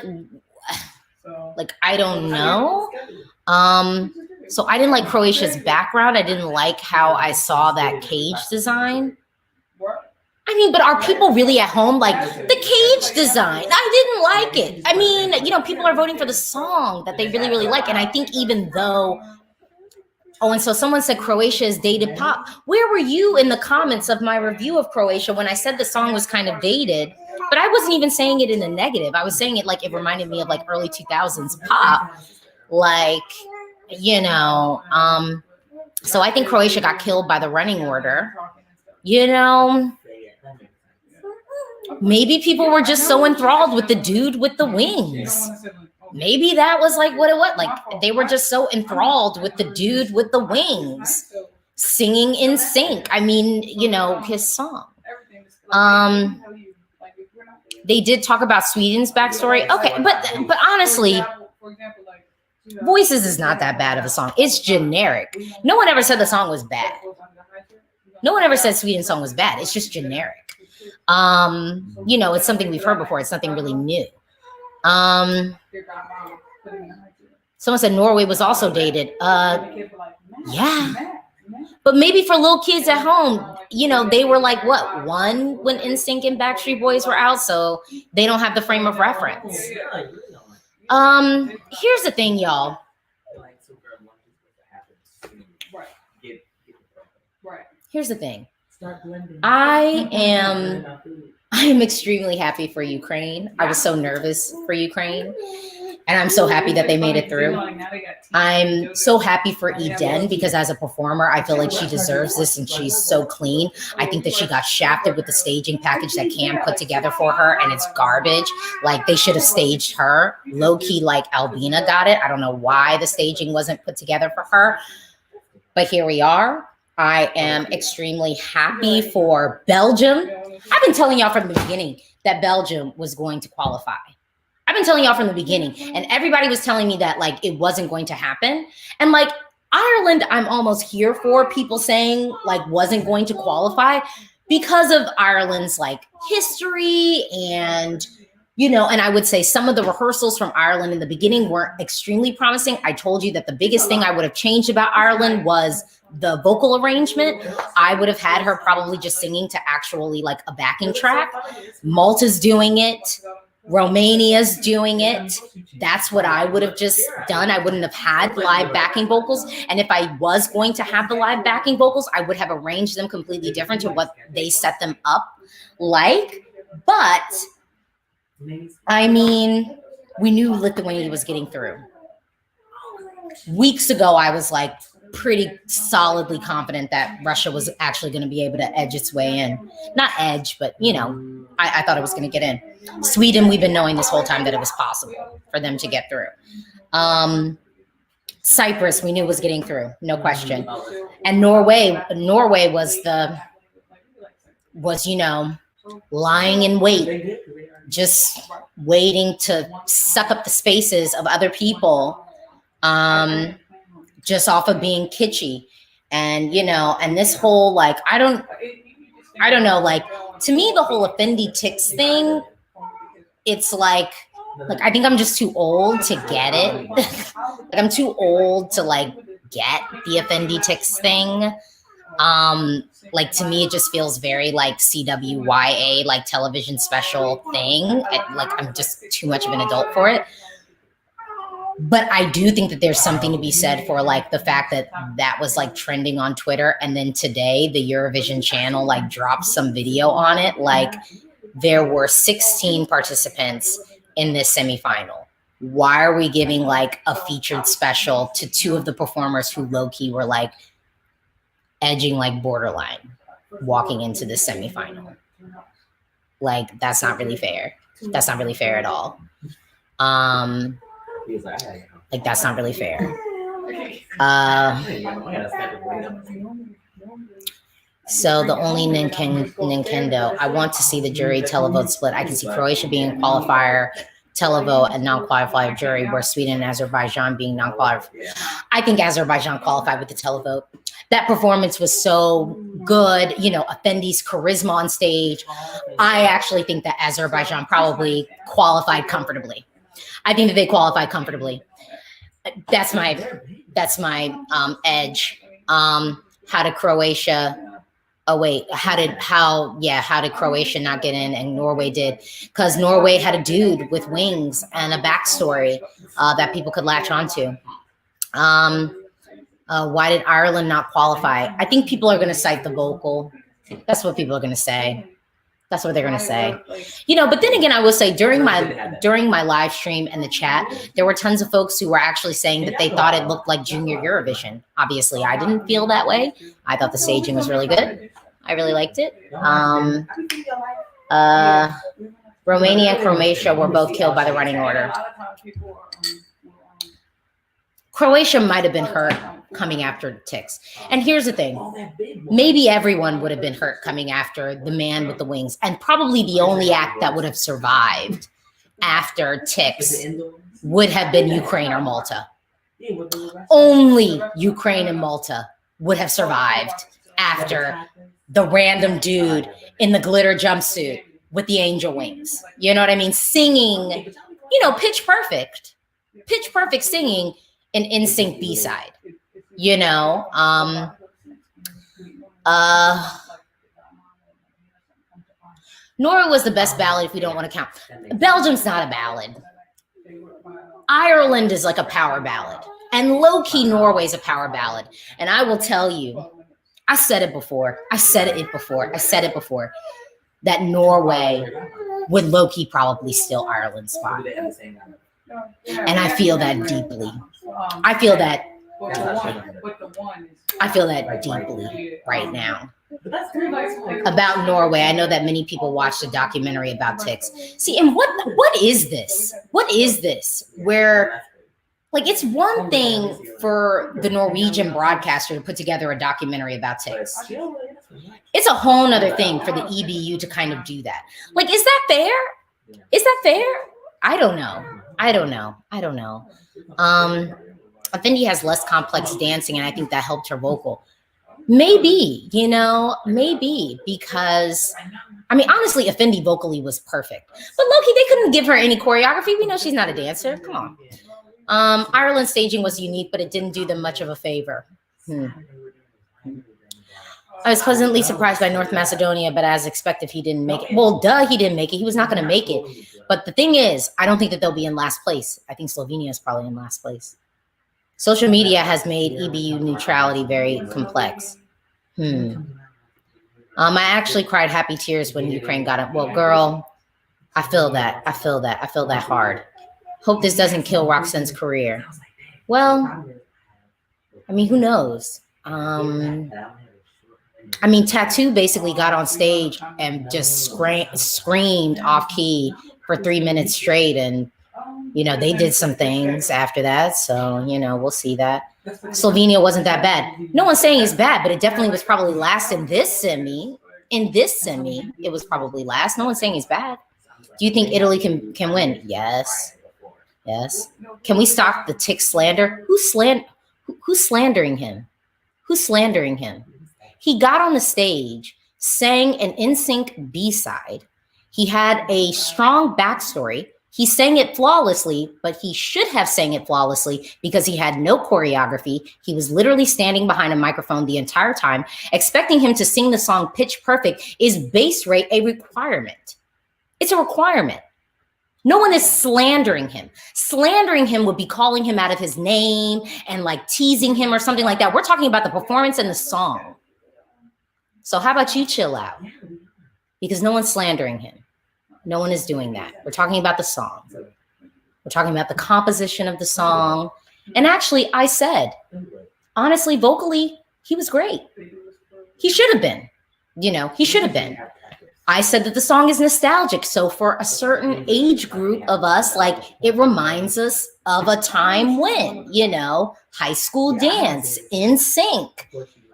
I don't know. So I didn't like Croatia's background. I didn't like how I saw that cage design. I mean, but are people really at home like the cage design? I didn't like it. I mean, you know, people are voting for the song that they really, really like. And I think even though, and so someone said Croatia is dated pop. Where were you in the comments of my review of Croatia when I said the song was kind of dated? But I wasn't even saying it in a negative. I was saying it like it reminded me of like early 2000s pop. Like, you know, so I think Croatia got killed by the running order. You know, maybe people were just so enthralled with the dude with the wings. Maybe that was like what it was. Like they were just so enthralled with the dude with the wings singing in sync. I mean, you know, his song. They did talk about Sweden's backstory. Okay, but honestly, Voices is not that bad of a song. It's generic. No one ever said the song was bad. No one ever said Sweden's song was bad. It's just generic. You know, it's something we've heard before. It's nothing really new. Someone said Norway was also dated. Yeah. But maybe for little kids at home, you know, they were like, what, 1 when NSYNC and Backstreet Boys were out, so they don't have the frame of reference. Here's the thing, y'all. Here's the thing. I am extremely happy for Ukraine. I was so nervous for Ukraine. And I'm so happy that they made it through. I'm so happy for Eden because as a performer, I feel like she deserves this and she's so clean. I think that she got shafted with the staging package that Cam put together for her and it's garbage. Like they should have staged her. Low key, like Albina got it. I don't know why the staging wasn't put together for her. But here we are. I am extremely happy for Belgium. I've been telling y'all from the beginning that Belgium was going to qualify. I've been telling y'all from the beginning, and everybody was telling me that like it wasn't going to happen. And like Ireland, I'm almost here for people saying like wasn't going to qualify because of Ireland's like history and, you know, and I would say some of the rehearsals from Ireland in the beginning weren't extremely promising. I told you that the biggest thing I would have changed about Ireland was the vocal arrangement. I would have had her probably just singing to actually like a backing track. Malta's doing it. Romania's doing it. That's what I would have just done. I wouldn't have had live backing vocals. And if I was going to have the live backing vocals, I would have arranged them completely different to what they set them up like. But I mean, we knew Lithuania was getting through. Weeks ago, I was like pretty solidly confident that Russia was actually going to be able to edge its way in. Not edge, but you know, I thought it was going to get in. Sweden, we've been knowing this whole time that it was possible for them to get through. Cyprus, we knew was getting through, no question. And Norway was, you know, lying in wait, just waiting to suck up the spaces of other people, just off of being kitschy. And, you know, and this whole, like, I don't know, like, to me, the whole Effendi Tix thing, it's like, I think I'm just too old to get it. Like, I'm too old to, like, get the Effendi Tix thing. Like, to me, it just feels very, like, CWYA, like, television special thing. Like, I'm just too much of an adult for it. But I do think that there's something to be said for like the fact that that was like trending on Twitter. And then today the Eurovision channel like dropped some video on it. Like there were 16 participants in this semifinal. Why are we giving like a featured special to 2 of the performers who low key were like edging like borderline walking into the semifinal? Like that's not really fair. That's not really fair at all. Like that's not really fair. So the only Nintendo, I want to see the jury televote split. I can see Croatia being qualifier, televote, and non-qualifier jury, where Sweden and Azerbaijan being non-qualifier. I think Azerbaijan qualified with the televote. That performance was so good. You know, Effendi's charisma on stage. I actually think that Azerbaijan probably qualified comfortably. I think that they qualified comfortably. That's my edge. How did Croatia? Oh wait, how did Croatia not get in and Norway did? Because Norway had a dude with wings and a backstory that people could latch onto. Why did Ireland not qualify? I think people are going to cite the vocal. That's what people are going to say. That's what they're going to say. You know, but then again, I will say during my live stream and the chat, there were tons of folks who were actually saying that they thought it looked like Junior Eurovision. Obviously, I didn't feel that way. I thought the staging was really good. I really liked it. Romania and Croatia were both killed by the running order. Croatia might have been hurt coming after Tix. And here's the thing. Maybe everyone would have been hurt coming after the man with the wings. And probably the only act that would have survived after Tix would have been Ukraine or Malta. Only Ukraine and Malta would have survived after the random dude in the glitter jumpsuit with the angel wings. You know what I mean? Singing, you know, pitch perfect singing an NSYNC B-side. You know, Nora was the best ballad if we don't want to count. Belgium's not a ballad. Ireland is like a power ballad. And low-key Norway's a power ballad. And I will tell you, I said it before, that Norway would low-key probably steal Ireland's spot. And I feel that deeply. I feel that deeply right now. About Norway, I know that many people watched a documentary about ticks. See, and what is this? What is this? Where, like, it's one thing for the Norwegian broadcaster to put together a documentary about ticks. It's a whole nother thing for the EBU to kind of do that. Like, is that fair? Is that fair? I don't know. Effendi has less complex dancing, and I think that helped her vocal. Maybe, you know, because, I mean, honestly, Effendi vocally was perfect. But low-key, they couldn't give her any choreography. We know she's not a dancer. Come on. Ireland's staging was unique, but it didn't do them much of a favor. I was pleasantly surprised by North Macedonia, but as expected, he didn't make it. Well, duh, he didn't make it. He was not going to make it. But the thing is, I don't think that they'll be in last place. I think Slovenia is probably in last place. Social media has made EBU neutrality very complex. I actually cried happy tears when Ukraine got it. Well, girl, I feel that hard. Hope this doesn't kill Roxanne's career. Well, I mean, who knows? I mean, Tattoo basically got on stage and just screamed off key for 3 minutes straight. And, you know, they did some things after that. So, you know, we'll see that. Slovenia wasn't that bad. No one's saying it's bad, but it definitely was probably last in this semi. It was probably last. No one's saying it's bad. Do you think Italy can win? Yes. Can we stop the tick slander? Who's slandering him? Who's slandering him? He got on the stage, sang an NSYNC B-side. He had a strong backstory. He sang it flawlessly, but he should have sang it flawlessly because he had no choreography. He was literally standing behind a microphone the entire time. Expecting him to sing the song pitch perfect is base rate a requirement. It's a requirement. No one is slandering him. Slandering him would be calling him out of his name and like teasing him or something like that. We're talking about the performance and the song. So how about you chill out? Because no one's slandering him. No one is doing that. We're talking about the song. We're talking about the composition of the song. And actually, I said, honestly, vocally, he was great. He should have been. You know, he should have been. I said that the song is nostalgic. So for a certain age group of us, like, it reminds us of a time when, you know, high school dance, NSYNC,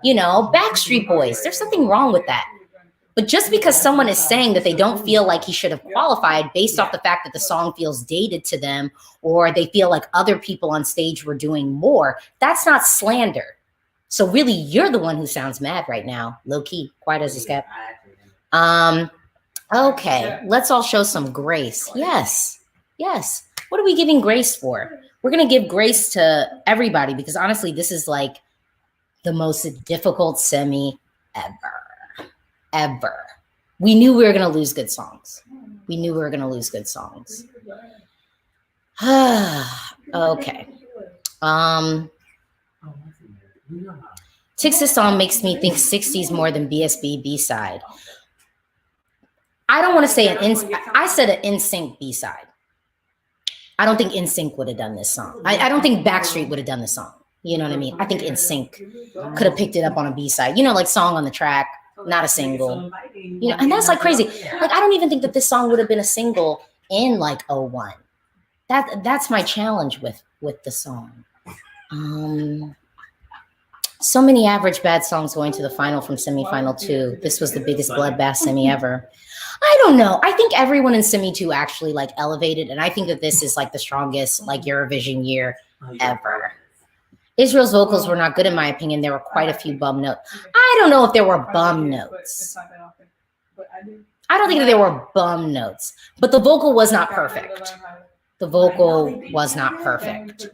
you know, Backstreet Boys. There's something wrong with that. But just because someone is saying that they don't feel like he should have qualified based off the fact that the song feels dated to them, or they feel like other people on stage were doing more, that's not slander. So really, you're the one who sounds mad right now, low key, quiet as a kept. Okay, let's all show some grace. Yes. What are we giving grace for? We're going to give grace to everybody because honestly, this is like the most difficult semi ever. We knew we were going to lose good songs. Okay. Tix's song makes me think 60s more than BSB B-side. I don't want to say I said an NSYNC B-side. I don't think NSYNC would have done this song. I don't think Backstreet would have done this song. You know what I mean? I think NSYNC could have picked it up on a B-side. You know, like song on the track, not a single. You know, and that's like crazy. Like, I don't even think that this song would have been a single in like 01. That's my challenge with the song. So many average bad songs going to the final from semifinal 2. This was the biggest bloodbath semi ever. I don't know. I think everyone in semi 2 actually like elevated, and I think that this is like the strongest like Eurovision year ever. Israel's vocals were not good in my opinion. There were quite a few bum notes. I don't know if there were bum notes. I don't think that there were bum notes, but the vocal was not perfect. The vocal was not perfect.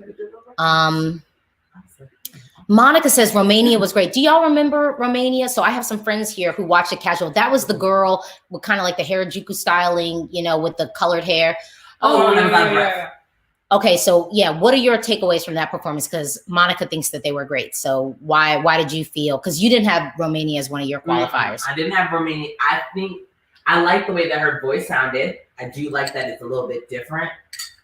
Monica says Romania was great. Do y'all remember Romania? So I have some friends here who watched it casual. That was the girl with kind of like the Harajuku styling, you know, with the colored hair. Oh, yeah. Okay, so yeah, what are your takeaways from that performance? Because Monica thinks that they were great. So why did you feel? Because you didn't have Romania as one of your qualifiers. I didn't have Romania. I think I like the way that her voice sounded. I do like that it's a little bit different.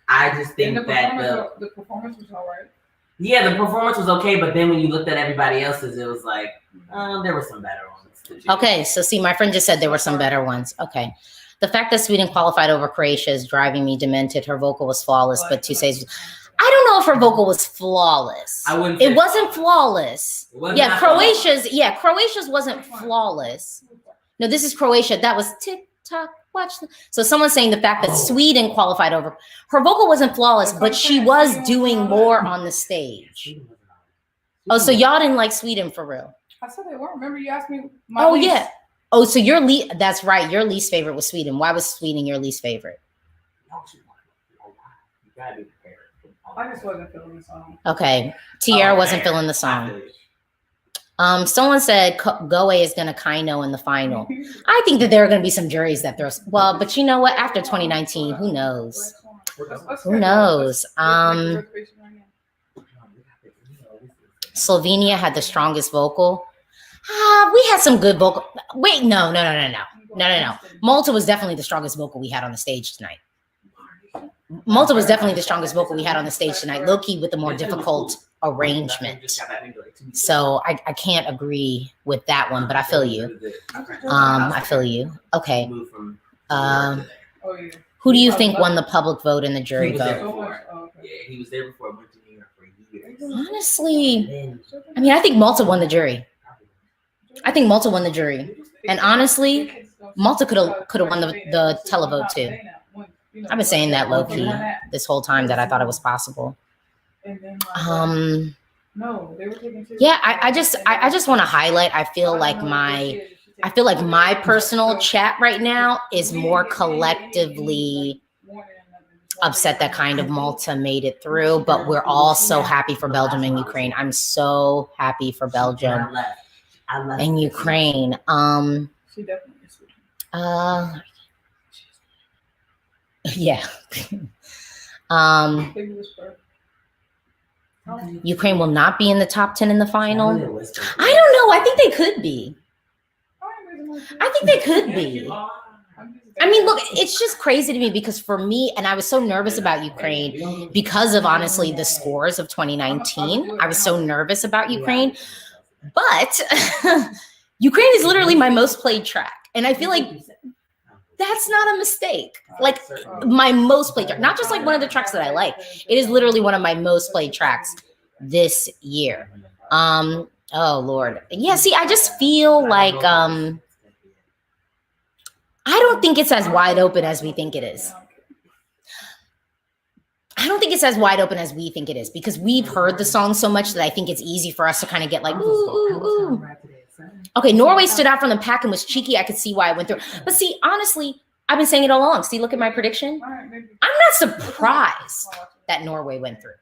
I just think that the performance was all right. Yeah, the performance was okay, but then when you looked at everybody else's, it was like, there were some better ones. Okay, so see, my friend just said there were some better ones. Okay. The fact that Sweden qualified over Croatia is driving me demented. Her vocal was flawless, but Tuesdays. I don't know if her vocal was flawless. I wouldn't. It wasn't flawless. It Croatia's wasn't flawless. No, this is Croatia. That was TikTok. Watch. So someone's saying the fact that Sweden qualified over her vocal wasn't flawless, but she was doing more on the stage. Oh, so y'all didn't like Sweden for real? I said they weren't. Remember you asked me. Yeah. Oh, so your that's right. Your least favorite was Sweden. Why was Sweden your least favorite? I just wasn't feeling the song. Okay. Tierra wasn't feeling the song. Someone said Goe is going to Kaino in the final. I think that there are going to be some juries that throw. Well, but you know what? After 2019, who knows? Who knows? Slovenia had the strongest vocal. We had some good vocal. Wait, no. Malta was definitely the strongest vocal we had on the stage tonight. Malta was definitely the strongest vocal we had on the stage tonight. Low-key with the more difficult arrangement. So I can't agree with that one, but I feel you. I feel you. Okay. Who do you think won the public vote and the jury vote? Yeah, he was there before I went to New York for years. Honestly, I mean, I think Malta won the jury. And honestly, Malta could have won the televote too. I've been saying that low-key this whole time that I thought it was possible. Yeah, I just want to highlight. I feel like my personal chat right now is more collectively upset that kind of Malta made it through, but we're all so happy for Belgium and Ukraine. I'm so happy for Belgium and Ukraine. Yeah. Ukraine will not be in the top 10 in the final. I don't know. I think they could be. I mean, look, it's just crazy to me because for me, and I was so nervous about Ukraine because of honestly the scores of 2019. I was so nervous about Ukraine, but Ukraine is literally my most played track. And I feel like that's not a mistake. Like my most played track, not just like one of the tracks that I like. It is literally one of my most played tracks this year. Oh Lord. Yeah, see, I just feel like I don't think it's as wide open as we think it is. I don't think it's as wide open as we think it is because we've heard the song so much that I think it's easy for us to kind of get like, ooh, ooh, ooh. Okay, Norway stood out from the pack and was cheeky. I could see why I went through. But see, honestly, I've been saying it all along. See, look at my prediction. I'm not surprised that Norway went through.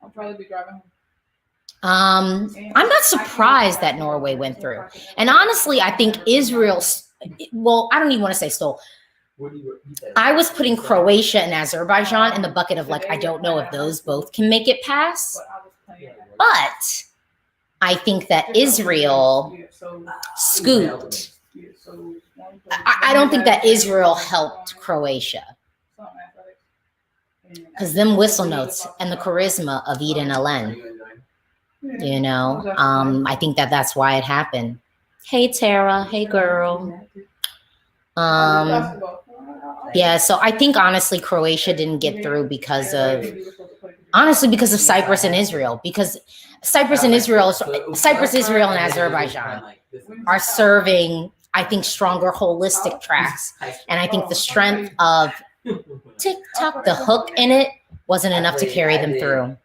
I'll probably be driving home. I'm not surprised that Norway went through. And honestly, I think Israel, well, I don't even want to say stole. I was putting Croatia and Azerbaijan in the bucket of like, I don't know if those both can make it past. But I think that Israel scooped. I don't think that Israel helped Croatia. Because them whistle notes and the charisma of Eden Alen, you know, I think that that's why it happened. Hey, Tara. Hey, girl. Yeah, so I think honestly Croatia didn't get through because of Cyprus and Israel, because Cyprus, Israel, and Azerbaijan are serving, I think, stronger holistic tracks. And I think the strength of TikTok, the hook in it, wasn't enough to carry them through.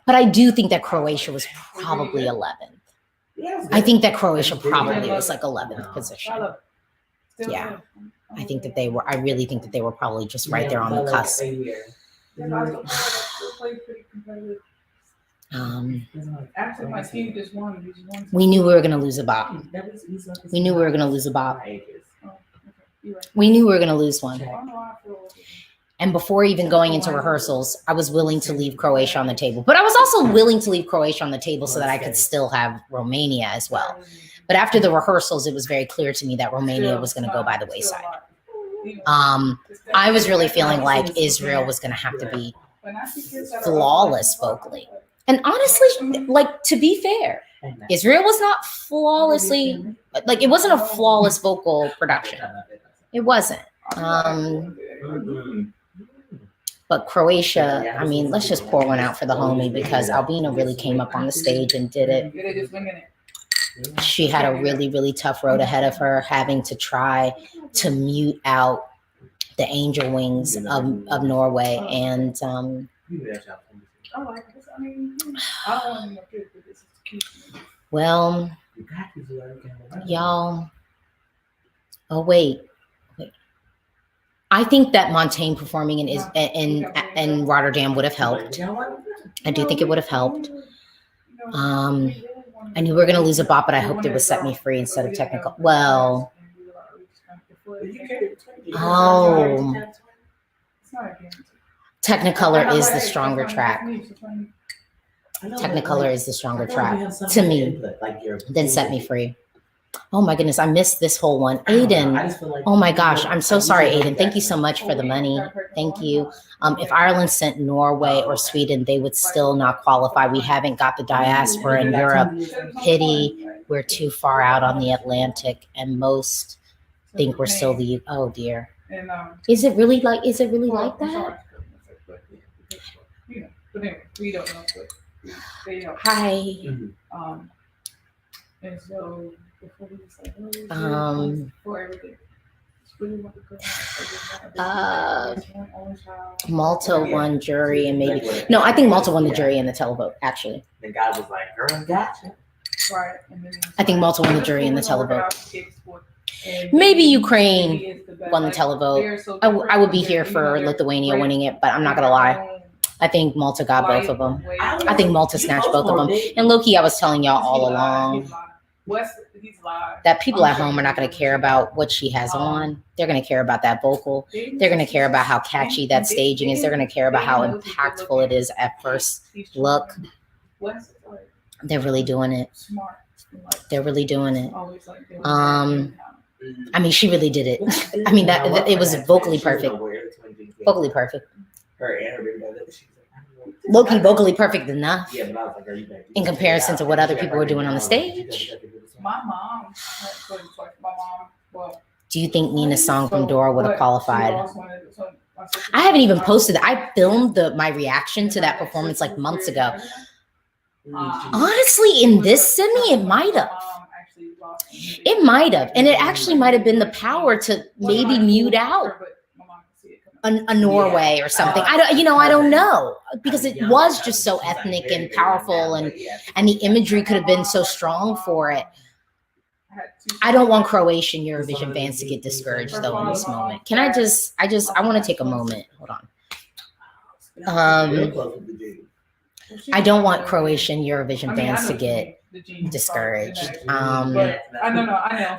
But I do think that Croatia was probably 11th. I think that Croatia probably was like 11th position. Yeah. I think that they were, I really think that they were probably just right there on the cusp. After my team just won, We knew we were going to lose a bop. We knew we were going to lose a bop. We knew we were going to lose one. And before even going into rehearsals, I was willing to leave Croatia on the table. But I was also willing to leave Croatia on the table so that I could still have Romania as well. But after the rehearsals, it was very clear to me that Romania was going to go by the wayside. I was really feeling like Israel was going to have to be flawless vocally. And honestly, like, to be fair, Israel was not flawlessly, like, it wasn't a flawless vocal production. It wasn't. But Croatia, I mean, let's just pour one out for the homie, because Albina really came up on the stage and did it. She had a really, really tough road ahead of her, having to try to mute out the angel wings of Norway. And well, y'all, oh wait. I think that Montaigne performing in Rotterdam would have helped. I do think it would have helped. I knew we were going to lose a bop, but I hoped it was Set Me Free instead of Technical. Well, oh, Technicolor is the stronger track. Technicolor is the stronger track to me than Set Me Free. Oh my goodness, I missed this whole one. Aiden, oh my gosh, I'm so sorry, Aiden. Thank you so much for the money. Thank you. If Ireland sent Norway or Sweden, they would still not qualify. We haven't got the diaspora in Europe. Pity, we're too far out on the Atlantic, and most think we're still the, oh dear. Is it really like that? Hi. And so Malta won jury and maybe no, I think Malta won the jury and the televote, actually. The guy was like, girl, gotcha. Right. I think Malta won the jury and the televote. Maybe Ukraine won the televote. I would be here for Lithuania winning it, but I'm not gonna lie. I think Malta got both of them. I think Malta snatched both of them. And low-key, I was telling y'all all along that people at home are not going to care about what she has on. They're going to care about that vocal. They're going to care about how catchy that staging is. They're going to care about how impactful it is at first look. They're really doing it. They're really doing it. I mean, she really did it. I mean, that it was vocally perfect. Vocally perfect. Low-key vocally perfect enough in comparison to what other people were doing on the stage. Do you think Nina's song from Dora would have qualified? I haven't even posted it. I filmed my reaction to that performance like months ago. Honestly, in this semi, it might have. It might have. And it actually might have been the power to maybe mute out a Norway or something. I don't know, because it was just so ethnic and powerful, and the imagery could have been so strong for it. I don't want Croatian Eurovision fans to get discouraged though in this moment. Can I want to take a moment. Hold on. I don't want Croatian Eurovision fans to get discouraged. I know.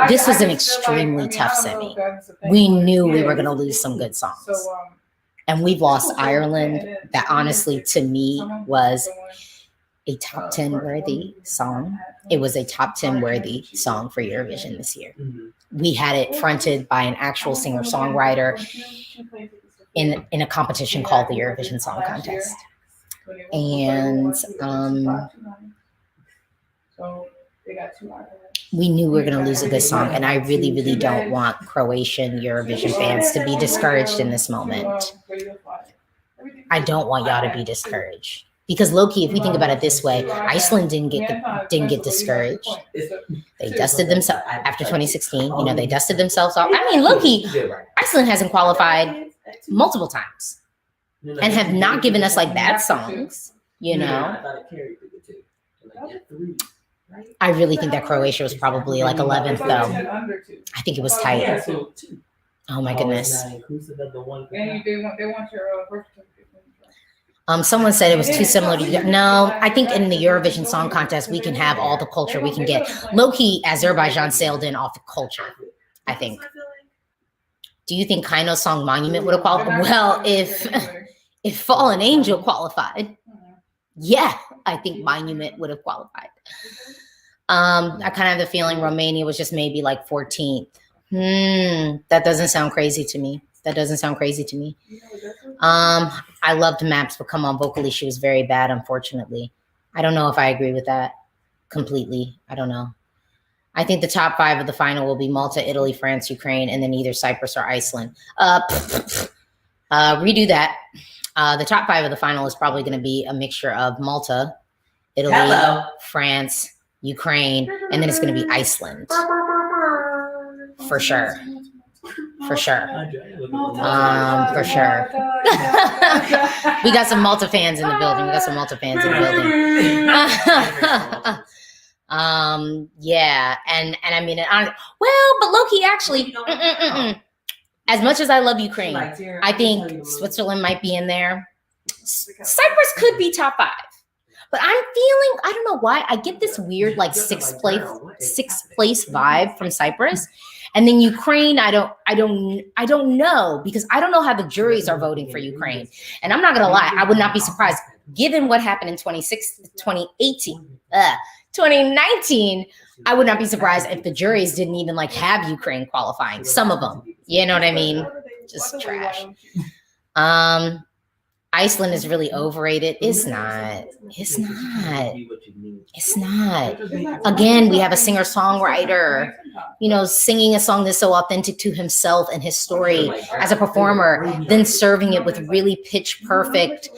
This was an extremely tough semi. We knew we were going to lose some good songs. And we've lost Ireland. That honestly, to me, was a top 10 worthy song. It was a top 10 worthy song for Eurovision this year. We had it fronted by an actual singer-songwriter in a competition called the Eurovision Song Contest. And we knew we were going to lose a good song, and I really, really don't want Croatian Eurovision fans to be discouraged in this moment. I don't want y'all to be discouraged, because low-key, if we think about it this way, Iceland didn't get discouraged. They dusted themselves after 2016. They dusted themselves off. I mean, low-key, Iceland hasn't qualified multiple times and have not given us like bad songs. you know. I thought it carried through the two. Like, yeah, 3, right? I really think that Croatia was probably like 11th though. Under 2. I think it was tight. Yeah, so 2. Oh my goodness. Not inclusive of the one. And they want your birth certificate. Someone said it was too similar to. No, I think in the Eurovision Song Contest we can have all the culture we can get. Low-key, Azerbaijan sailed in off the culture, I think. Do you think Kaino's song Monument would have qualified? Well, if Fallen Angel qualified, yeah, I think Monument would have qualified. I kind of have the feeling Romania was just maybe like 14th. That doesn't sound crazy to me. That doesn't sound crazy to me. I loved Maps, but come on, vocally, she was very bad, unfortunately. I don't know if I agree with that completely. I don't know. I think the top 5 of the final will be Malta, Italy, France, Ukraine, and then either Cyprus or Iceland. Redo that. The top 5 of the final is probably going to be a mixture of Malta, Italy, France, Ukraine, and then it's going to be Iceland. For sure. For sure. For sure. We got some Malta fans in the building. Yeah. And I mean, but Loki actually, as much as I love Ukraine, I think Switzerland might be in there. Cyprus could be top 5. But I'm feeling, I don't know why, I get this weird like sixth place vibe from Cyprus. And then Ukraine, I don't know, because I don't know how the juries are voting for Ukraine. And I'm not gonna lie, I would not be surprised, given what happened in 2019, I would not be surprised if the juries didn't even like have Ukraine qualifying. Some of them, you know what I mean? Just trash. Iceland is really overrated. It's not. Again, we have a singer-songwriter, singing a song that's so authentic to himself and his story as a performer, then serving it with really pitch perfect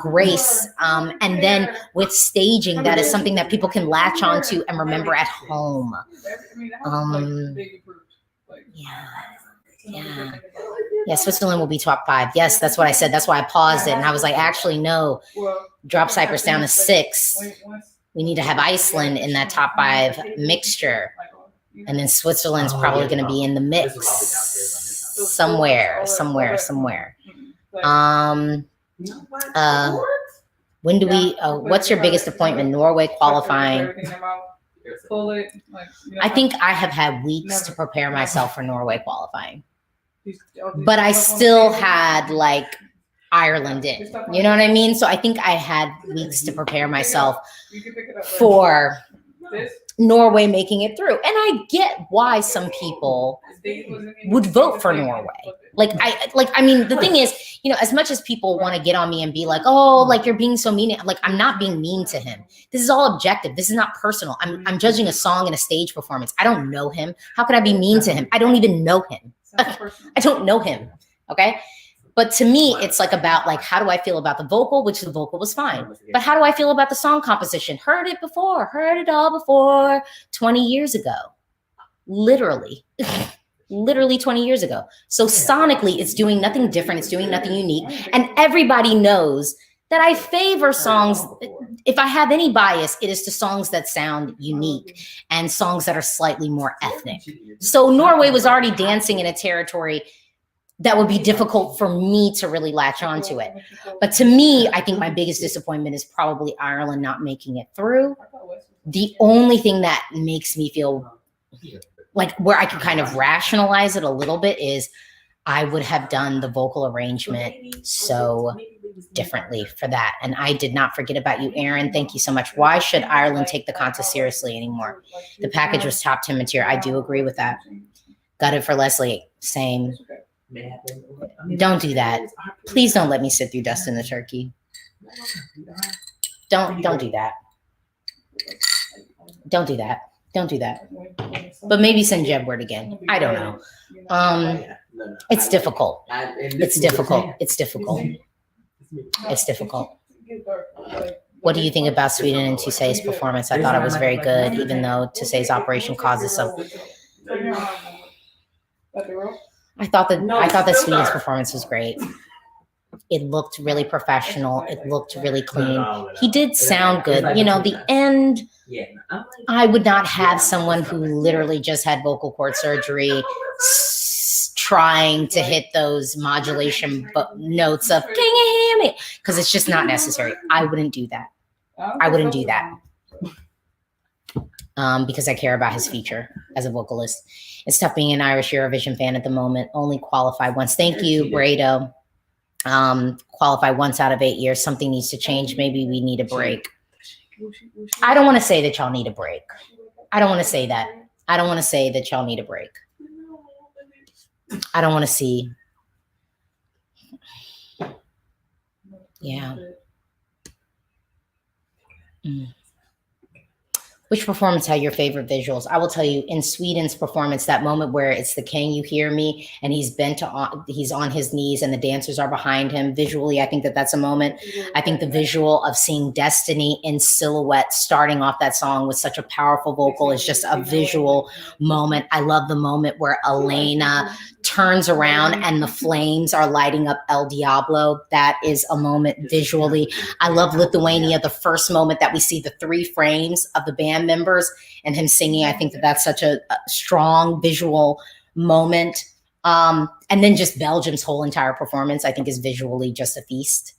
grace. And then with staging, that is something that people can latch onto and remember at home. Yeah, Switzerland will be top 5. Yes, that's what I said. That's why I paused it. And I was like, actually, no, drop Cyprus down to 6. We need to have Iceland in that top 5 mixture. And then Switzerland's probably going to be in the mix somewhere. When do we, what's your biggest appointment? Norway qualifying. I think I have had weeks to prepare myself for Norway qualifying. But I still had like Ireland in, you know what I mean? So I think I had weeks to prepare myself for Norway making it through. And I get why some people would vote for Norway. I mean, the thing is, as much as people want to get on me and be like, oh, like you're being so mean, like I'm not being mean to him. This is all objective. This is not personal. I'm judging a song and a stage performance. I don't know him. How could I be mean to him? I don't even know him. I don't know him. Okay. But to me, it's like about like, how do I feel about the vocal, which the vocal was fine. But how do I feel about the song composition? Heard it all before 20 years ago. Literally 20 years ago. So sonically, it's doing nothing different. It's doing nothing unique. And everybody knows that I favor songs. If I have any bias, it is to songs that sound unique and songs that are slightly more ethnic. So Norway was already dancing in a territory that would be difficult for me to really latch onto it. But to me, I think my biggest disappointment is probably Ireland not making it through. The only thing that makes me feel like where I can kind of rationalize it a little bit is I would have done the vocal arrangement so differently for that. And I did not forget about you, Aaron. Thank you so much. Why should Ireland take the contest seriously anymore? The package was top 10 material. I do agree with that. Got it for Leslie. Same. Don't do that. Please don't let me sit through Dust in the Turkey. Don't do that. Don't do that. Don't do that. But maybe send Jeb word again. I don't know. It's difficult. It's difficult. It's difficult. It's difficult. What do you think about Sweden and Tusay's performance? I thought it was very good, even though Tusay's operation causes some. I thought that Sweden's performance was great. It looked really professional. It looked really clean. He did sound good. You know, the end, I would not have someone who literally just had vocal cord surgery trying to hit those modulation notes of, can you hear me? Because it's just not necessary. I wouldn't do that. I wouldn't do that. Because I care about his future as a vocalist. It's tough being an Irish Eurovision fan at the moment. Only qualify once. Thank you, Brado. Qualify once out of 8 years. Something needs to change. Maybe we need a break. I don't want to say that y'all need a break. I don't want to say that. I don't want to say that y'all need a break. I don't want to see. Yeah. Which performance had your favorite visuals? I will tell you, in Sweden's performance, that moment where it's the "Can you hear me?" and he's he's on his knees and the dancers are behind him. Visually, I think that that's a moment. I think the visual of seeing Destiny in silhouette starting off that song with such a powerful vocal is just a visual moment. I love the moment where Elena turns around and the flames are lighting up El Diablo. That is a moment visually. I love Lithuania, the first moment that we see the 3 frames of the band members and him singing. I think that that's such a strong visual moment. And then just Belgium's whole entire performance, I think, is visually just a feast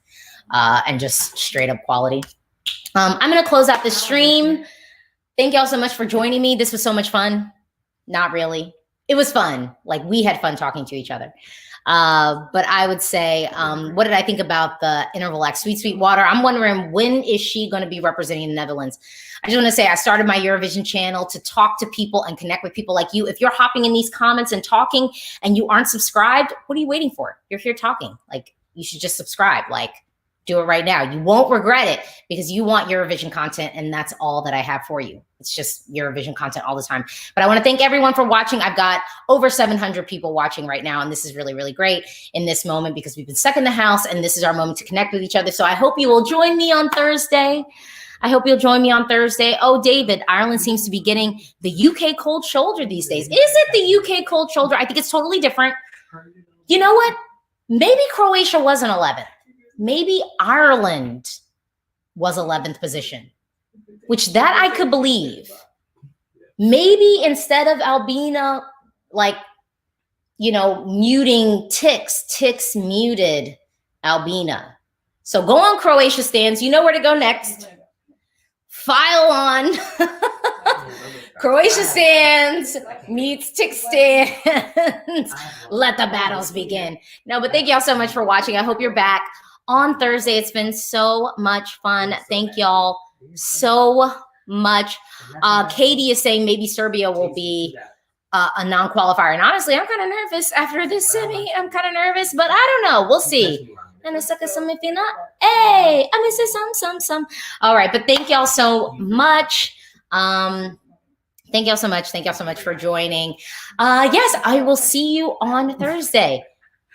and just straight up quality. I'm going to close out the stream. Thank y'all so much for joining me. This was so much fun. Not really. It was fun. Like, we had fun talking to each other. But I would say, what did I think about the interval act, Sweet Sweet Water? I'm wondering, when is she going to be representing the Netherlands? I just want to say, I started my Eurovision channel to talk to people and connect with people like you. If you're hopping in these comments and talking and you aren't subscribed, what are you waiting for? You're here talking. Like, you should just subscribe. Like, do it right now. You won't regret it because you want Eurovision content, and that's all that I have for you. It's just Eurovision content all the time. But I want to thank everyone for watching. I've got over 700 people watching right now, and this is really, really great in this moment because we've been stuck in the house, and this is our moment to connect with each other. So I hope you will join me on Thursday. Oh, David, Ireland seems to be getting the UK cold shoulder these days. Is it the UK cold shoulder? I think it's totally different. You know what? Maybe Croatia wasn't 11th. Maybe Ireland was 11th position, which that I could believe. Maybe instead of Albina, like, you know, muting Tix muted Albina. So go on, Croatia stands. You know where to go next. File on. Croatia stands meets Tix stands. Let the battles begin. No, but thank y'all so much for watching. I hope you're back on Thursday. It's been so much fun. Thank y'all so much. Katie is saying maybe Serbia will be a non-qualifier. And honestly, I'm kind of nervous after this semi. I'm kind of nervous, but I don't know. We'll see. And it's like a semi-final. Hey, I miss it some. All right, but thank y'all so much. Thank y'all so much. Thank y'all so much for joining. Yes, I will see you on Thursday.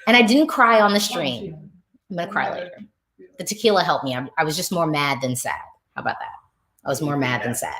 And I didn't cry on the stream. I'm going to cry later. The tequila helped me. I was just more mad than sad. How about that? I was more mad than sad.